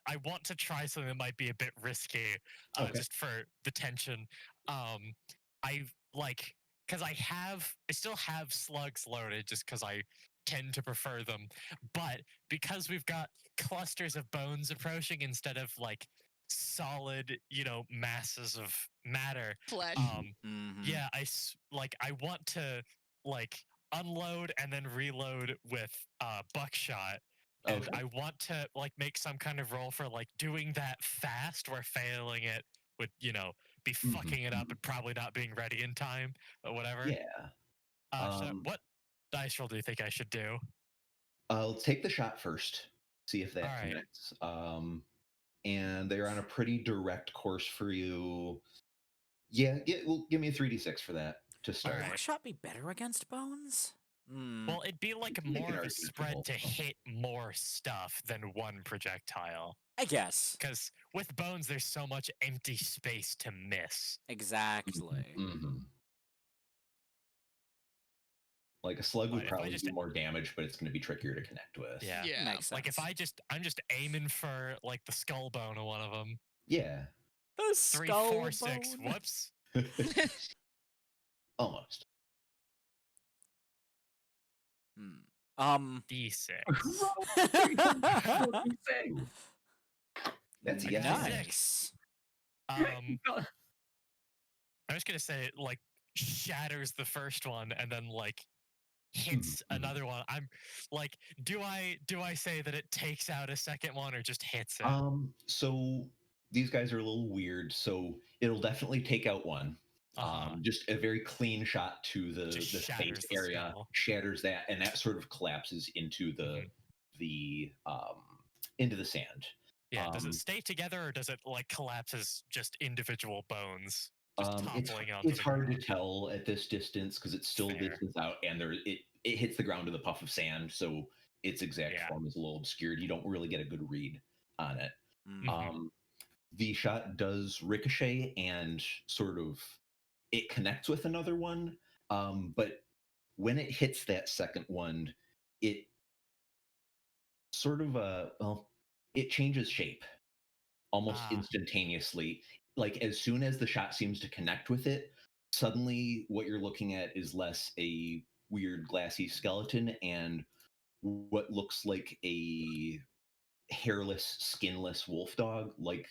S4: I want to try something that might be a bit risky,
S3: Okay.
S4: just for the tension. I like because I still have slugs loaded, just because I tend to prefer them. But because we've got clusters of bones approaching instead of like solid, masses of matter.
S2: Flesh.
S1: Mhm.
S4: Yeah, I want to like unload and then reload with buckshot. And
S3: Okay.
S4: I want to like make some kind of roll for like doing that fast where failing it would, be fucking it up and probably not being ready in time or whatever.
S3: Yeah.
S4: So what dice roll do you think I should do?
S3: I'll take the shot first. See if that
S4: All right.
S3: connects. And they're on a pretty direct course for you. Yeah, give me a 3d6 for that to start.
S4: Alright.
S1: Buckshot be better against bones?
S4: Well, it'd be like
S3: Make
S4: more
S3: an
S4: of a
S3: argument for
S4: spread
S3: both
S4: to
S3: of them.
S4: hit more stuff than one projectile.
S1: I guess.
S4: Because with bones, there's so much empty space to miss.
S1: Exactly.
S3: Mhm. Like a slug would
S4: But if I
S3: probably
S4: just-
S3: do more damage, but it's going to be trickier to connect with.
S4: Yeah.
S2: Yeah.
S1: Makes sense.
S4: Like if I'm just aiming for like the skull bone of one of them.
S3: Yeah.
S1: The
S4: 3,
S1: skull
S4: 4, 6.
S1: bone.
S4: Whoops.
S3: Almost.
S4: D6.
S3: That's a
S4: Like
S3: yes.
S1: Nice.
S4: I'm just gonna say it like shatters the first one and then like hits
S3: Mhm.
S4: another one. I'm like, do I say that it takes out a second one or just hits it?
S3: So these guys are a little weird. So it'll definitely take out one. Just a very clean shot to the
S4: Just
S3: face
S4: shatters the
S3: area,
S4: skull.
S3: shatters that, and that sort of collapses into the into the sand.
S4: Yeah. Does
S3: um,
S4: it stay together or does it like collapse as just individual bones? Just
S3: It's,
S4: toppling onto
S3: it's
S4: the
S3: hard to
S4: ground?
S3: tell at this distance because it's still
S4: Fair.
S3: distance out, and it hits the ground with a puff of sand, so its exact
S4: Yeah.
S3: form is a little obscured. You don't really get a good read on it.
S1: Mm.
S3: The shot does ricochet and sort of it connects with another one, but when it hits that second one, it sort of it changes shape almost
S4: Ah.
S3: instantaneously. Like as soon as the shot seems to connect with it, suddenly what you're looking at is less a weird glassy skeleton and what looks like a hairless, skinless wolf dog. Like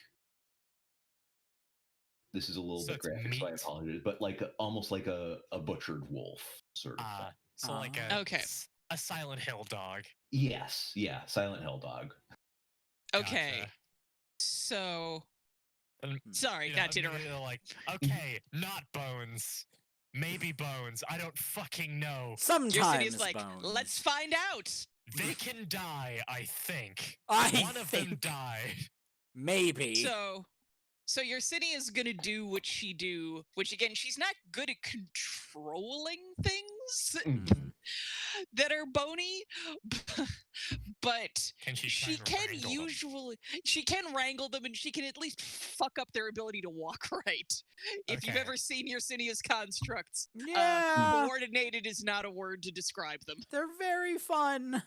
S3: this is a little
S4: So
S3: bit
S4: it's
S3: graphic, so I
S4: meat.
S3: apologize, but like almost like a butchered wolf sort of thing.
S4: So like
S2: Okay.
S4: a Silent Hill dog.
S3: Yes, yeah, Silent Hill dog.
S2: Okay.
S4: Gotcha.
S2: So
S4: And,
S2: sorry, not to interrupt.
S4: immediately like, okay, not bones. Maybe bones. I don't fucking know.
S1: Sometimes
S2: Yersidia's like,
S1: bones.
S2: let's find out.
S4: They can die, I think.
S1: I
S4: One of them
S1: think
S4: died.
S1: maybe.
S2: So Yersinia is gonna do what she do, which again, she's not good at controlling things
S1: Mhm.
S2: that are bony, but
S4: Can she
S2: she
S4: try and
S2: can
S4: wrangle them?
S2: she can wrangle them and she can at least fuck up their ability to walk right. If you've
S4: Okay.
S2: ever seen Yersinia's constructs,
S1: Yeah,
S2: coordinated is not a word to describe them.
S1: they're very fun.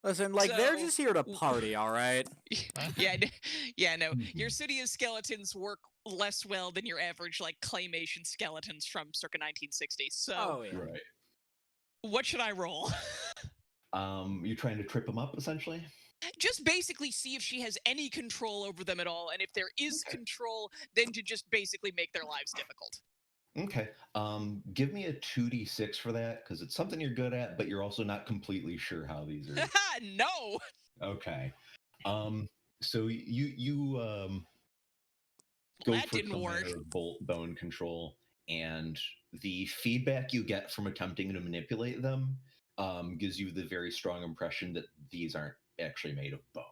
S1: Listen, like they're
S2: So-
S1: just here to party, all right?
S2: No.
S3: Mhm.
S2: Yersinia's skeletons work less well than your average like claymation skeletons from circa 1960. So
S1: Oh yeah.
S3: Right.
S2: what should I roll?
S3: You're trying to trip them up essentially.
S2: Just basically see if she has any control over them at all, and if there is
S3: Okay.
S2: control, then to just basically make their lives difficult.
S3: Okay. Give me a 2d6 for that because it's something you're good at, but you're also not completely sure how these are.
S2: No.
S3: Okay. So you
S2: Well,
S3: go
S2: that
S3: for
S2: didn't
S3: some
S2: work.
S3: manner of bone control, and the feedback you get from attempting to manipulate them gives you the very strong impression that these aren't actually made of bone.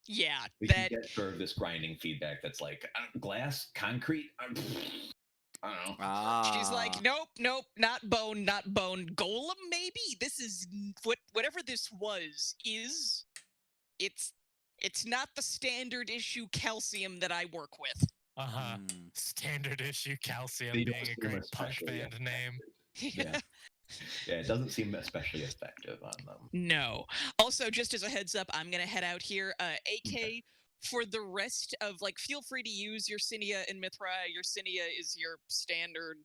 S2: Yeah,
S3: We can
S2: that
S3: get sort of this grinding feedback that's like glass, concrete. I don't know.
S2: she's like, nope, nope, not bone, not bone. Golem, maybe. This is whatever this was. It's not the standard issue calcium that I work with.
S4: Uh-huh.
S1: Mm.
S4: Standard issue calcium
S3: They don't
S4: being a
S3: seem
S4: great punk
S3: especially
S4: band name.
S3: Yeah. Yeah, it doesn't seem especially effective on them.
S2: No. Also, just as a heads up, I'm gonna head out here. AK,
S3: Okay.
S2: for the rest of like, feel free to use your Cinia and Mithra. Your Cinia is your standard,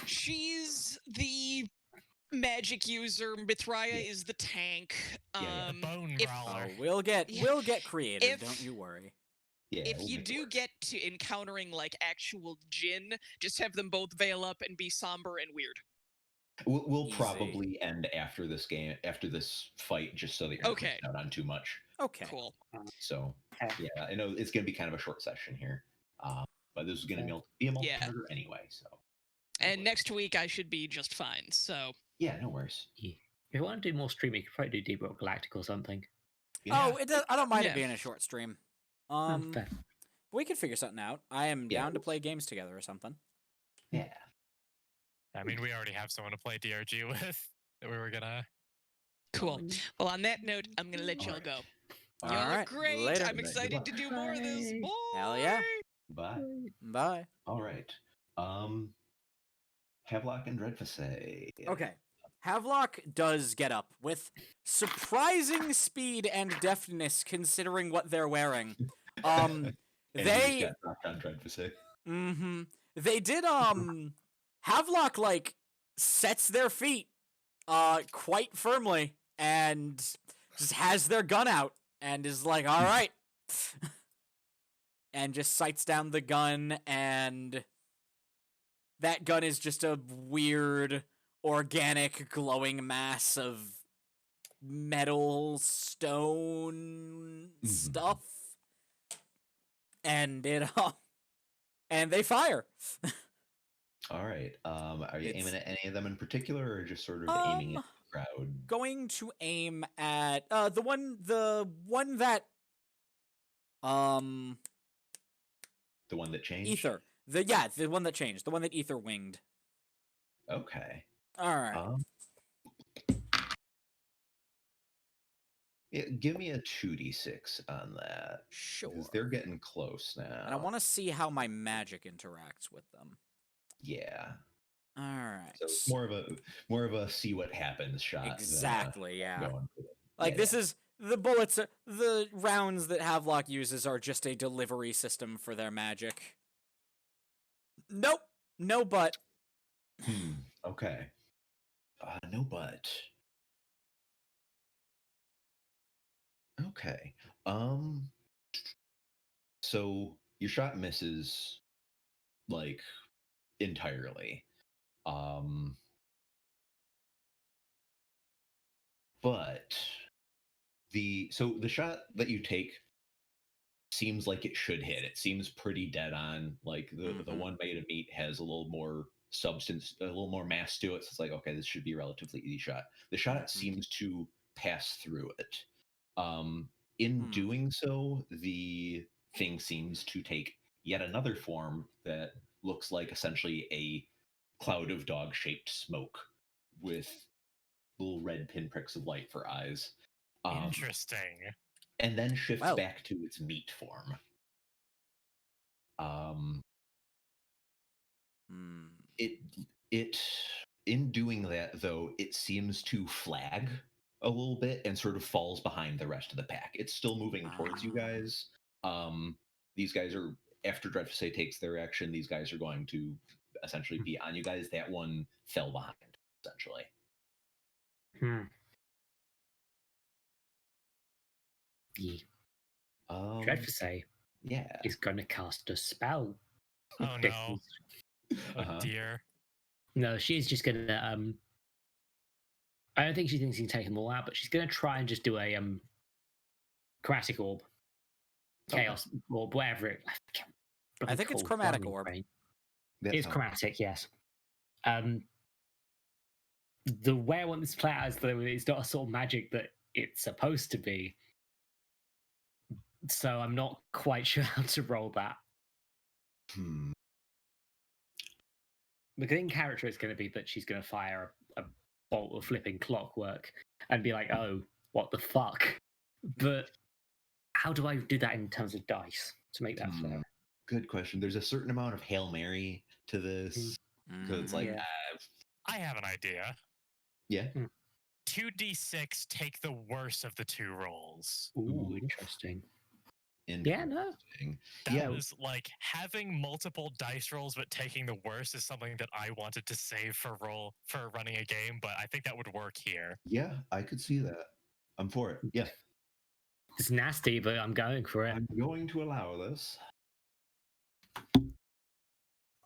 S2: She's the magic user. Mithraea
S3: Yeah.
S2: is the tank.
S3: Yeah.
S4: The bone
S2: if-
S4: brawler.
S1: Oh, we'll get creative.
S2: If-
S1: Don't you worry.
S3: Yeah,
S2: if
S3: we'll
S2: you
S3: make it
S2: do
S3: work.
S2: get to encountering like actual Jinn, just have them both veil up and be somber and weird.
S3: We'll
S1: Easy.
S3: probably end after this fight, just so that you're not
S2: Okay.
S3: missing out on too much.
S1: Okay.
S2: Cool.
S3: So
S5: Okay.
S3: yeah, I know it's going to be kind of a short session here, but this is going to be a
S2: Yeah.
S3: multi-parter anyway. So
S2: And next week I should be just fine. So
S3: yeah, no worries.
S5: Yeah. If you want to do more streaming, you could probably do Deep Rock Galactic or something.
S3: Yeah.
S1: Oh, it does, I don't mind
S2: Yeah.
S1: it being a short stream.
S5: Oh, fair.
S1: We could figure something out. I am
S3: Yeah,
S1: down to
S3: we'll
S1: play games together or something.
S3: Yeah.
S4: I mean, we already have someone to play DRG with that we were gonna.
S2: cool. Well, on that note, I'm gonna let y'all
S3: Alright.
S2: go.
S3: All
S2: Y'all
S3: right.
S2: are great.
S1: Later.
S2: I'm
S3: Good night, good
S2: excited
S3: luck.
S2: to do more of this.
S5: Bye.
S2: Boy.
S1: Hell yeah.
S3: Bye.
S1: Bye.
S3: All right. Havelock and Dreadfusay.
S1: Okay. Havelock does get up with surprising speed and deftness considering what they're wearing.
S3: And
S1: They
S3: got dropped on Dreadfusay.
S1: Mm-hmm. They did Havelock like sets their feet quite firmly and just has their gun out and is like, all right. And just sights down the gun, and that gun is just a weird organic glowing mass of metal stone stuff. And it and they fire.
S3: All right. Are you
S1: It's-
S3: aiming at any of them in particular, or just sort of aiming at the crowd?
S1: Going to aim at the one that
S3: The one that changed.
S1: Ether. The one that changed. The one that Ether winged.
S3: Okay.
S1: All right.
S3: Yeah, give me a 2d6 on that.
S1: Sure.
S3: Because they're getting close now.
S1: And I want to see how my magic interacts with them.
S3: Yeah.
S1: All right.
S3: So it's more of a see what happens shot.
S1: Exactly. Yeah.
S3: Going for it.
S1: Like
S3: Yeah,
S1: this is the bullets. The rounds that Havelock uses are just a delivery system for their magic. Nope. No but.
S3: Okay. No but. Okay. So your shot misses like entirely. But the shot that you take seems like it should hit. It seems pretty dead on. Like the one made of meat has a little more substance, a little more mass to it. So it's like, okay, this should be a relatively easy shot. The shot seems to pass through it. In doing so, the thing seems to take yet another form that looks like essentially a cloud of dog-shaped smoke with little red pinpricks of light for eyes.
S4: Interesting.
S3: And then shifts
S1: Well.
S3: back to its meat form. It in doing that though, it seems to flag a little bit and sort of falls behind the rest of the pack. It's still moving towards you guys. These guys are, after Dreadfusay takes their action, these guys are going to essentially be on you guys. That one fell behind, essentially.
S5: The
S3: Um,
S5: Dreadfusay
S3: yeah.
S5: is going to cast a spell.
S4: Oh no. Oh dear.
S5: No, she's just going to I don't think she thinks he can take them all out, but she's going to try and just do a chromatic orb,
S3: Okay.
S5: chaos orb, whatever it.
S1: I think it's chromatic orb.
S3: That
S5: It's
S3: sounds-
S5: chromatic, yes. The way I want this to play out is though it's not a sort of magic that it's supposed to be. So I'm not quite sure how to roll that.
S3: Hmm.
S5: The in character is going to be that she's going to fire a bolt of flipping clockwork and be like, "Oh, what the fuck?" But how do I do that in terms of dice to make that
S3: Hmm.
S5: fair?
S3: Good question. There's a certain amount of Hail Mary to this. So it's like,
S5: Yeah.
S4: I have an idea.
S3: yeah.
S4: 2d6, take the worst of the two rolls.
S5: Ooh,
S3: Ooh.
S5: interesting. Yeah, no.
S3: Interesting.
S4: That
S3: Yeah.
S4: was like having multiple dice rolls, but taking the worst is something that I wanted to save for running a game, but I think that would work here.
S3: Yeah, I could see that. I'm for it. Yeah.
S5: It's nasty, but I'm going for it.
S3: I'm going to allow this.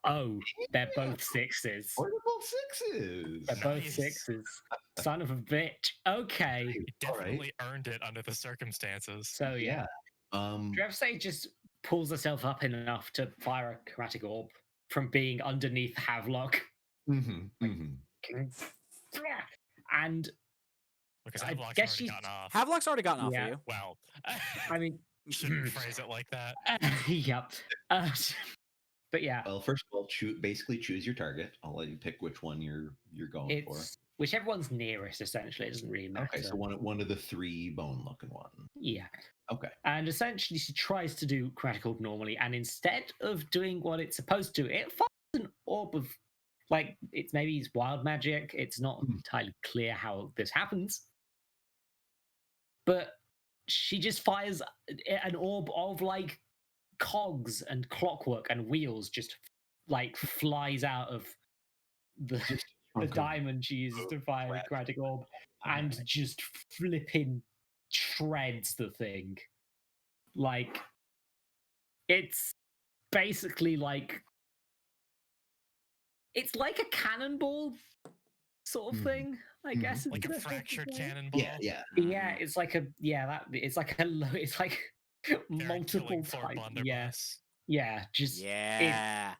S5: Oh, they're both sixes.
S3: Portable sixes.
S5: They're both
S4: Nice.
S5: sixes. Son of a bitch. Okay.
S4: You
S3: All right.
S4: definitely earned it under the circumstances.
S5: So yeah. Drevsay just pulls herself up enough to fire a chromatic orb from being underneath Havelock. And
S4: Because
S5: I
S4: Havelock's
S5: guess
S4: already
S5: she's-
S4: gotten off.
S1: Havelock's already gotten off
S5: Yeah.
S1: of you.
S4: Well,
S5: I mean,
S4: shouldn't phrase it like that.
S5: yep. But yeah,
S3: Well, first of all, basically choose your target. I'll let you pick which one you're going for.
S5: it's whichever one's nearest. Essentially, it doesn't really matter.
S3: Okay, so one of the three bone-looking ones.
S5: Yeah.
S3: Okay.
S5: And essentially, she tries to do chromatic orb normally, and instead of doing what it's supposed to, it fires an orb of, like, it's wild magic. It's not entirely clear how this happens, but she just fires an orb of like cogs and clockwork and wheels, just like flies out of the diamond she uses to fire the chromatic orb, and just flipping shreds the thing. Like, it's basically like it's like a cannonball sort of thing, I guess. is
S4: Like
S5: the
S4: a
S5: best way to
S4: fractured
S5: say it.
S4: cannonball.
S3: Yeah.
S5: Yeah, it's like it's like
S4: They're
S5: multiple
S4: killing for
S5: types.
S4: blunderbuss.
S5: Yeah, just
S1: Yeah.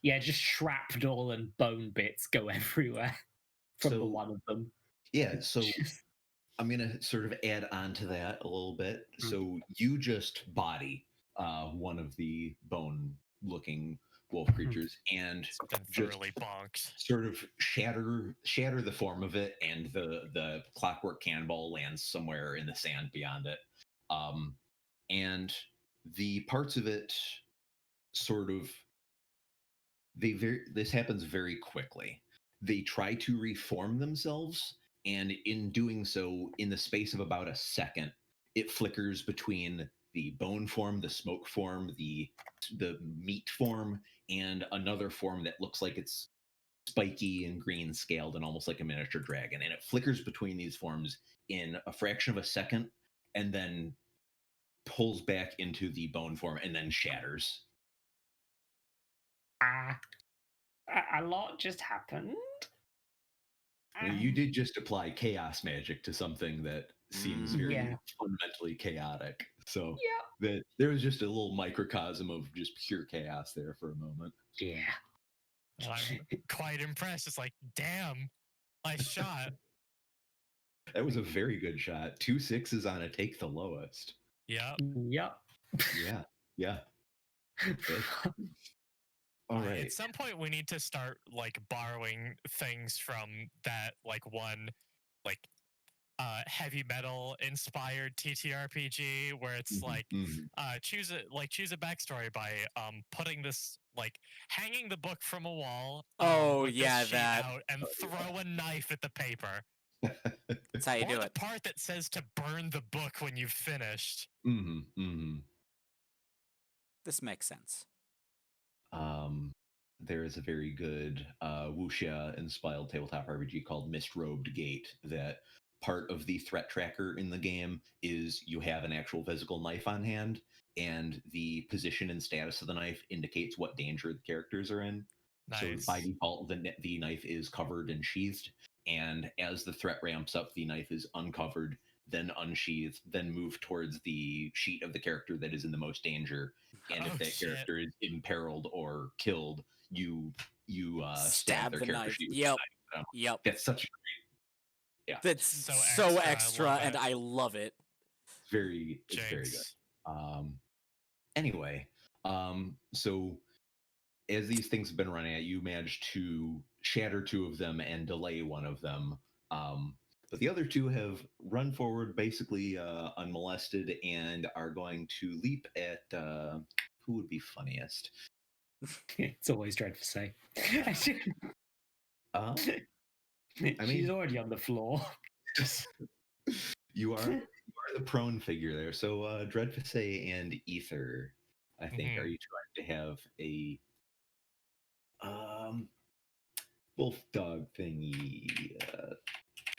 S5: just shrapnel and bone bits go everywhere from the
S3: So-
S5: one of them.
S3: Yeah. So
S5: Just-
S3: I'm gonna sort of add on to that a little bit. So you just body one of the bone-looking wolf creatures and
S4: It's been
S3: just
S4: thoroughly bonked.
S3: sort of shatter the form of it, and the clockwork cannonball lands somewhere in the sand beyond it. And the parts of it sort of this happens very quickly. They try to reform themselves, and in doing so, in the space of about a second, it flickers between the bone form, the smoke form, the meat form, and another form that looks like it's spiky and green scaled and almost like a miniature dragon. And it flickers between these forms in a fraction of a second, and then pulls back into the bone form and then shatters.
S5: a lot just happened.
S3: You did just apply chaos magic to something that seems very
S5: Yeah.
S3: fundamentally chaotic. So
S5: Yep.
S3: that there was just a little microcosm of just pure chaos there for a moment.
S5: Yeah.
S4: And I'm quite impressed. It's like, damn, nice shot.
S3: That was a very good shot. 2 6s on a take the lowest.
S4: Yep.
S5: Yep.
S3: Yeah. All right.
S4: At some point, we need to start like borrowing things from that like one like heavy metal inspired TTRPG where it's like choose a backstory by putting this like hanging the book from a wall.
S1: Oh,
S4: with this
S1: yeah,
S4: sheet
S1: that.
S4: out and throw a knife at the paper.
S1: That's how you
S4: or
S1: do
S4: the
S1: it.
S4: part that says to burn the book when you've finished.
S1: This makes sense.
S3: There is a very good wuxia inspired tabletop RPG called Mist-Robed Gate that part of the threat tracker in the game is you have an actual physical knife on hand, and the position and status of the knife indicates what danger the characters are in.
S4: Nice.
S3: So by default, the knife is covered and sheathed, and as the threat ramps up, the knife is uncovered, then unsheath, then move towards the sheet of the character that is in the most danger. And if
S4: Oh,
S3: that
S4: shit.
S3: character is imperiled or killed, you stab their
S1: the
S3: character
S1: knife.
S3: sheet with
S1: Yep.
S3: the knife.
S1: Yep.
S3: That's such a
S1: That's
S4: So
S1: so
S4: extra, I
S1: extra,
S4: love
S1: and
S4: it.
S1: I love it.
S3: it's very good.
S4: Jinx.
S3: Anyway, so as these things have been running at you, managed to shatter two of them and delay one of them. But the other two have run forward basically unmolested and are going to leap at who would be funniest.
S5: It's always dread to say.
S3: I
S5: She's
S3: mean,
S5: already on the floor.
S3: you are the prone figure there. So Dreadfisse and Ether, I think, are you trying to have a wolf dog thingy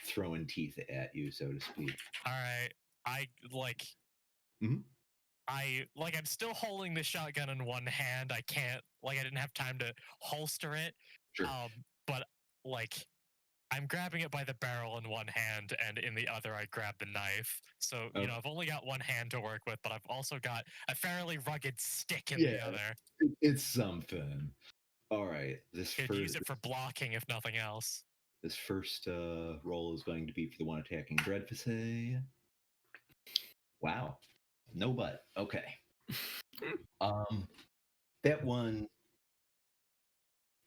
S3: throwing teeth at you, so to speak?
S4: All right. I like.
S3: Mhm.
S4: I'm still holding the shotgun in one hand. I can't I didn't have time to holster it.
S3: Sure.
S4: But like I'm grabbing it by the barrel in one hand, and in the other I grab the knife. So
S3: Okay.
S4: I've only got one hand to work with, but I've also got a fairly rugged stick in the
S3: Yeah.
S4: other.
S3: It's something. All right.
S4: Could use it for blocking, if nothing else.
S3: This first roll is going to be for the one attacking Dreadfisse. Wow. No butt. Okay. That one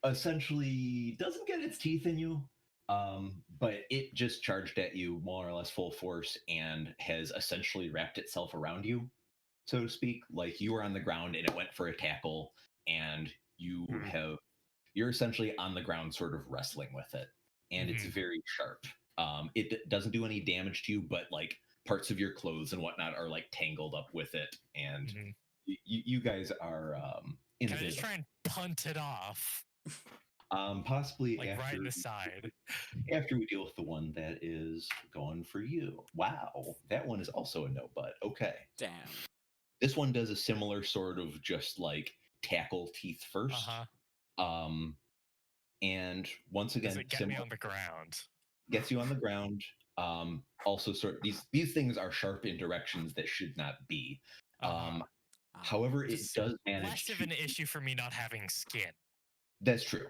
S3: essentially doesn't get its teeth in you, but it just charged at you more or less full force and has essentially wrapped itself around you, so to speak. Like you were on the ground and it went for a tackle, and you're essentially on the ground, sort of wrestling with it, and it's very sharp. It doesn't do any damage to you, but like parts of your clothes and whatnot are like tangled up with it, and you guys are
S4: Can I just try and punt it off?
S3: Possibly
S4: like
S3: after
S4: right in the side.
S3: After we deal with the one that is going for you. Wow, that one is also a no butt. Okay.
S1: Damn.
S3: This one does a similar sort of just like tackle teeth first. And once again,
S4: Does it get me on the ground?
S3: Gets you on the ground. Also, sort of these things are sharp in directions that should not be. However, it does manage
S4: less of an issue for me not having skin.
S3: That's true.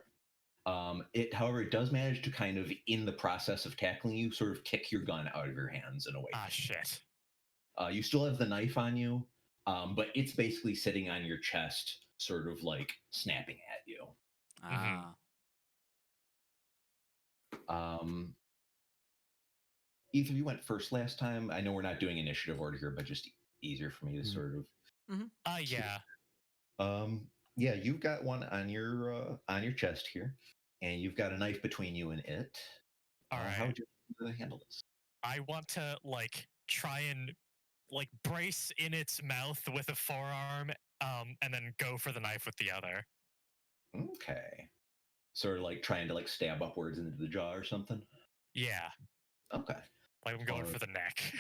S3: However, it does manage to kind of, in the process of tackling you, sort of kick your gun out of your hands in a way.
S4: Shit.
S3: You still have the knife on you, but it's basically sitting on your chest, sort of like snapping at you. Ether, you went first last time. I know we're not doing initiative order here, but just easier for me to sort of.
S4: Yeah.
S3: Yeah, you've got one on your chest here, and you've got a knife between you and it.
S4: All right.
S3: How would you handle this?
S4: I want to try and brace in its mouth with a forearm, and then go for the knife with the other.
S3: Okay. Sort of like trying to stab upwards into the jaw or something?
S4: Yeah.
S3: Okay.
S4: Like I'm going for the neck.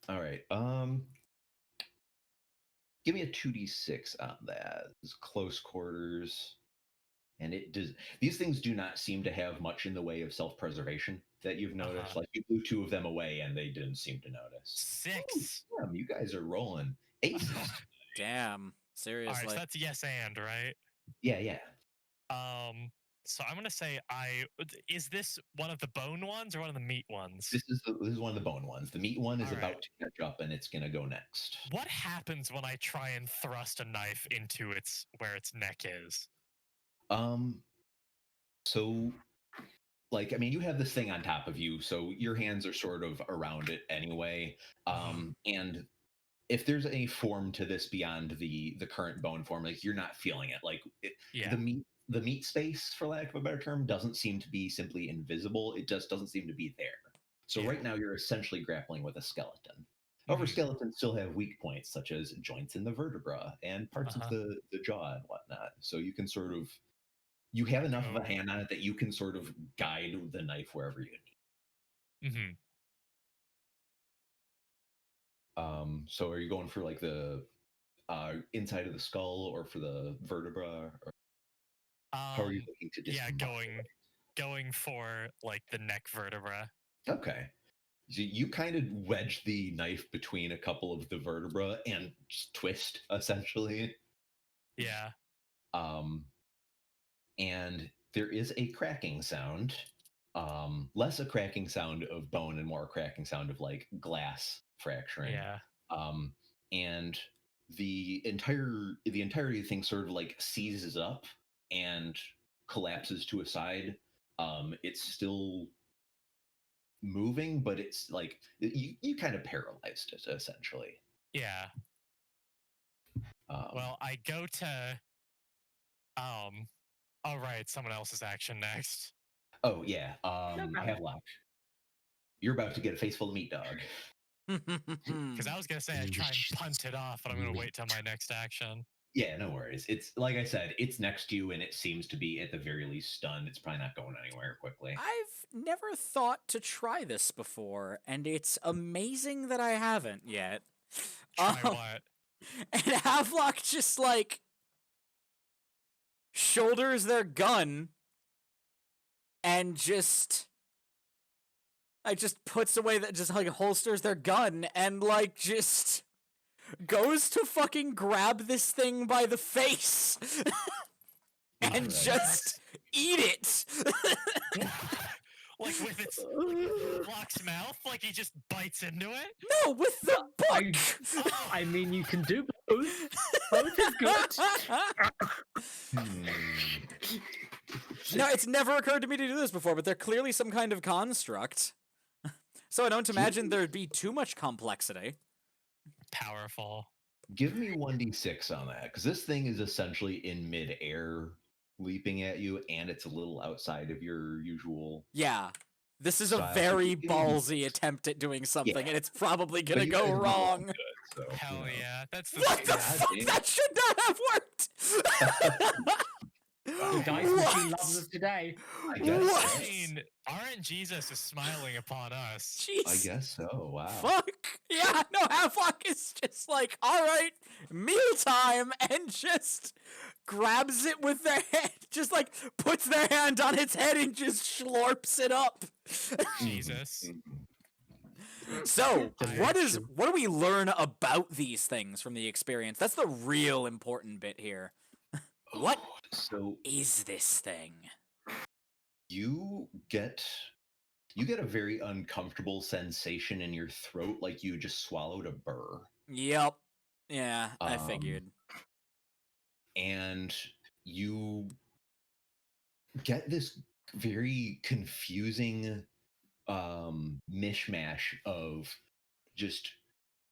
S3: All right. Give me a 2d6 on that. It's close quarters. And it does. These things do not seem to have much in the way of self-preservation that you've noticed. Like you blew two of them away, and they didn't seem to notice.
S4: 6.
S3: Ooh, damn, you guys are rolling aces.
S1: Damn. Seriously.
S4: All right, so that's yes and, right?
S3: Yeah.
S4: So I'm gonna say is this one of the bone ones or one of the meat ones?
S3: This is one of the bone ones. The meat one is about to catch up, and it's gonna go next.
S4: What happens when I try and thrust a knife into where its neck is?
S3: So you have this thing on top of you, so your hands are sort of around it anyway. And if there's any form to this beyond the current bone form, you're not feeling it. The meat space, for lack of a better term, doesn't seem to be simply invisible. It just doesn't seem to be there. So right now you're essentially grappling with a skeleton. However, skeletons still have weak points, such as joints in the vertebra and parts of the jaw and whatnot. So you can sort of, you have enough of a hand on it that you can sort of guide the knife wherever you need. So are you going for the inside of the skull or for the vertebra? Or how are you looking to discombobulate?
S4: Going for the neck vertebra.
S3: Okay. You kind of wedge the knife between a couple of the vertebra and just twist, essentially.
S4: Yeah.
S3: And there is a cracking sound. Less a cracking sound of bone and more a cracking sound of like glass fracturing.
S4: Yeah.
S3: And the entirety of the thing sort of like seizes up and collapses to a side. It's still moving, but it's like you kind of paralyzed it essentially.
S4: Yeah. Well, I go to oh right, someone else's action next.
S3: Oh yeah,
S5: problem.
S3: Havelock, you're about to get a face full of meat, dog.
S4: Because I was gonna say I'd try and punt it off, but I'm gonna wait till my next action.
S3: Yeah, no worries. It's like I said, it's next to you, and it seems to be at the very least stunned. It's probably not going anywhere quickly.
S1: I've never thought to try this before, and it's amazing that I haven't yet.
S4: Try what?
S1: And Havelock just like shoulders their gun and just puts away that, just like holsters their gun and like just goes to fucking grab this thing by the face and
S3: Alright.
S1: just eat it.
S4: Like with its Flock's mouth, like he just bites into it.
S1: No, with the book.
S5: I mean, you can do both. Both is good.
S1: No, it's never occurred to me to do this before, but they're clearly some kind of construct. So I don't imagine there'd be too much complexity.
S4: Powerful.
S3: Give me 1d6 on that, because this thing is essentially in mid-air leaping at you, and it's a little outside of your usual.
S1: Yeah. This is
S3: Style.
S1: a very
S3: Give me-
S1: ballsy attempt at doing something,
S3: Yeah.
S1: and it's probably
S3: But
S1: gonna
S3: you
S1: go
S3: guys know
S1: wrong.
S3: it's good, so,
S4: Hell
S3: you know.
S4: yeah. That's the
S1: What the
S3: God
S1: fuck?
S3: damn.
S1: That should not have worked!
S5: The dice machine loves us today.
S3: I guess
S1: What?
S3: so.
S4: I mean, RN Jesus is smiling upon us.
S1: Jeez.
S3: I guess so. Wow.
S1: Fuck. Yeah, no, Havelock is just like, alright, mealtime, and just grabs it with their hand, just like puts their hand on its head and just slurps it up.
S4: Jesus.
S1: So, what
S5: Direction.
S1: do we learn about these things from the experience? That's the real important bit here. What
S3: So
S1: is this thing?
S3: you get a very uncomfortable sensation in your throat, like you just swallowed a burr.
S1: Yep. Yeah, I
S3: Um,
S1: figured.
S3: And you get this very confusing mishmash of just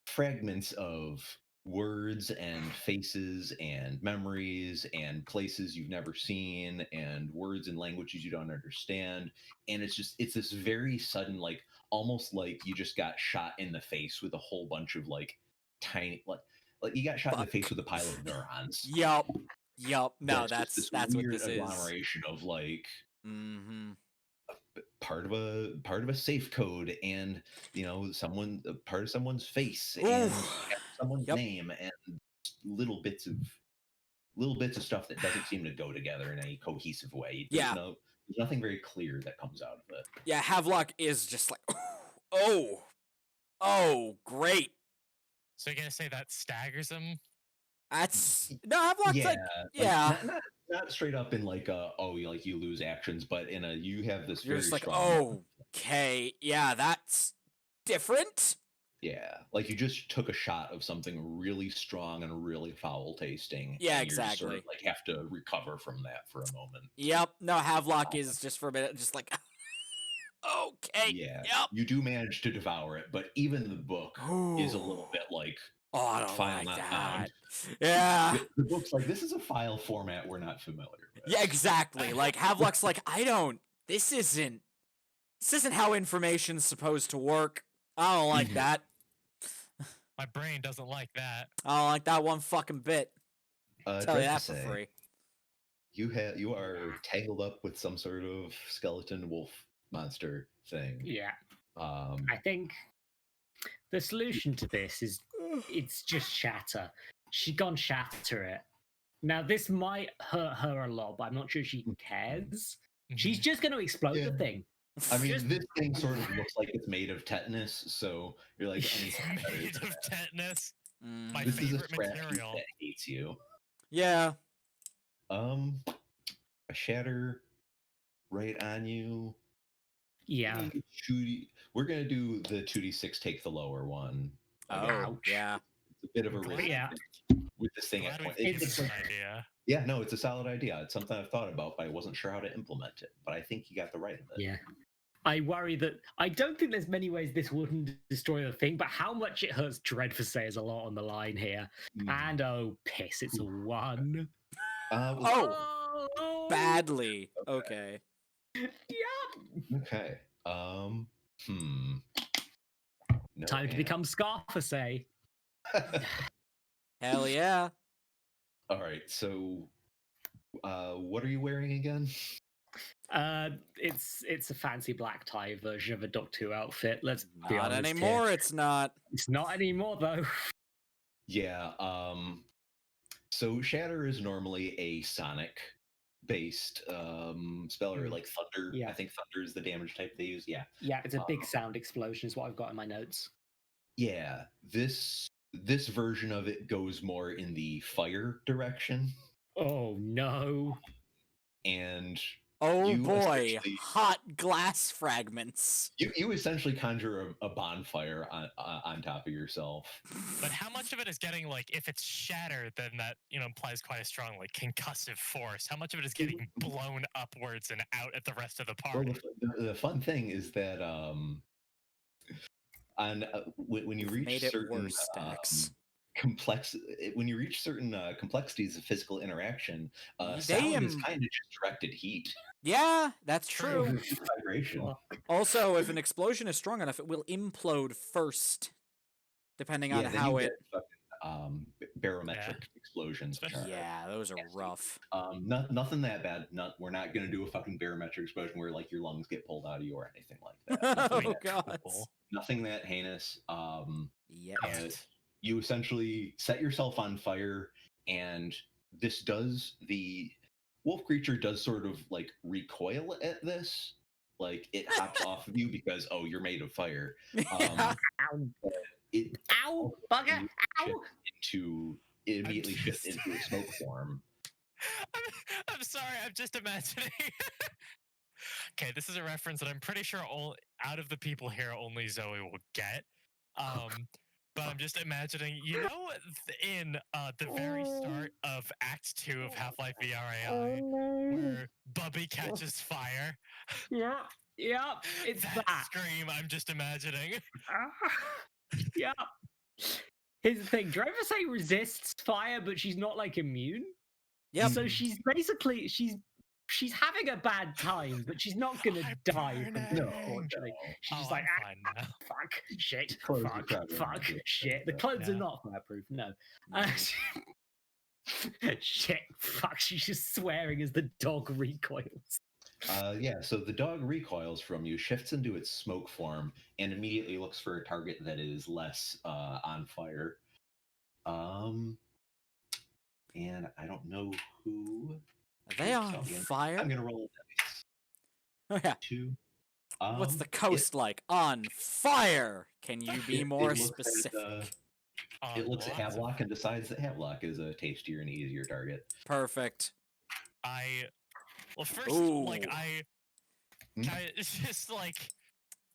S3: fragments of words and faces and memories and places you've never seen and words and languages you don't understand, and it's this very sudden, like almost like you just got shot in the face with a whole bunch of like tiny like you got shot in the face with a pile of neurons.
S1: Yup. No,
S3: Just
S1: that's
S3: this
S1: what
S3: weird
S1: this is.
S3: agglomeration of like
S1: Mm-hmm.
S3: part of a safe code, and part of someone's face, and
S1: Oof.
S3: someone's
S1: Yep.
S3: name, and little bits of stuff that doesn't seem to go together in any cohesive way.
S1: Yeah.
S3: There's nothing very clear that comes out of it.
S1: Yeah, Havelock is just like, oh, great.
S4: So you're gonna say that staggers him?
S1: That's no Havelock's
S3: Yeah,
S1: like, yeah.
S3: not straight up in like you lose actions, but in you have this
S1: You're
S3: very
S1: just like,
S3: strong.
S1: okay, yeah, that's different.
S3: Yeah, like you just took a shot of something really strong and really foul tasting.
S1: Yeah,
S3: and you're just sort of,
S1: exactly.
S3: like have to recover from that for a moment.
S1: Yep. No, Havelock is just for a minute, just like, okay.
S3: Yeah,
S1: Yep.
S3: you do manage to devour it, but even the book is a little bit like
S1: Oh, I don't
S3: file
S1: like
S3: not
S1: that.
S3: found.
S1: Yeah.
S3: The book's like, this is a file format we're not familiar with.
S1: Yeah, exactly. Like Havelock's like, this isn't how information's supposed to work. I don't like
S3: Mhm.
S1: that.
S4: My brain doesn't like that.
S1: I don't like that one fucking bit. Tell you
S3: Dread to
S1: that for
S3: say,
S1: free.
S3: you are tangled up with some sort of skeleton wolf monster thing.
S5: Yeah.
S3: I
S5: think the solution to this is it's just shatter. She gone shatter it. Now this might hurt her a lot, but I'm not sure she cares. She's just going to explode the
S3: Yeah.
S5: thing.
S3: I mean, this thing sort of looks like it's made of tetanus, so you're like, anything better
S4: Made
S3: than
S4: of tetanus.
S1: Mhm.
S4: My
S3: this is a
S4: favorite
S3: scrap heap
S4: material.
S3: that hates you.
S1: Yeah.
S3: A shatter right on you.
S5: Yeah.
S3: We're gonna do the 2d6 take the lower one.
S1: Oh,
S5: Ouch.
S1: yeah.
S3: It's a bit of a
S4: I'm
S3: risk
S4: glad-
S5: Yeah.
S3: with this thing at
S4: Glad we've
S3: point.
S4: given
S5: it's
S4: you an
S5: like-
S4: idea.
S3: Yeah, no, it's a solid idea. It's something I've thought about, but I wasn't sure how to implement it. But I think you got the right of it.
S5: Yeah. I worry that I don't think there's many ways this wouldn't destroy the thing, but how much it hurts Dreadfusay is a lot on the line here.
S3: Mhm.
S5: And oh piss, it's a 1.
S1: Oh,
S5: Oh,
S1: badly. Okay.
S5: Yeah.
S3: Okay. No
S5: Time to
S3: and-
S5: become Scarfusay.
S1: Hell yeah.
S3: All right. So, what are you wearing again?
S5: It's a fancy black tie version of a Doctor Who outfit. Let's be
S1: Not
S5: honest
S1: anymore,
S5: here.
S1: it's not.
S5: It's not anymore though.
S3: Yeah. So Shatter is normally a sonic based speller, like thunder.
S5: Yeah.
S3: I think thunder is the damage type they use. Yeah.
S5: Yeah, it's a big sound explosion is what I've got in my notes.
S3: Yeah. This version of it goes more in the fire direction,
S5: Oh no.
S3: and
S1: Oh
S3: You
S1: boy,
S3: essentially-
S1: hot glass fragments.
S3: you essentially conjure a bonfire on top of yourself.
S4: But how much of it is getting like, if it's shattered, then that implies quite a strong like concussive force. How much of it is getting blown upwards and out at the rest of the
S3: Well,
S4: party?
S3: the fun thing is that when you reach
S1: Made it
S3: certain
S1: worse, Stacks.
S3: when you reach certain complexities of physical interaction,
S1: They
S3: sound is
S1: am-
S3: kind of just directed heat.
S1: Yeah, that's
S4: True.
S1: true.
S3: Vibration.
S1: Also, if an explosion is strong enough, it will implode first, depending on
S3: then
S1: how
S3: you
S1: it.
S3: get fucking barometric explosions. which are-
S1: Yeah, those are rough.
S3: Nothing that bad. We're not going to do a fucking barometric explosion where like your lungs get pulled out of you or anything like that. Nothing,
S1: Oh
S3: that,
S1: god.
S3: nothing that heinous.
S1: Yeah.
S3: And you essentially set yourself on fire, and the wolf creature does sort of like recoil at this. Like it hops off of you because you're made of fire.
S1: Yeah.
S5: Ow.
S3: It
S5: Ow, bugger! Ow!
S3: immediately shift
S4: just-
S3: into a smoke form.
S4: I'm sorry, I'm just imagining. Okay, this is a reference that I'm pretty sure out of the people here, only Zoe will get. But I'm just imagining, in the very start of Act 2 of Half-Life VRAI, where Bubby catches fire.
S5: Yeah, yeah, it's that.
S4: Scream I'm just imagining.
S5: Yeah. Here's the thing: Dreyfusay resists fire, but she's not like immune.
S1: Yep.
S5: So she's basically she's having a bad time, but she's not gonna
S4: I'm
S5: die from
S4: burning.
S5: it, unfortunately. She's just
S4: Oh,
S5: like,
S4: I'm fine now.
S5: fuck, shit,
S3: Clothes are
S5: fuck,
S3: probably
S5: fuck,
S3: not good,
S5: shit. The
S3: but,
S5: clothes are
S4: yeah.
S5: not fireproof, no.
S1: No.
S5: Shit, fuck, she's just swearing as the dog recoils.
S3: So the dog recoils from you, shifts into its smoke form, and immediately looks for a target that is less on fire. And I don't know who.
S1: Are they on
S3: I'm
S1: fire?
S3: gonna roll
S1: Oh, yeah.
S3: 2.
S1: What's the coast like? On fire! Can you be more
S3: looks at,
S1: specific?
S3: it looks at
S4: Lots of-
S3: Havelock and decides that Havelock is a tastier and easier target.
S1: Perfect.
S4: Well, first,
S1: Ooh.
S4: it's just like,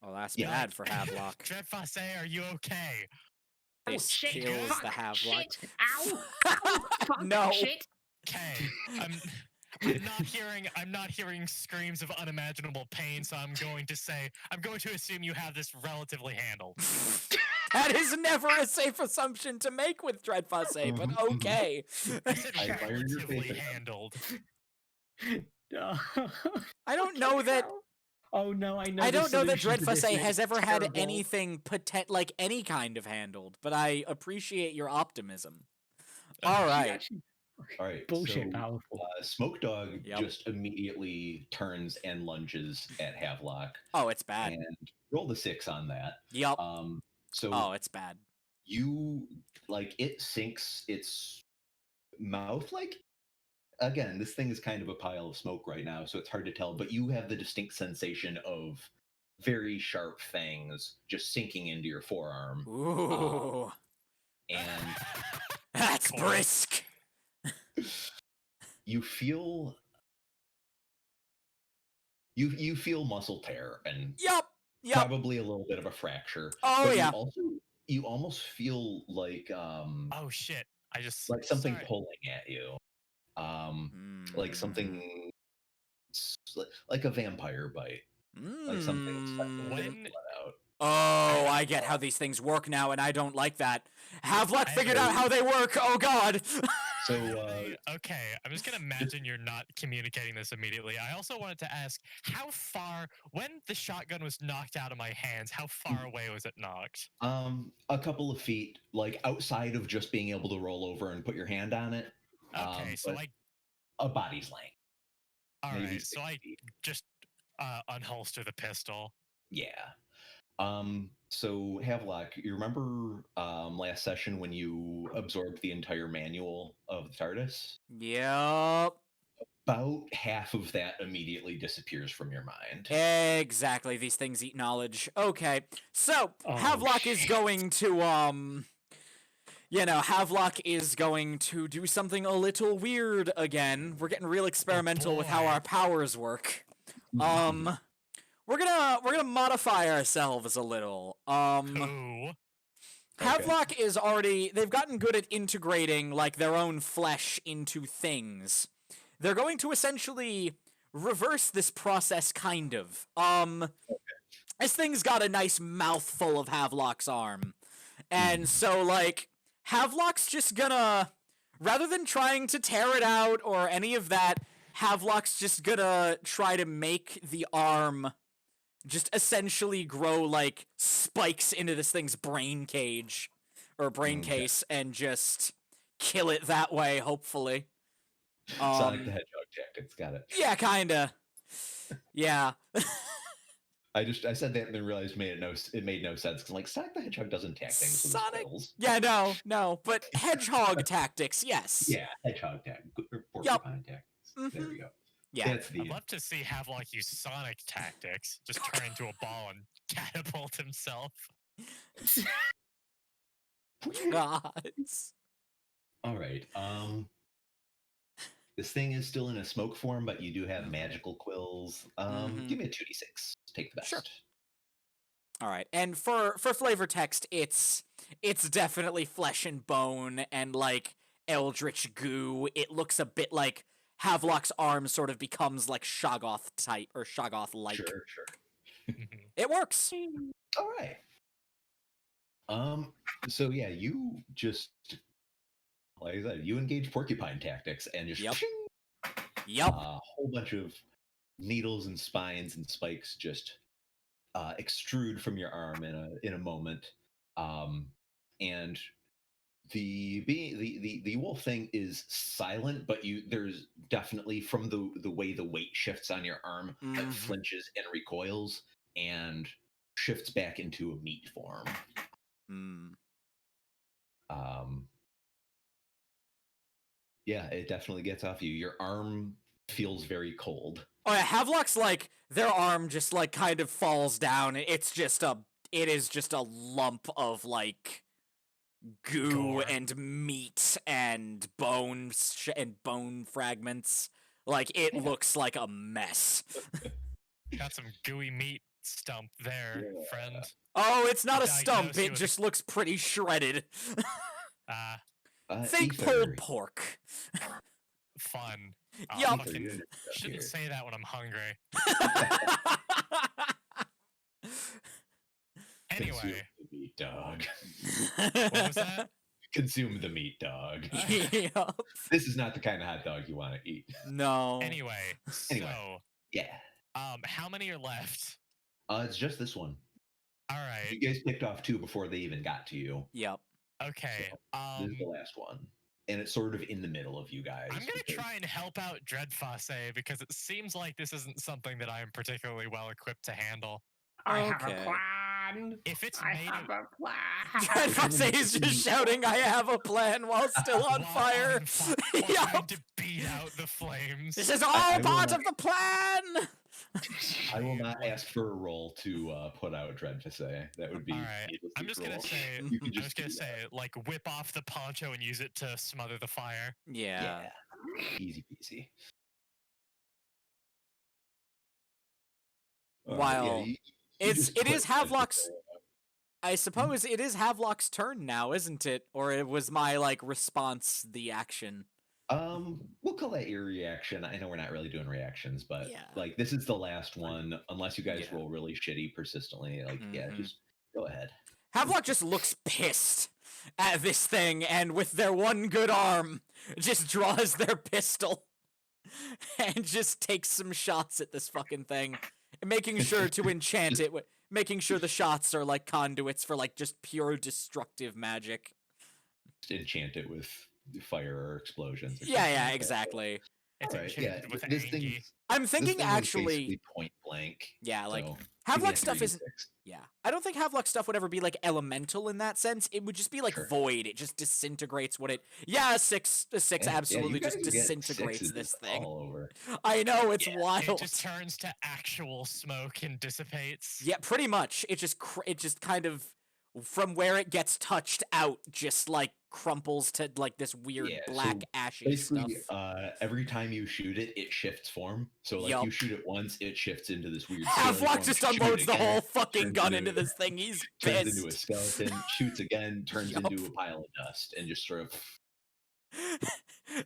S1: Well, that's
S3: Yeah.
S1: bad for Havelock.
S4: Dreadfusay, are you okay?
S5: Oh,
S1: This
S5: shit,
S1: kills
S5: fuck,
S1: the Havelock.
S5: shit, ow, ow, fuck,
S1: No.
S5: shit.
S4: Okay, I'm not hearing screams of unimaginable pain, so I'm going to assume you have this relatively handled.
S1: That is never a safe assumption to make with Dreadfusay, but
S3: Mhm.
S1: okay.
S4: I said
S3: I admire your
S4: relatively
S3: faith in him.
S4: handled.
S1: I don't know that.
S5: Oh no, I know.
S1: I
S5: the
S1: don't know that
S5: solution to this,
S1: Dreadfusay
S5: and
S1: has
S5: it's
S1: ever had
S5: terrible.
S1: anything like any kind of handled, but I appreciate your optimism. All
S5: She
S1: right.
S5: actually-
S3: All right.
S5: Bullshit
S3: so,
S5: powerful.
S3: Smoke Dog
S1: Yep.
S3: just immediately turns and lunges at Havelock,
S1: Oh, it's bad.
S3: and roll the 6 on that.
S1: Yup.
S3: So
S1: Oh, it's bad.
S3: you it sinks its mouth again, this thing is kind of a pile of smoke right now, so it's hard to tell, but you have the distinct sensation of very sharp fangs just sinking into your forearm.
S1: Ooh,
S3: And
S1: that's
S4: Cool.
S1: brisk.
S3: you feel you feel muscle tear and
S1: Yep.
S3: probably a little bit of a fracture.
S1: Oh,
S3: but
S1: yeah.
S3: you almost feel like
S4: Oh shit! I just
S3: like something
S4: sorry.
S3: pulling at you. Like
S1: Mm.
S3: something like a vampire bite. Like something sucking the
S4: When-
S3: blood out.
S1: Oh, I get how these things work now, and I don't like that. Havelock
S4: I
S1: figured
S3: agree.
S1: out how they work. Oh God.
S3: So
S4: Okay, I'm just gonna imagine you're not communicating this immediately. I also wanted to ask, how far, when the shotgun was knocked out of my hands, how far away was it knocked?
S3: a couple of feet, like outside of just being able to roll over and put your hand on it.
S4: Okay, so
S3: but
S4: I
S3: a body's length.
S4: all
S3: maybe
S4: right, so
S3: 6
S4: I
S3: feet.
S4: just unholster the pistol.
S3: Yeah. So Havelock, you remember last session when you absorbed the entire manual of the TARDIS?
S1: Yep.
S3: About half of that immediately disappears from your mind.
S1: Exactly. These things eat knowledge. Okay. So
S5: Oh,
S1: Havelock is
S5: shit.
S1: going to Havelock is going to do something a little weird again. We're getting real experimental with how
S4: boy.
S1: our powers work.
S3: Mhm.
S1: We're gonna modify ourselves a little.
S4: Ooh.
S1: Havelock is already they've gotten good at integrating like their own flesh into things. They're going to essentially reverse this process kind of. This thing's got a nice mouthful of Havelock's arm. And so like Havelock's just gonna rather than trying to tear it out or any of that, Havelock's just gonna try to make the arm just essentially grow like spikes into this thing's brain cage or brain
S3: Okay.
S1: case and just kill it that way, hopefully.
S3: Sonic the Hedgehog tactics, got it.
S1: Yeah, kinda. Yeah.
S3: I said that and then realized it made no sense because like Sonic the Hedgehog doesn't attack things with his
S1: Sonic.
S3: quills.
S1: Yeah, no, but hedgehog tactics, yes.
S3: Yeah, hedgehog tactics or porcupine tactics. There we go.
S1: Yeah.
S3: That's the
S4: I'd love to see Havelock use Sonic tactics, just turn into a ball and catapult himself.
S1: God.
S3: All right. This thing is still in a smoke form, but you do have magical quills. Give me a 2d6. Take the best.
S1: Sure. All right. And for flavor text, it's definitely flesh and bone and like eldritch goo. It looks a bit like Havelock's arm sort of becomes like Shoggoth type or Shoggoth like.
S3: Sure.
S1: It works.
S3: All right. So yeah, you just like I said, you engage porcupine tactics and just
S1: Yep.
S3: pshing,
S1: Yep.
S3: a whole bunch of needles and spines and spikes just extrude from your arm in a moment. And the wolf thing is silent, but there's definitely from the way the weight shifts on your arm, it
S1: Mhm.
S3: flinches and recoils and shifts back into a meat form.
S1: Mm.
S3: Yeah, it definitely gets off you. Your arm feels very cold.
S1: Oh yeah, Havelock's like their arm just like kind of falls down. It is just a lump of like goo
S4: Gore.
S1: and meat and bones and bone fragments. Like it looks like a mess.
S4: Got some gooey meat stump there,
S3: Yeah.
S4: friend.
S1: Oh, it's not a
S4: Diagnose
S1: stump.
S4: you
S1: It
S4: with
S1: just looks pretty shredded. Think
S3: Ether,
S1: pulled pork.
S4: fun.
S1: Yup.
S4: Fucking
S3: Ether,
S4: shouldn't
S3: here.
S4: say that when I'm hungry.
S3: Consume
S4: Anyway,
S3: the meat, dog.
S4: what was that?
S3: Consume the meat, dog.
S1: Yup.
S3: This is not the kind of hot dog you want to eat.
S1: No.
S4: Anyway,
S3: Anyway.
S4: so
S3: Yeah.
S4: how many are left?
S3: It's just this one.
S4: All right.
S3: You guys picked off 2 before they even got to you.
S1: Yep.
S4: Okay.
S3: This is the last one. And it's sort of in the middle of you guys.
S4: I'm gonna
S3: because-
S4: try and help out Dreadfosse because it seems like this isn't something that I am particularly well equipped to handle.
S5: I have
S1: Okay.
S5: a plan. plan.
S4: If it's
S5: I
S4: made
S5: have
S4: of
S5: a plan.
S1: He's just shouting, "I have a plan," while still on
S4: while
S1: fire.
S4: on fi- while
S1: Yup.
S4: trying to beat out the flames.
S1: This is all
S3: I will
S1: part
S3: not-
S1: of the plan.
S3: I will not ask for a roll to put out Dread to say. That would be.
S4: All right, I'm just gonna say.
S3: You can
S4: I'm just
S3: do
S4: gonna
S3: that.
S4: say, like, whip off the poncho and use it to smother the fire.
S1: Yeah.
S3: Easy peasy.
S1: While it is
S3: put Dread to
S1: Havelock's.
S3: say.
S1: I suppose it is Havelock's turn now, isn't it? Or it was my like response, the action.
S3: We'll call that your reaction. I know we're not really doing reactions, but
S1: Yeah.
S3: like this is the last one. Unless you guys
S1: Yeah.
S3: roll really shitty persistently, like yeah,
S1: Mhm.
S3: just go ahead.
S1: Havelock just looks pissed at this thing, and with their one good arm, just draws their pistol and just takes some shots at this fucking thing, making sure to enchant it. Making sure the shots are like conduits for like just pure destructive magic.
S3: Just enchant it with fire or explosions. Or
S1: Yeah,
S3: something
S1: yeah,
S3: like that.
S1: exactly.
S4: It's
S3: Alright,
S4: enchanted
S3: yeah,
S4: with
S3: this
S4: Angie.
S3: thing.
S1: I'm
S3: This
S1: thinking
S3: thing was
S1: actually,
S3: basically point blank.
S1: yeah, like
S3: so
S1: Havelock
S3: give
S1: stuff
S3: me a
S1: isn't.
S3: 3d6.
S1: Yeah, I don't think Havelock stuff would ever be like elemental in that sense. It would just be like
S3: Sure.
S1: void. It just disintegrates what it. Yeah, six
S3: Yeah,
S1: absolutely
S3: you
S1: just
S3: guys get
S1: disintegrates
S3: sixes
S1: this thing.
S3: all over.
S1: I know it's
S4: Yeah,
S1: wild.
S4: It just turns to actual smoke and dissipates.
S1: Yeah, pretty much. It just kind of from where it gets touched out, just like crumples to like this weird
S3: Yeah, so
S1: black ashy stuff.
S3: Basically, every time you shoot it, it shifts form. So like
S1: Yup.
S3: you shoot it once, it shifts into this weird. scaly
S1: Havelock
S3: form,
S1: just
S3: shoot it
S1: unloads the
S3: again,
S1: whole fucking
S3: turns
S1: gun
S3: into-
S1: into this thing. He's
S3: turns
S1: pissed.
S3: into a skeleton, shoots again, turns
S1: Yup.
S3: into a pile of dust, and just sort of.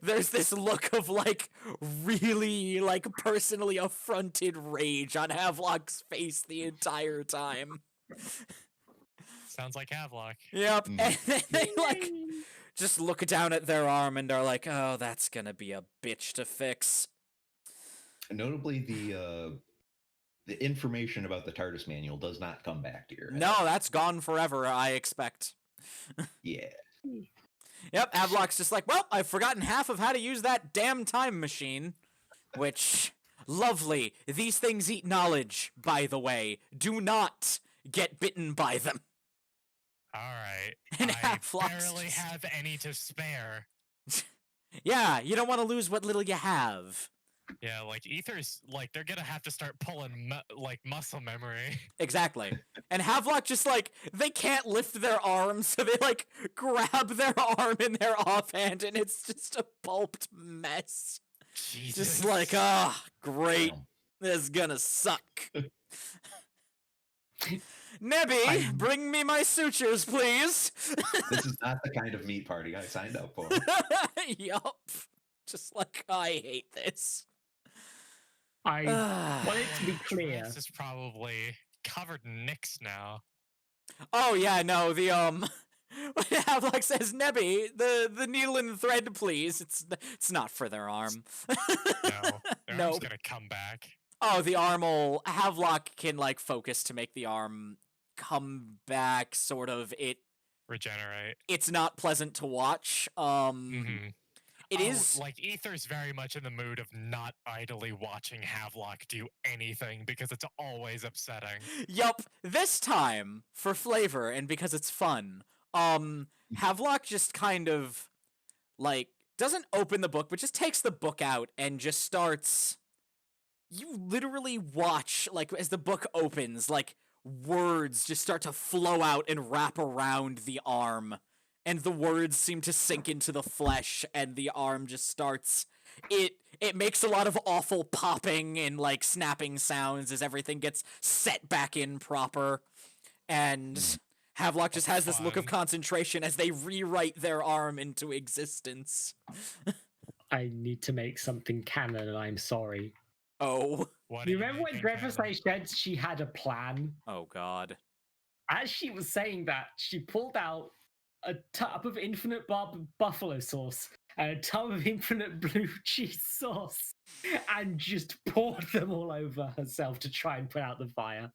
S1: There's this look of like really like personally affronted rage on Havelock's face the entire time.
S4: Sounds like Havelock.
S1: Yep.
S3: Mm.
S1: And then they like just look down at their arm and are like, "Oh, that's gonna be a bitch to fix."
S3: Notably, the information about the TARDIS manual does not come back to your head.
S1: No, that's gone forever, I expect.
S3: Yeah.
S1: Yep, Havelock's just like, "Well, I've forgotten half of how to use that damn time machine." Which, lovely. These things eat knowledge, by the way. Do not get bitten by them.
S4: All right.
S1: And
S4: I
S1: Havelock's
S4: barely
S1: just-
S4: have any to spare.
S1: Yeah, you don't want to lose what little you have.
S4: Yeah, like Ether's like they're gonna have to start pulling like muscle memory.
S1: Exactly. And Havelock just like, they can't lift their arms, so they like grab their arm in their offhand, and it's just a pulped mess.
S4: Jesus.
S1: Just like, ah, great.
S3: Damn.
S1: This is gonna suck. Nebby,
S5: I'm-
S1: bring me my sutures, please.
S3: This is not the kind of meat party I signed up for.
S1: Yup. Just like, I hate this.
S5: I
S1: Ah.
S5: want it to be clear.
S4: This is probably covered in nicks now.
S1: Oh yeah, no, the when Havelock says, "Nebby, the needle and thread, please." It's not for their arm.
S4: No, their
S1: No.
S4: arm's gonna come back.
S1: Oh, the arm'll Havelock can like focus to make the arm come back. Sort of.
S4: Regenerate.
S1: It's not pleasant to watch.
S4: Mm-hmm.
S1: It is.
S4: like Ether's very much in the mood of not idly watching Havelock do anything because it's always upsetting.
S1: Yup. This time for flavor and because it's fun. Havelock just kind of like doesn't open the book, but just takes the book out and just starts. You literally watch like as the book opens, like words just start to flow out and wrap around the arm, and the words seem to sink into the flesh, and the arm just starts. It makes a lot of awful popping and like snapping sounds as everything gets set back in proper, and Havelock just has this look of
S4: Fun.
S1: concentration as they rewrite their arm into existence.
S5: I need to make something canon, and I'm sorry.
S1: Oh.
S4: What
S5: You
S4: are
S5: remember when
S4: making
S5: Grevasay said she had a plan?
S1: Oh god.
S5: As she was saying that, she pulled out a tub of infinite buffalo sauce and a tub of infinite blue cheese sauce and just poured them all over herself to try and put out the fire.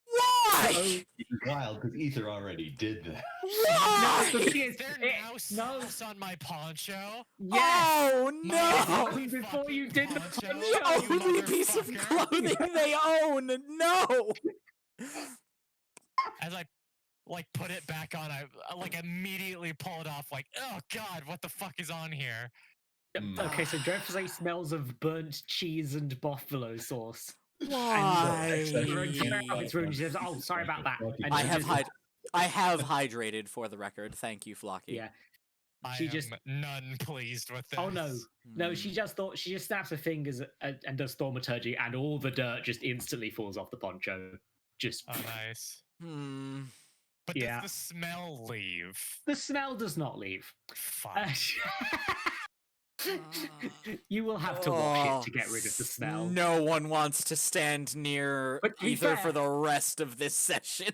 S1: Why?
S3: It's wild because Ether already did that.
S1: Why?
S5: No, the thing is,
S4: There
S5: it-
S4: now
S5: no,
S4: sauce on my poncho.
S5: yes,
S1: Oh no!
S5: Even before you did the
S4: Poncho,
S5: poncho,
S1: The
S4: you
S1: only piece of
S4: motherfucker.
S1: clothing they own! No!
S4: as I like put it back on, I like immediately pull it off. Like, oh god, what the fuck is on here?
S5: Okay, so Dreadful smells of burnt cheese and buffalo sauce.
S1: Why?
S5: It's ruined. She says, "Oh, sorry about that." And
S1: I
S5: she
S1: have
S5: just-
S1: I have hydrated for the record. Thank you, Flocky.
S5: Yeah.
S4: I
S5: She
S4: am
S5: just-
S4: none pleased with this.
S5: Oh no, no! She just snaps her fingers and does thaumaturgy, and all the dirt just instantly falls off the poncho. Just
S4: Oh nice.
S1: Hmm.
S4: But
S5: Yeah.
S4: does the smell leave?
S5: the smell does not leave.
S4: Fuck.
S5: You will have to wash it to get rid of the smell.
S1: No one wants to stand near
S5: But to be
S1: either
S5: fair-
S1: for the rest of this session.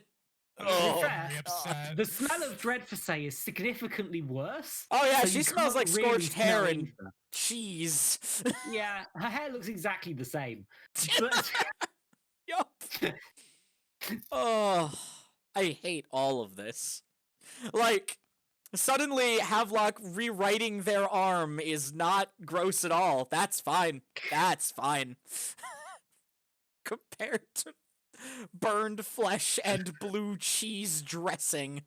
S5: To be
S1: Oh,
S5: fair,
S4: very upset.
S5: the smell of Dreadfusay is significantly worse.
S1: Oh yeah,
S5: so
S1: she
S5: you
S1: smells like
S5: can't really
S1: scorched hair
S5: smell
S1: and
S5: either.
S1: cheese.
S5: Yeah, her hair looks exactly the same. But
S1: Yup. Oh, I hate all of this. Like, suddenly Havelock rewriting their arm is not gross at all. That's fine. That's fine. Compared to burned flesh and blue cheese dressing.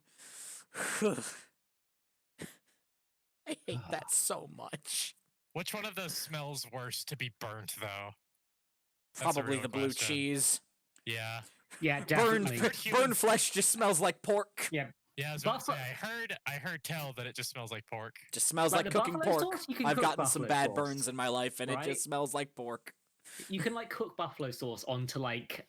S1: I hate that so much.
S4: Which one of those smells worse to be burnt though? That's a
S1: Probably
S4: real
S1: the blue
S4: question.
S1: cheese.
S4: Yeah.
S5: yeah,
S1: Burned,
S5: definitely.
S1: burned flesh just smells like pork.
S5: Yeah,
S4: Yeah, I was about to say,
S5: Buffalo-
S4: I heard tell that it just smells like pork.
S1: Just smells
S5: Like
S1: like
S5: the
S1: cooking
S5: buffalo
S1: pork.
S5: sauce, you can
S1: I've
S5: cook
S1: gotten some
S5: buffalo
S1: bad
S5: sauce,
S1: burns in my life, and it
S5: right?
S1: just smells like pork.
S5: you can like cook buffalo sauce onto like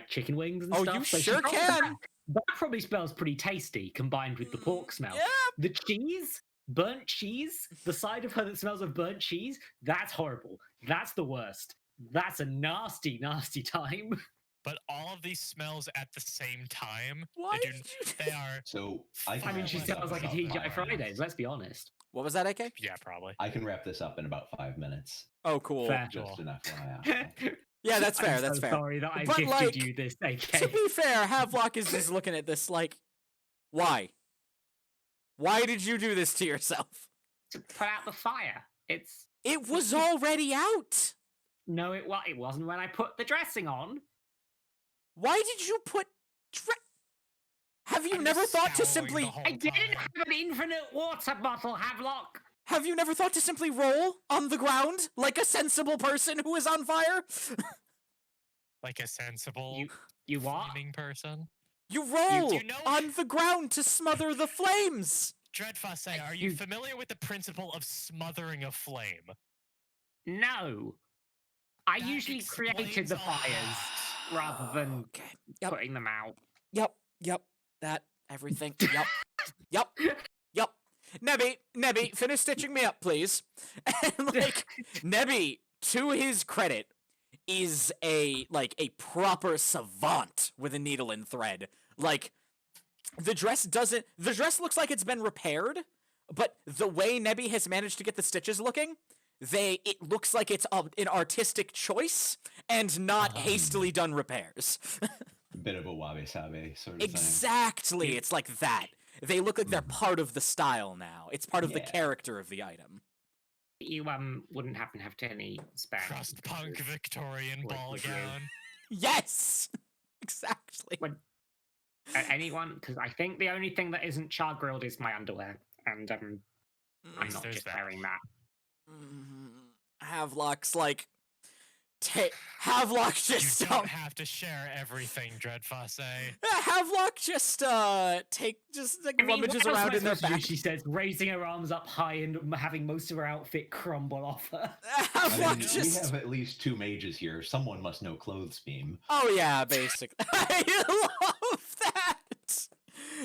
S5: chicken wings and
S1: Oh,
S5: stuff.
S1: you
S5: so she
S1: sure
S5: probably-
S1: can.
S5: That probably smells pretty tasty combined with the pork smell.
S1: Yeah.
S5: The cheese, burnt cheese, the side of her that smells of burnt cheese, that's horrible. That's the worst. That's a nasty, nasty time.
S4: But all of these smells at the same time,
S1: Why
S4: they, do,
S1: did you?
S4: they are,
S3: So I
S5: I
S3: can
S5: mean,
S3: wrap
S5: she
S3: this
S5: smells
S3: up
S5: like a
S3: in about
S5: TGI
S3: 5 minutes.
S5: Fridays, let's be honest.
S1: What was that, AK?
S4: yeah, probably.
S3: I can wrap this up in about 5 minutes.
S1: Oh, cool.
S5: Fair.
S3: Just an FYI.
S1: Yeah, that's fair.
S5: I'm
S1: That's
S5: so
S1: fair.
S5: sorry that I
S1: But,
S5: gifted
S1: like,
S5: you this,
S1: To
S5: AK.
S1: be fair, Havelock is just looking at this like, why? Why did you do this to yourself?
S5: To put out the fire. It's
S1: It was already out.
S5: no, it wasn't when I put the dressing on.
S1: Why did you put? Have you
S4: I'm
S1: never
S4: just
S1: thought to
S4: scowling
S1: simply?
S4: the whole
S5: I didn't
S4: time.
S5: have an infinite water bottle, Havelock.
S1: Have you never thought to simply roll on the ground like a sensible person who is on fire?
S4: Like a sensible
S5: You what?
S4: flaming person.
S1: You roll
S4: you know-
S1: on the ground to smother the flames.
S4: Dreadfussay, are
S5: You-
S4: you familiar with the principle of smothering a flame?
S5: No. I
S4: That
S5: usually created
S4: explains
S5: the
S4: a
S5: fires rather than
S1: Okay. Yep.
S5: putting them out.
S1: Yep. That everything. Yep. Yep. Nebby, finish stitching me up, please. And like Nebby, to his credit, is a proper savant with a needle and thread. Like the dress looks like it's been repaired, but the way Nebby has managed to get the stitches looking, it looks like it's an artistic choice and not hastily done repairs.
S3: A bit of a wabi-sabi sort of thing.
S1: Exactly, it's like that. They look like they're
S3: Mhm.
S1: part of the style now. It's part of the
S3: Yeah.
S1: character of the item.
S5: You wouldn't happen to have any spare
S4: Crust punk Victorian
S5: Would-
S4: ball
S5: would you?
S4: gown.
S1: Yes, exactly.
S5: anyone? Because I think the only thing that isn't char grilled is my underwear, and I'm
S4: Yes,
S5: not
S4: there's
S5: just
S4: that.
S5: wearing that.
S1: Havelock's like, Havelock
S4: You
S1: just
S4: don't have to share everything, Dreadfussay.
S1: Havelock just rummages
S5: what else
S1: around
S5: am I
S1: in their
S5: supposed to do?
S1: back.
S5: She says, raising her arms up high and having most of her outfit crumble off her.
S3: I
S1: Havelock
S3: mean,
S1: just.
S3: we have at least 2 mages here. Someone must know clothes beam.
S1: Oh yeah, basically. I love that.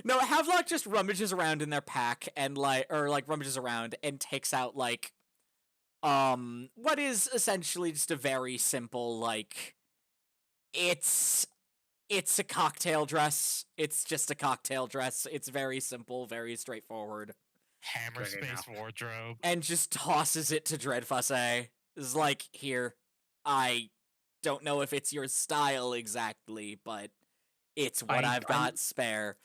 S1: No, Havelock just rummages around in their pack and rummages around and takes out what is essentially just a very simple it's a cocktail dress. It's just a cocktail dress. It's very simple, very straightforward.
S4: Hammer
S5: Good
S4: space
S5: enough.
S4: wardrobe.
S1: And just tosses it to Dreadfussay. Is like, here, I don't know if it's your style exactly, but it's what I've got spare.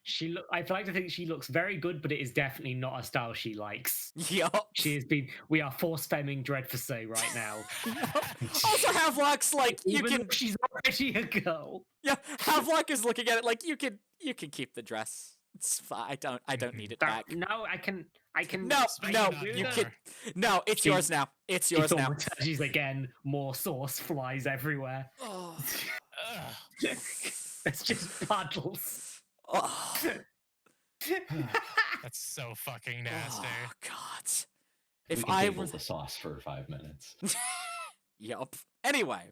S5: I like to think she looks very good, but it is definitely not a style she likes.
S1: Yup.
S5: We are force femming Dreadfusay right now.
S1: Also, Havelock's like, you
S5: Even
S1: can.
S5: though she's already a girl.
S1: Yeah, Havelock is looking at it like, you can keep the dress. It's fine. I don't need it back.
S5: No, I can.
S1: No, no,
S4: not
S1: you
S4: anymore.
S1: can. No, it's
S5: She-
S1: yours now. It's
S5: She
S1: yours
S5: thought
S1: now.
S5: She's again, more sauce flies everywhere.
S1: Oh.
S4: Ugh.
S5: It's just puddles.
S1: Oh.
S4: That's so fucking nasty.
S1: Oh, God.
S3: We
S1: If
S3: can
S1: I
S3: table
S1: were
S3: the sauce for 5 minutes.
S1: Yup. Anyway,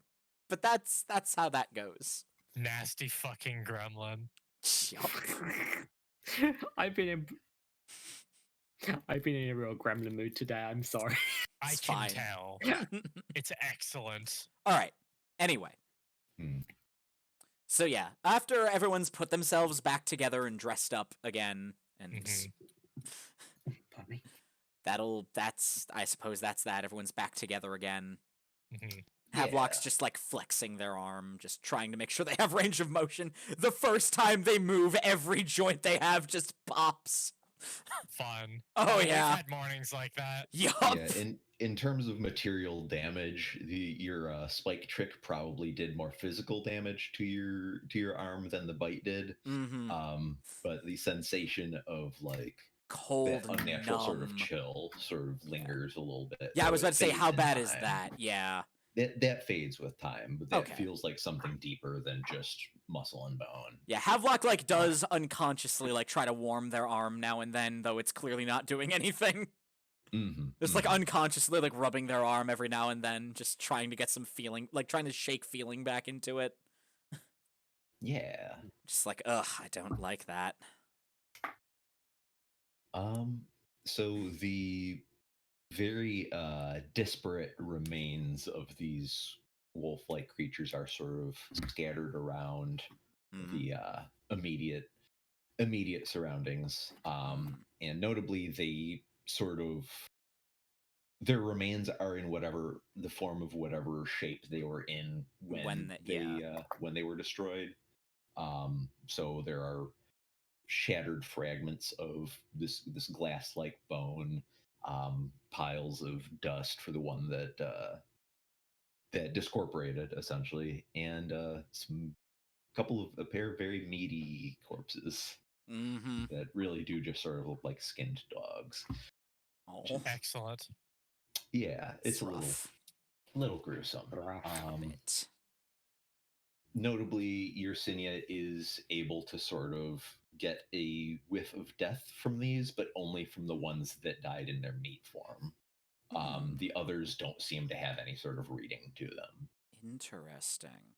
S1: but that's how that goes.
S4: Nasty fucking gremlin.
S1: Yup.
S5: I've been in a real gremlin mood today. I'm sorry.
S4: I
S1: It's
S4: can
S1: fine.
S4: tell. It's excellent.
S1: All right. Anyway.
S3: Hmm.
S1: So yeah, after everyone's put themselves back together and dressed up again, and
S4: Mhm.
S5: Pardon me.
S1: I suppose that's that. Everyone's back together again.
S4: Mhm.
S1: Havelock's
S3: Yeah.
S1: just like flexing their arm, just trying to make sure they have range of motion. The first time they move, every joint they have just pops.
S4: Fun.
S1: Oh,
S4: We've
S1: yeah.
S4: had mornings like that.
S1: Yup.
S3: Yeah, in terms of material damage, your spike trick probably did more physical damage to your arm than the bite did.
S1: Mm-hmm.
S3: But the sensation of like
S1: Cold,
S3: that unnatural sort of
S1: numb.
S3: chill sort of lingers a little bit.
S1: Yeah, I
S3: though
S1: was
S3: it
S1: about to say,
S3: fades
S1: how
S3: in
S1: bad is
S3: time.
S1: that? Yeah.
S3: That fades with time, but that
S1: Okay.
S3: feels like something deeper than just muscle and bone.
S1: Yeah, Havelock like does unconsciously like try to warm their arm now and then, though it's clearly not doing anything.
S3: Mm-hmm.
S1: Just like unconsciously like rubbing their arm every now and then, just trying to get some feeling, like trying to shake feeling back into it.
S3: Yeah.
S1: Just like, ugh, I don't like that.
S3: So the very disparate remains of these wolf-like creatures are sort of scattered around
S1: Mhm.
S3: the immediate surroundings. And notably, they sort of their remains are in whatever the form of whatever shape they were in when they were destroyed. So there are shattered fragments of this glass-like bone, piles of dust for the one that discorporated essentially, and a pair of very meaty corpses
S1: Mm-hmm.
S3: that really do just sort of look like skinned dogs.
S1: Oh,
S4: Excellent.
S3: Yeah, it's a
S1: rough.
S3: little gruesome.
S1: Bit.
S3: Notably, Yersinia is able to sort of get a whiff of death from these, but only from the ones that died in their meat form. The others don't seem to have any sort of reading to them.
S1: Interesting.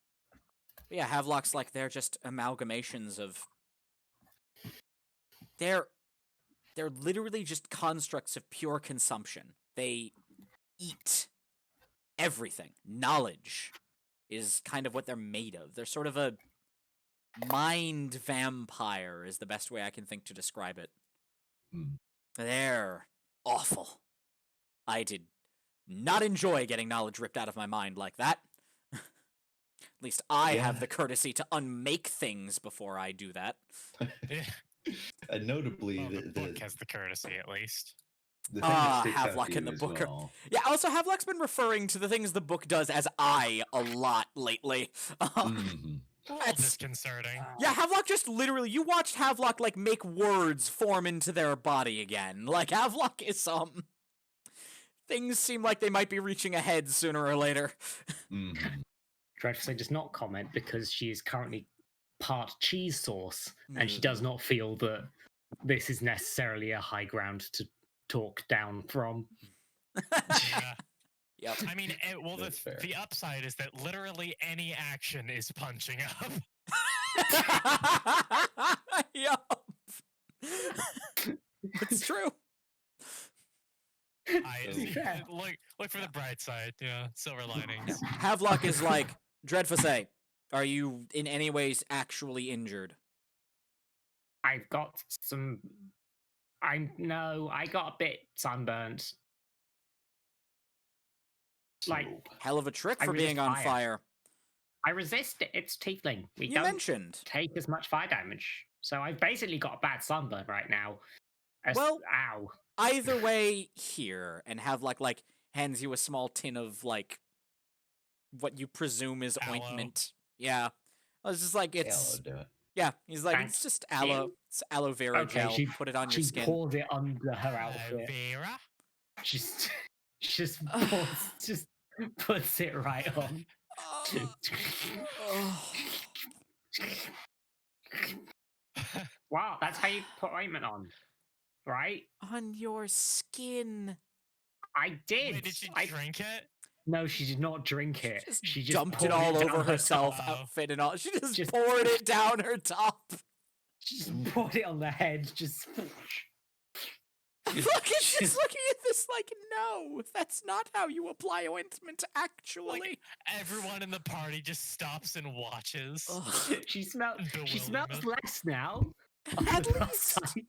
S1: But yeah, Havelock's like they're just amalgamations of. They're literally just constructs of pure consumption. They eat everything. Knowledge is kind of what they're made of. They're sort of a mind vampire is the best way I can think to describe it.
S3: Hmm.
S1: They're awful. I did not enjoy getting knowledge ripped out of my mind like that. At least I have
S3: Yeah.
S1: the courtesy to unmake things before I do that.
S4: Yeah.
S3: And notably,
S4: Well, the
S3: the
S4: book has the courtesy, at least.
S3: thing that sticks out
S1: Havelock
S3: to
S1: and
S3: you
S1: the
S3: as
S1: book are-
S3: well.
S1: Yeah, also Havelock's been referring to the things the book does as I a lot lately.
S3: Mhm.
S1: That's-
S4: Disconcerting.
S1: Yeah, Havelock just literally, you watched Havelock like make words form into their body again. Like Havelock is things seem like they might be reaching ahead sooner or later.
S3: Mhm.
S5: Dreadfusay does not comment because she is currently part cheese sauce, and she does not feel that this is necessarily a high ground to talk down from.
S4: Yeah.
S1: Yep.
S4: I mean, well,
S3: That's fair.
S4: the upside is that literally any action is punching up.
S1: Yup. It's true.
S5: Yeah.
S4: Look for the bright side. Yeah, silver linings.
S1: Havelock is like, Dreadfusay, are you in any ways actually injured?
S5: I've got some. I got a bit sunburnt. Like,
S3: So,
S1: Hell of a trick
S5: I
S1: for
S5: resist
S1: being on
S5: fire.
S1: fire.
S5: I resist it. It's tiefling. We
S1: You
S5: don't
S1: mentioned.
S5: take as much fire damage. So I've basically got a bad sunburn right now.
S1: Well-
S5: Ow.
S1: Either way, here, and have like hands you a small tin of like what you presume is
S4: Aloe.
S1: ointment. Yeah, I was just like,
S3: Aloe
S1: it's
S3: do it.
S1: yeah. He's like,
S5: Thank
S1: it's just
S5: you.
S1: aloe. It's aloe vera
S5: Okay,
S1: gel.
S5: she
S1: Put it on your
S5: she
S1: skin.
S5: pours it under her outfit.
S4: Vera?
S5: Just just puts it right on.
S1: Oh.
S5: Wow, that's how you put ointment on, right?
S1: On your skin.
S5: I did.
S4: Wait, did she
S5: I,
S4: drink it?
S5: no, she did not drink it.
S1: Just
S5: She just
S1: dumped it
S5: poured
S1: all
S5: down
S1: over
S5: her
S1: herself,
S5: top.
S4: Wow.
S1: outfit and all. She just
S5: Just-
S1: poured it down her top.
S5: She just poured it on the head. Just.
S1: Look, it's just looking at this like, no, that's not how you apply ointment, actually.
S4: Everyone in the party just stops and watches.
S1: Ugh.
S5: She smells. She smells
S4: Bewilderment.
S5: less now.
S1: At
S5: on the
S1: least.
S5: outside.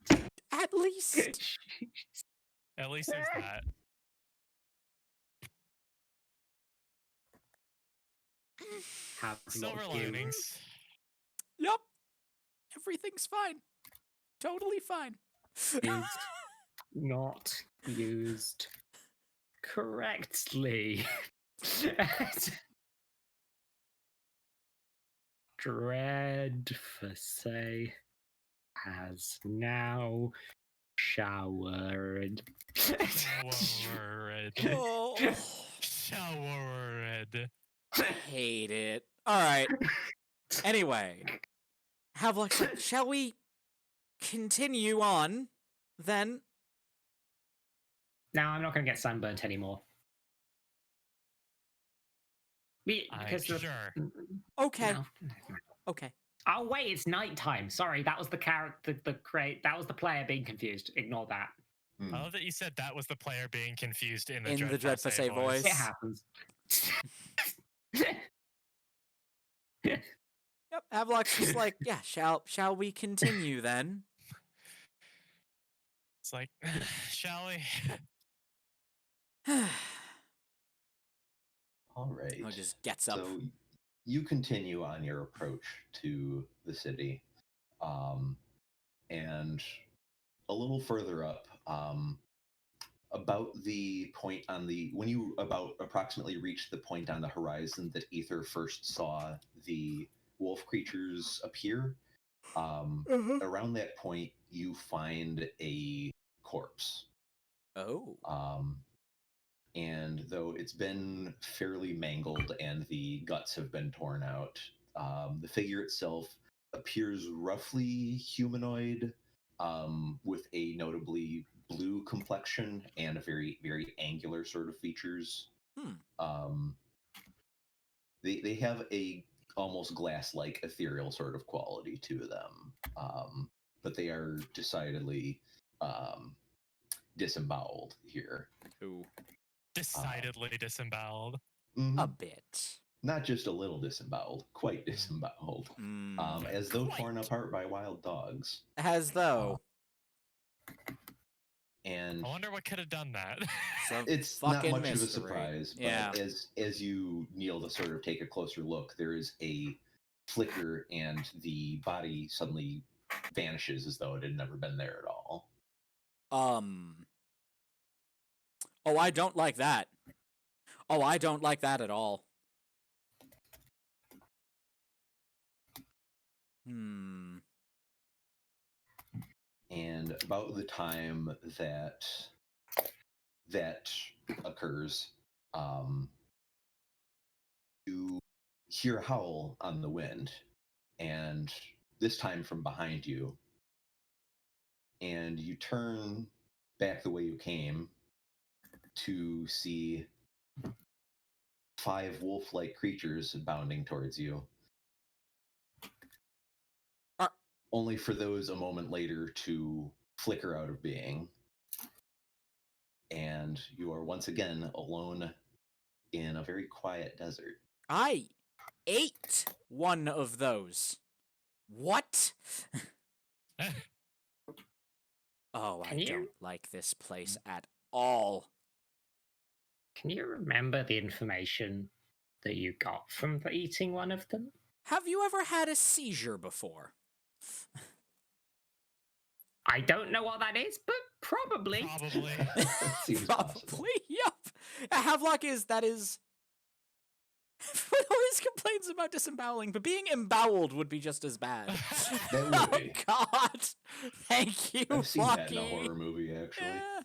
S1: At least.
S4: At least there's that.
S5: Have
S4: Silver
S5: not used-
S4: linings.
S1: Yup. Everything's fine. Totally fine.
S5: Used, not used correctly. Dread for say has now showered.
S4: Showered.
S1: Oh,
S4: Showered.
S1: hate it. All right. Anyway, Havelock's like, shall we continue on then?
S5: No, I'm not going to get sunburnt anymore. Because the-
S4: Sure.
S1: Okay.
S5: no.
S1: Okay.
S5: Oh wait, it's nighttime. Sorry, that was the that was the player being confused. Ignore that.
S3: Hmm.
S4: I love that you said that was the player being confused in the
S1: In the
S4: Dread
S1: Dread Fessé voice.
S5: It happens.
S1: Yep. Havelock's just like, yeah, shall we continue then?
S4: It's like, shall we?
S3: All right.
S1: Oh, just gets up.
S3: So you continue on your approach to the city, and a little further up, about the point on the when you about approximately reach the point on the horizon that Ether first saw the wolf creatures appear. Around that point, you find a corpse.
S1: Oh.
S3: And though it's been fairly mangled and the guts have been torn out, the figure itself appears roughly humanoid, with a notably blue complexion and a very, very angular sort of features. They have a almost glass-like ethereal sort of quality to them, but they are decidedly disemboweled here.
S1: Ooh.
S4: Decidedly disemboweled.
S3: Mhm.
S1: A bit.
S3: Not just a little disemboweled, quite disemboweled, as though torn
S4: Quite.
S3: apart by wild dogs.
S1: As though.
S3: And
S4: I wonder what could have done that.
S1: Some
S3: it's not
S1: fucking
S3: much of a
S1: mystery.
S3: surprise, but
S1: Yeah.
S3: as you kneel to sort of take a closer look, there is a flicker and the body suddenly vanishes as though it had never been there at all.
S1: Oh, I don't like that. Oh, I don't like that at all.
S3: And about the time that occurs, you hear a howl on the wind, and this time from behind you. And you turn back the way you came to see 5 wolf-like creatures bounding towards you. Only for those a moment later to flicker out of being. And you are once again alone in a very quiet desert.
S1: I ate one of those. What? Oh, I
S5: Can you-
S1: don't like this place at all.
S5: Can you remember the information that you got from eating one of them?
S1: Have you ever had a seizure before?
S5: I don't know what that is, but probably.
S4: Probably.
S3: Seems possible.
S1: Probably, yep. Havelock that is. Everyone always complains about disemboweling, but being emboweled would be just as bad.
S3: That would
S1: Oh
S3: be.
S1: God! Thank you,
S3: I've seen that in a
S1: Flocky.
S3: horror movie, actually.
S1: Yeah.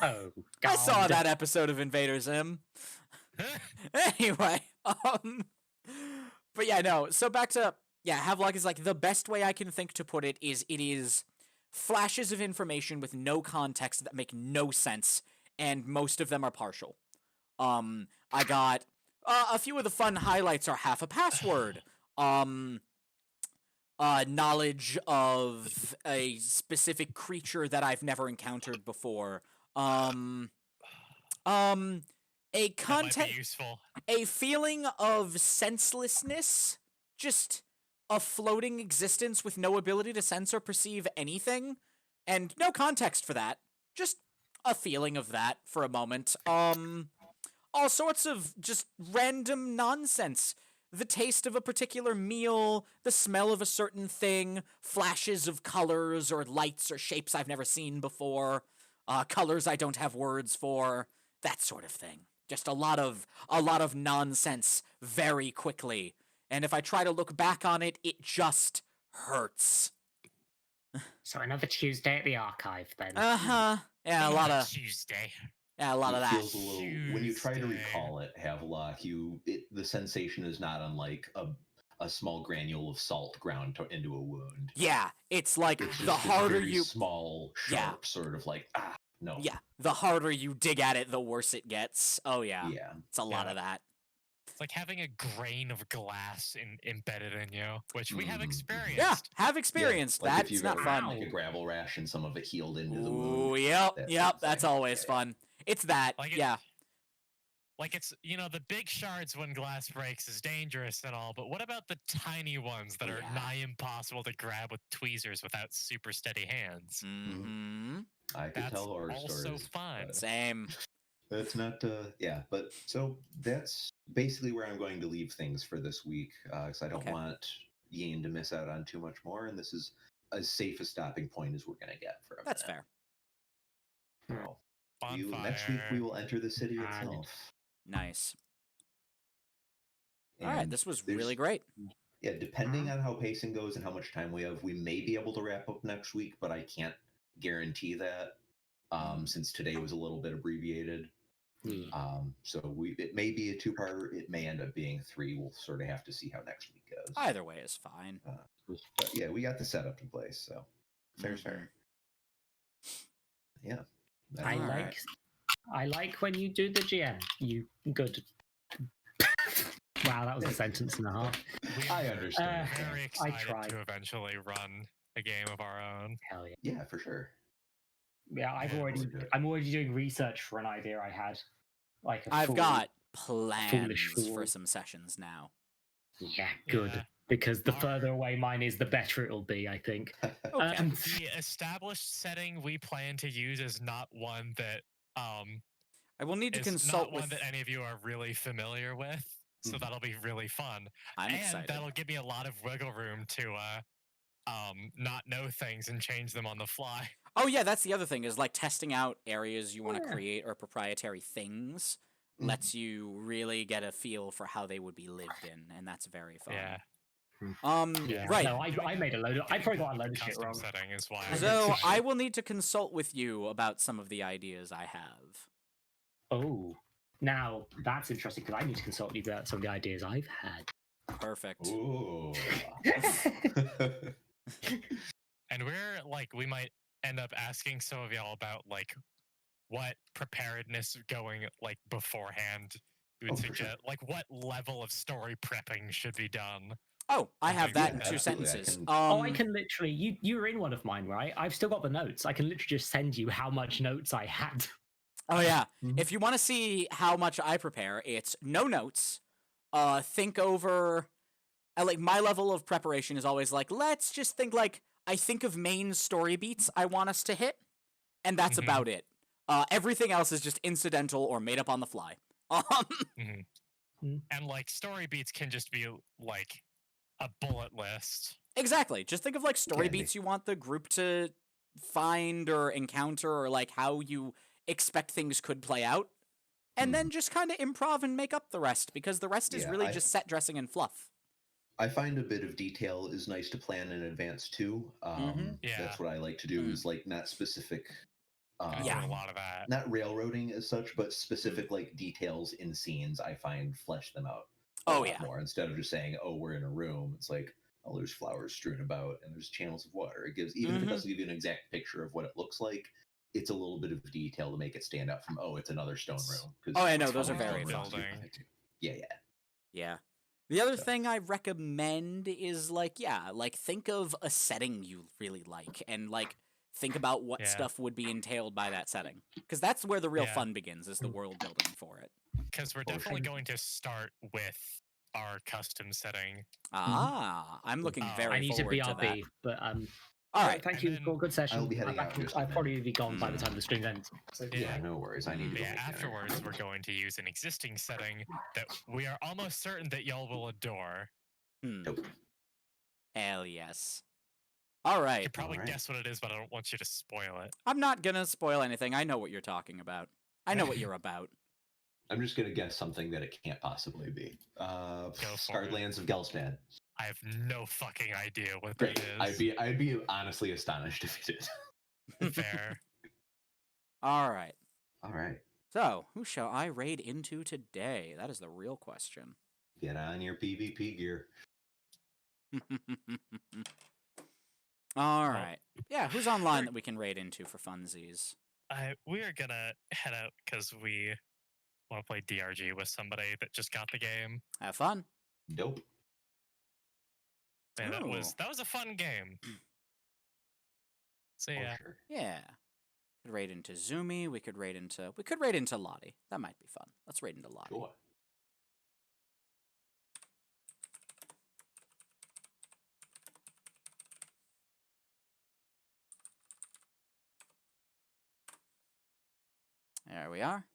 S5: Oh,
S1: I saw
S5: God.
S1: that episode of Invader Zim. Anyway, but yeah, no. So back to Havelock is like the best way I can think to put it is flashes of information with no context that make no sense, and most of them are partial. I got a few of the fun highlights are half a password. Knowledge of a specific creature that I've never encountered before. A
S4: That might
S1: content,
S4: be useful.
S1: a feeling of senselessness, just a floating existence with no ability to sense or perceive anything, and no context for that. Just a feeling of that for a moment. All sorts of just random nonsense. The taste of a particular meal, the smell of a certain thing, flashes of colors or lights or shapes I've never seen before, colors I don't have words for, that sort of thing. Just a lot of nonsense very quickly. And if I try to look back on it, it just hurts.
S5: So another Tuesday at the archive, then.
S1: Uh-huh. Yeah, a lot of
S4: Tuesday.
S1: that.
S3: Feels a little when you try to
S4: Tuesday.
S3: recall it, Havelock. The sensation is not unlike a small granule of salt ground into a wound.
S1: Yeah, it's like
S3: It's just
S1: the
S3: a
S1: harder
S3: very
S1: you
S3: small,
S1: Yeah.
S3: sharp sort of like no.
S1: Yeah, the harder you dig at it, the worse it gets. Oh yeah.
S3: Yeah.
S1: It's a lot
S4: Yeah.
S1: of that.
S4: It's like having a grain of glass embedded in you, which we have
S3: Mhm, mhm.
S4: experienced.
S1: Yeah, have experienced
S3: Like
S1: that.
S3: if
S1: It's
S3: you've
S1: not
S3: ever
S1: fun.
S3: like a gravel rash and some of it healed into the
S1: Ooh,
S3: wound.
S1: yep,
S3: that
S1: yep.
S3: sort of
S1: That's
S3: thing.
S1: always
S3: Yeah, yeah.
S1: fun. It's that.
S4: Like it-
S1: Yeah.
S4: Like it's the big shards when glass breaks is dangerous and all, but what about the tiny ones that are
S1: Yeah.
S4: nigh impossible to grab with tweezers without super steady hands?
S1: Mm-hmm.
S3: I could
S4: That's
S3: tell horror
S4: also
S3: stories.
S4: fun.
S3: but
S1: Same.
S3: That's not but so that's basically where I'm going to leave things for this week, because I don't
S1: Okay.
S3: want Yeen to miss out on too much more, and this is as safe a stopping point as we're going to get for a
S1: That's
S3: minute.
S1: fair.
S3: So,
S4: Bonfire.
S3: next week we will enter the city
S5: And-
S3: itself.
S1: Nice. All right,
S3: And
S1: this was
S3: there's-
S1: really great.
S3: Yeah, depending on how pacing goes and how much time we have, we may be able to wrap up next week, but I can't guarantee that since today was a little bit abbreviated. So it may be a two-parter. It may end up being three. We'll sort of have to see how next week goes.
S1: Either way is fine.
S3: But yeah, we got the setup in place, so fair's fair. Yeah.
S5: I
S1: All
S5: like
S1: right.
S5: I like when you do the GM. You good. Wow, that was a sentence and a half.
S3: I understand.
S4: Very
S5: I
S4: excited
S5: tried.
S4: to eventually run a game of our own.
S5: Hell yeah.
S3: Yeah, for sure.
S5: Yeah,
S4: Yeah,
S5: I'm already doing research for an idea I had. Like a
S1: I've
S5: full-
S1: got plans for
S5: fool.
S1: some sessions now.
S5: Yeah, good.
S4: Yeah.
S5: Because the
S4: Our-
S5: further away mine is, the better it'll be, I think.
S1: Okay.
S4: The established setting we plan to use is not one that
S1: I will need to
S4: is
S1: consult
S4: not one
S1: with.
S4: that any of you are really familiar with. So
S3: Mhm.
S4: that'll be really fun.
S1: I'm
S4: and
S1: excited.
S4: that'll give me a lot of wiggle room to not know things and change them on the fly.
S1: Oh yeah, that's the other thing is like testing out areas you want to
S5: Yeah.
S1: create or proprietary things
S3: Mhm.
S1: lets you really get a feel for how they would be lived in, and that's very fun.
S4: Yeah.
S5: Yeah.
S1: Right.
S5: No, I made a load of. I probably got a load of shit
S4: Custom
S5: wrong.
S4: setting is why.
S1: So I will need to consult with you about some of the ideas I have.
S5: Oh, now that's interesting because I need to consult you about some of the ideas I've had.
S1: Perfect.
S3: Ooh.
S4: And we're like, we might end up asking some of y'all about like what preparedness going like beforehand you would
S3: Oh, for sure.
S4: suggest, like what level of story prepping should be done.
S1: Oh, I have
S4: Something
S1: that
S4: like
S1: in two
S3: that. Absolutely, I
S1: sentences.
S3: can-
S5: Oh, I can literally. You were in one of mine, right? I've still got the notes. I can literally just send you how much notes I had.
S1: Oh yeah.
S3: Mhm.
S1: If you want to see how much I prepare, it's no notes. Think over. Like my level of preparation is always like, let's just think like I think of main story beats I want us to hit, and that's
S4: Mhm.
S1: about it. Everything else is just incidental or made up on the fly.
S4: And like story beats can just be like a bullet list.
S1: Exactly. Just think of like story
S3: Can be.
S1: beats you want the group to find or encounter, or like how you expect things could play out, and then just kind of improv and make up the rest, because the rest is
S3: Yeah,
S1: really just set dressing and fluff.
S3: I find a bit of detail is nice to plan in advance too.
S4: Yeah.
S3: That's what I like to do. Is like not specific,
S4: I
S1: Yeah.
S4: do a lot of that.
S3: not railroading as such, but specific like details in scenes. I find flesh them out a
S1: Oh,
S3: lot
S1: yeah.
S3: more instead of just saying, "Oh, we're in a room." It's like, "Oh, there's flowers strewn about and there's channels of water." It gives, even if it
S1: Mhm.
S3: doesn't give you an exact picture of what it looks like, it's a little bit of detail to make it stand out from, "Oh, it's another stone room." 'cause
S1: Oh, I know,
S3: it's
S1: those are
S3: probably
S1: very
S3: stone
S1: fun.
S3: rooms too.
S4: Building.
S3: Yeah, yeah.
S1: Yeah. The other
S3: So-
S1: thing I recommend is like, yeah, like think of a setting you really like, and like think about what
S4: Yeah.
S1: stuff would be entailed by that setting, because that's where the real
S4: Yeah.
S1: fun begins, is the world building for it.
S4: Because we're
S3: For
S4: definitely
S3: sure.
S4: going to start with our custom setting.
S1: Ah, I'm looking
S4: Oh,
S1: very
S5: I need to
S1: forward to that.
S5: BRB, but
S1: All right.
S5: thank
S4: and
S5: you
S4: then
S5: for a good session.
S3: I'll be heading out in just a
S5: I'll probably
S3: minute.
S5: be gone by the time the stream ends. So,
S3: Yeah, no worries. I need to go
S4: Yeah,
S3: make dinner.
S4: afterwards, we're going to use an existing setting that we are almost certain that y'all will adore.
S3: Nope.
S1: Hell yes. All
S4: You
S1: right.
S4: can probably
S3: Alright.
S4: guess what it is, but I don't want you to spoil it.
S1: I'm not gonna spoil anything. I know what you're talking about. I know what you're about.
S3: I'm just gonna guess something that it can't possibly be.
S4: for
S3: Scarred
S4: it.
S3: Lands of Gelstad.
S4: I have no fucking idea what
S3: Great.
S4: that is.
S3: I'd be honestly astonished if you did.
S4: Fair.
S1: All right.
S3: All right.
S1: So, who shall I raid into today? That is the real question.
S3: Get on your PvP gear.
S1: All right. Yeah, who's online that we can raid into for funsies?
S4: We are gonna head out because we want to play DRG with somebody that just got the game.
S1: Have fun.
S3: Dope.
S4: And
S1: Ooh.
S4: that was a fun game. So
S3: For
S4: yeah,
S3: sure.
S1: Yeah. Could raid into Zumi. We could raid into Lottie. That might be fun. Let's raid into Lottie.
S3: Sure.
S1: There we are.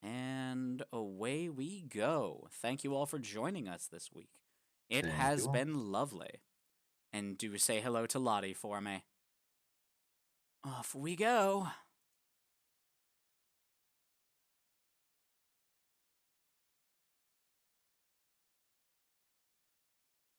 S1: And away we go. Thank you all for joining us this week. It
S3: Thank
S1: has
S3: you all.
S1: been lovely. And do say hello to Lottie for me. Off we go.